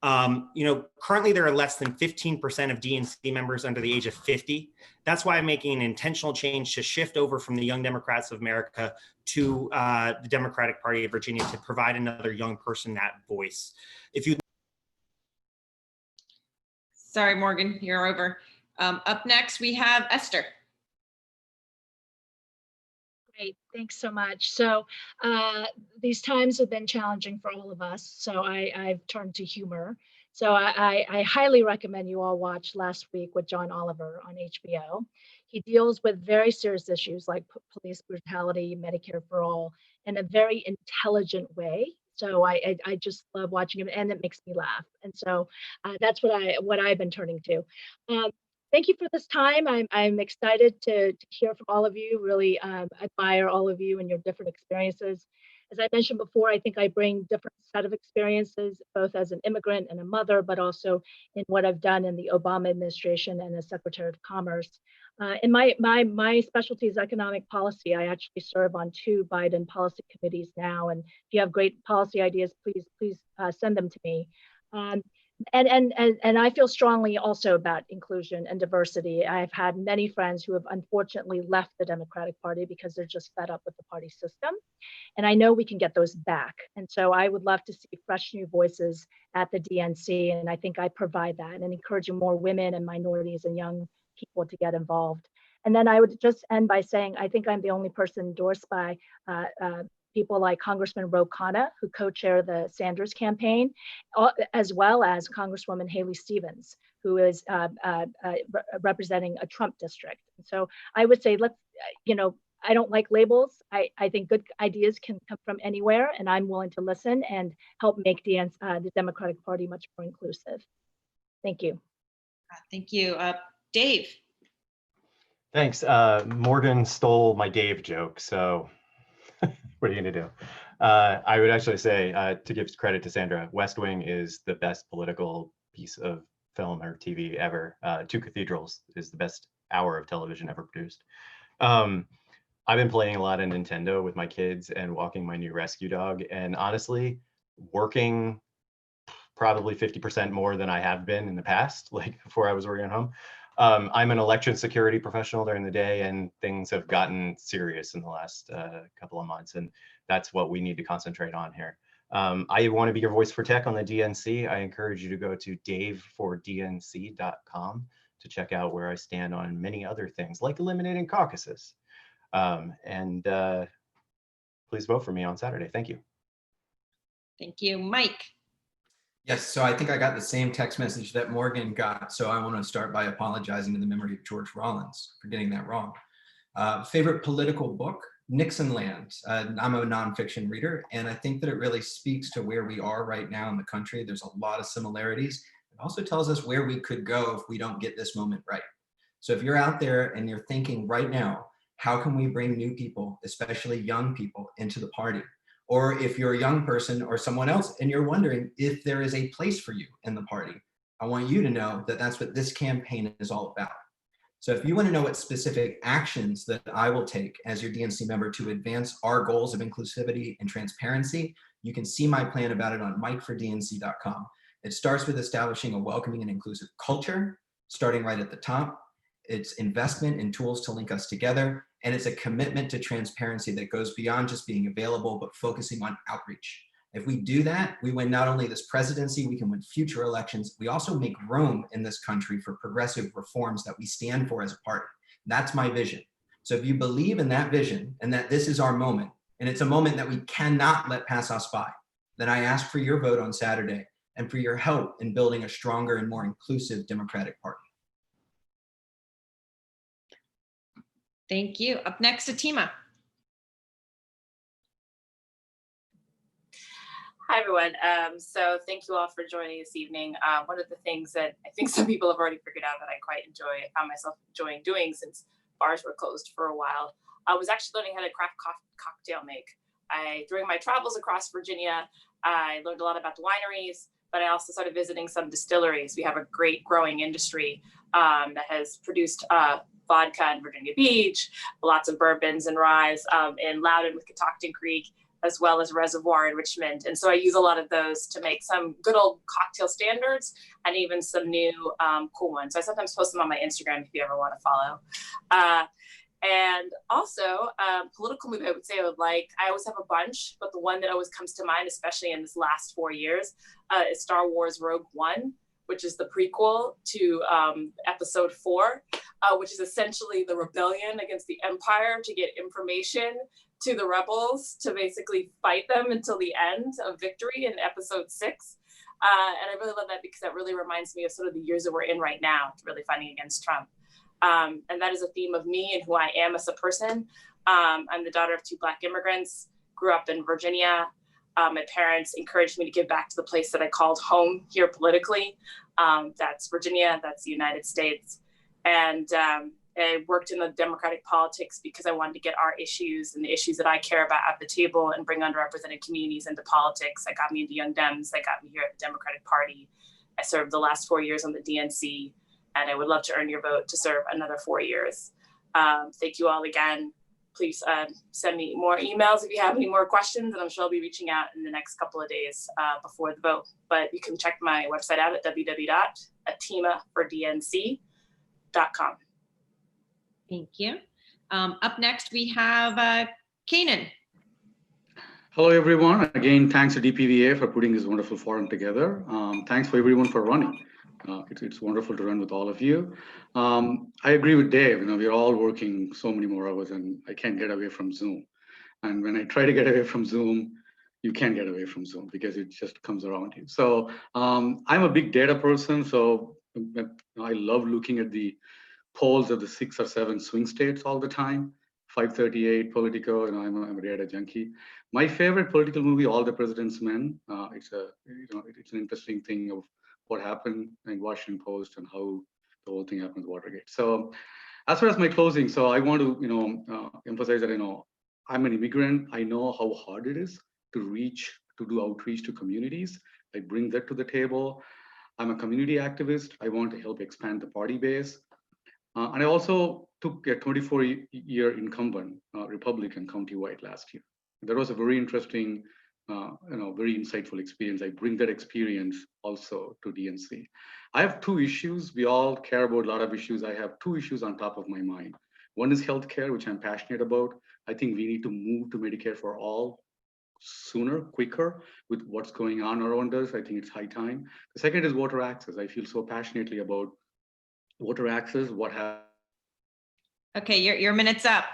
Speaker 5: Currently there are less than 15% of DNC members under the age of 50. That's why I'm making an intentional change to shift over from the Young Democrats of America to the Democratic Party of Virginia to provide another young person that voice.
Speaker 8: Sorry, Morgan, you're over. Up next, we have Esther.
Speaker 15: Great, thanks so much. So these times have been challenging for all of us, so I've turned to humor. So I highly recommend you all watch Last Week with John Oliver on HBO. He deals with very serious issues like police brutality, Medicare for all, in a very intelligent way. So I just love watching him, and it makes me laugh. And so that's what I've been turning to. Thank you for this time. I'm excited to hear from all of you. Really admire all of you and your different experiences. As I mentioned before, I think I bring different set of experiences, both as an immigrant and a mother, but also in what I've done in the Obama administration and as Secretary of Commerce. And my specialty is economic policy. I actually serve on 2 Biden policy committees now. And if you have great policy ideas, please send them to me. And I feel strongly also about inclusion and diversity. I've had many friends who have unfortunately left the Democratic Party because they're just fed up with the party system. And I know we can get those back. And so I would love to see fresh new voices at the DNC. And I think I provide that, and encouraging more women and minorities and young people to get involved. And then I would just end by saying, I think I'm the only person endorsed by people like Congressman Ro Khanna, who co-chair the Sanders campaign, as well as Congresswoman Haley Stevens, who is representing a Trump district. And so I would say, I don't like labels. I think good ideas can come from anywhere, and I'm willing to listen and help make the Democratic Party much more inclusive. Thank you.
Speaker 8: Thank you. Dave.
Speaker 14: Thanks. Morgan stole my Dave joke, so what are you gonna do? I would actually say, to give credit to Sandra, West Wing is the best political piece of film or TV ever. 2 Cathedrals is the best hour of television ever produced. I've been playing a lot of Nintendo with my kids and walking my new rescue dog, and honestly, working probably 50% more than I have been in the past, like before I was working at home. I'm an election security professional during the day, and things have gotten serious in the last couple of months, and that's what we need to concentrate on here. I want to be your voice for tech on the DNC. I encourage you to go to davefordnc.com to check out where I stand on many other things, like eliminating caucuses. And please vote for me on Saturday. Thank you.
Speaker 8: Thank you. Mike.
Speaker 13: Yes, so I think I got the same text message that Morgan got. So I want to start by apologizing to the memory of George Rollins for getting that wrong. Favorite political book? Nixonland. I'm a nonfiction reader, and I think that it really speaks to where we are right now in the country. There's a lot of similarities. It also tells us where we could go if we don't get this moment right. So if you're out there and you're thinking right now, how can we bring new people, especially young people, into the party? Or if you're a young person or someone else and you're wondering if there is a place for you in the party, I want you to know that that's what this campaign is all about. So if you want to know what specific actions that I will take as your DNC member to advance our goals of inclusivity and transparency, you can see my plan about it on mikefordnc.com. It starts with establishing a welcoming and inclusive culture, starting right at the top. It's investment in tools to link us together. And it's a commitment to transparency that goes beyond just being available, but focusing on outreach. If we do that, we win not only this presidency, we can win future elections. We also make room in this country for progressive reforms that we stand for as a party. That's my vision. So if you believe in that vision and that this is our moment, and it's a moment that we cannot let pass us by, then I ask for your vote on Saturday and for your help in building a stronger and more inclusive Democratic Party.
Speaker 8: Thank you. Up next, Atima.
Speaker 12: Hi, everyone. So thank you all for joining this evening. One of the things that I think some people have already figured out that I quite enjoy, I found myself enjoying doing since bars were closed for a while, I was actually learning how to craft cocktail make. During my travels across Virginia, I learned a lot about the wineries, but I also started visiting some distilleries. We have a great growing industry that has produced vodka in Virginia Beach, lots of bourbons and ryes in Loudoun with Catoctin Creek. as well as reservoir enrichment. And so I use a lot of those to make some good old cocktail standards and even some new cool ones. So I sometimes post them on my Instagram if you ever want to follow. And also political movie I would say I would like, I always have a bunch, but the one that always comes to mind, especially in this last 4 years, is Star Wars Rogue One, which is the prequel to episode 4, which is essentially the rebellion against the Empire to get information to the rebels to basically fight them until the end of victory in episode 6. And I really love that because that really reminds me of sort of the years that we're in right now, really fighting against Trump. And that is a theme of me and who I am as a person. I'm the daughter of 2 Black immigrants, grew up in Virginia. My parents encouraged me to give back to the place that I called home here politically. That's Virginia, that's the United States. And I worked in the Democratic politics because I wanted to get our issues and the issues that I care about at the table and bring underrepresented communities into politics. That got me into Young Dems, that got me here at the Democratic Party. I served the last 4 years on the DNC, and I would love to earn your vote to serve another 4 years. Thank you all again. Please send me more emails if you have any more questions, and I'm sure I'll be reaching out in the next couple of days before the vote. But you can check my website out at www.atimafordnc.com.
Speaker 8: Thank you. Up next, we have Kaine.
Speaker 11: Hello, everyone. Again, thanks to DPVA for putting this wonderful forum together. Thanks for everyone for running. It's wonderful to run with all of you. I agree with Dave. You know, we're all working so many more hours, and I can't get away from Zoom. And when I try to get away from Zoom, you can't get away from Zoom because it just comes around you. So I'm a big data person, so I love looking at the polls of the 6 or 7 swing states all the time. 538 Politico, you know, I'm a data junkie. My favorite political movie, All the President's Men. It's an interesting thing of what happened in Washington Post and how the whole thing happened with Watergate. So as far as my closing, so I want to, emphasize that, I'm an immigrant. I know how hard it is to do outreach to communities. I bring that to the table. I'm a community activist. I want to help expand the party base. And I also took a 24-year incumbent Republican countywide last year. That was a very interesting, very insightful experience. I bring that experience also to DNC. I have 2 issues. We all care about a lot of issues. I have 2 issues on top of my mind. One is healthcare, which I'm passionate about. I think we need to move to Medicare for all sooner, quicker with what's going on around us. I think it's high time. The second is voter access. I feel so passionately about voter access.
Speaker 8: Okay, your minute's up,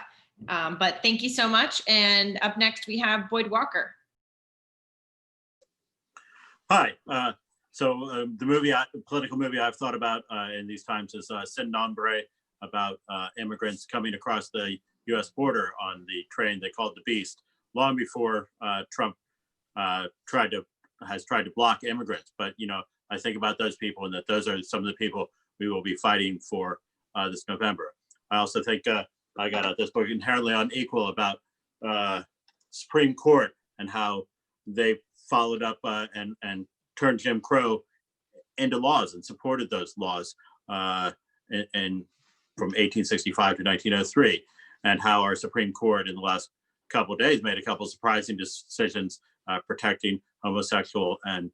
Speaker 8: but thank you so much. And up next, we have Boyd Walker.
Speaker 10: Hi. So the political movie I've thought about in these times is Sin Nombre, about immigrants coming across the U.S. border on the train they called the Beast, long before Trump has tried to block immigrants. But I think about those people, and that those are some of the people we will be fighting for this November. I also think I got this book, Inherently Unequal, about Supreme Court and how they followed up and turned Jim Crow into laws and supported those laws from 1865 to 1903, and how our Supreme Court in the last couple of days made a couple of surprising decisions protecting homosexual and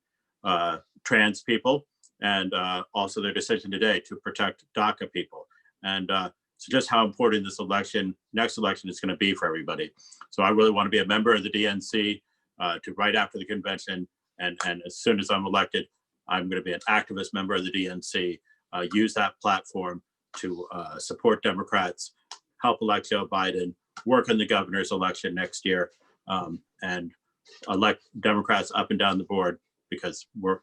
Speaker 10: trans people, and also their decision today to protect DACA people. And so just how important this next election is going to be for everybody. So I really want to be a member of the DNC to right after the convention. And as soon as I'm elected, I'm going to be an activist member of the DNC, use that platform to support Democrats, help elect Joe Biden, work on the governor's election next year, and elect Democrats up and down the board, because we're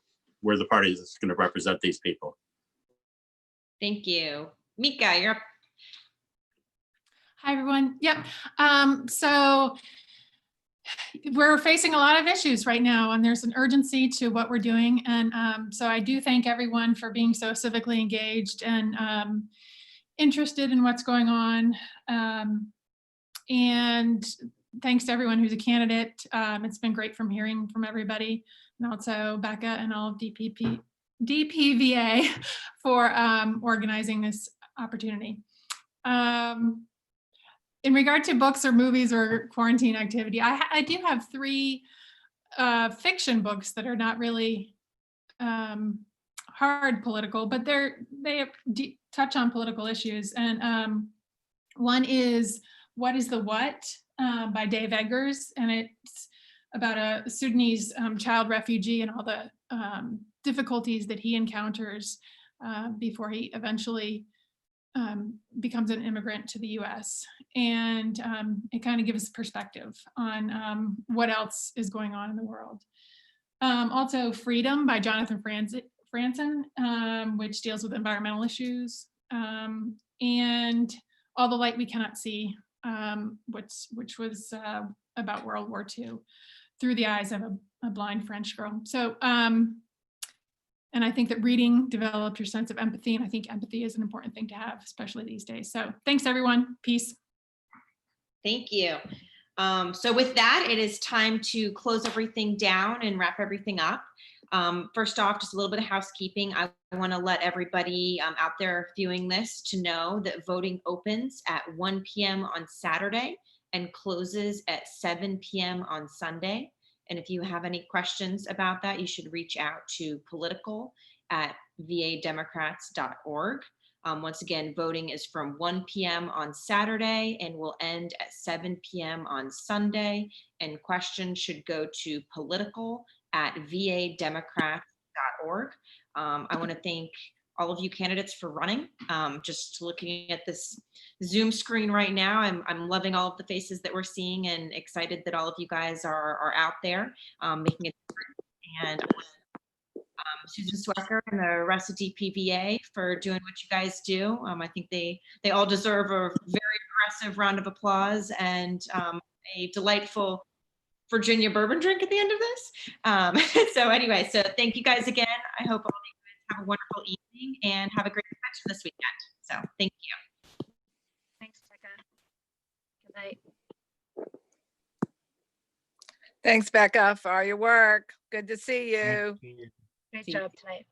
Speaker 10: the party that's going to represent these people.
Speaker 8: Thank you. Mika, you're up.
Speaker 4: Hi, everyone. Yep. So we're facing a lot of issues right now, and there's an urgency to what we're doing. And so I do thank everyone for being so civically engaged and interested in what's going on. And thanks to everyone who's a candidate. It's been great from hearing from everybody, and also Becca and all of DPVA for organizing this opportunity. in regard to books or movies or quarantine activity, I do have 3 fiction books that are not really hard political, but they touch on political issues. And one is What is the What by Dave Eggers, and it's about a Sudanese child refugee and all the difficulties that he encounters before he eventually becomes an immigrant to the US. And it kind of gives perspective on what else is going on in the world. Also Freedom by Jonathan Franzen, which deals with environmental issues. And All the Light We Cannot See, which was about World War II through the eyes of a blind French girl. So, and I think that reading developed your sense of empathy, and I think empathy is an important thing to have, especially these days. So thanks, everyone. Peace.
Speaker 8: Thank you. So with that, it is time to close everything down and wrap everything up. First off, just a little bit of housekeeping. I want to let everybody out there viewing this to know that voting opens at 1 p.m. on Saturday and closes at 7 p.m. on Sunday. And if you have any questions about that, you should reach out to political@vademocrats.org. Once again, voting is from 1 p.m. on Saturday and will end at 7 p.m. on Sunday. And questions should go to political@vademocrats.org. I want to thank all of you candidates for running. Just looking at this Zoom screen right now, I'm loving all of the faces that we're seeing and excited that all of you guys are out there making a difference. And Susan Swecker and the rest of DPVA for doing what you guys do. I think they all deserve a very aggressive round of applause and a delightful Virginia bourbon drink at the end of this. So anyway, so thank you guys again. I hope all of you guys have a wonderful evening and have a great convention this weekend. So thank you.
Speaker 15: Thanks, Becca. Good night.
Speaker 7: Thanks, Becca, for all your work. Good to see you.
Speaker 15: Great job tonight.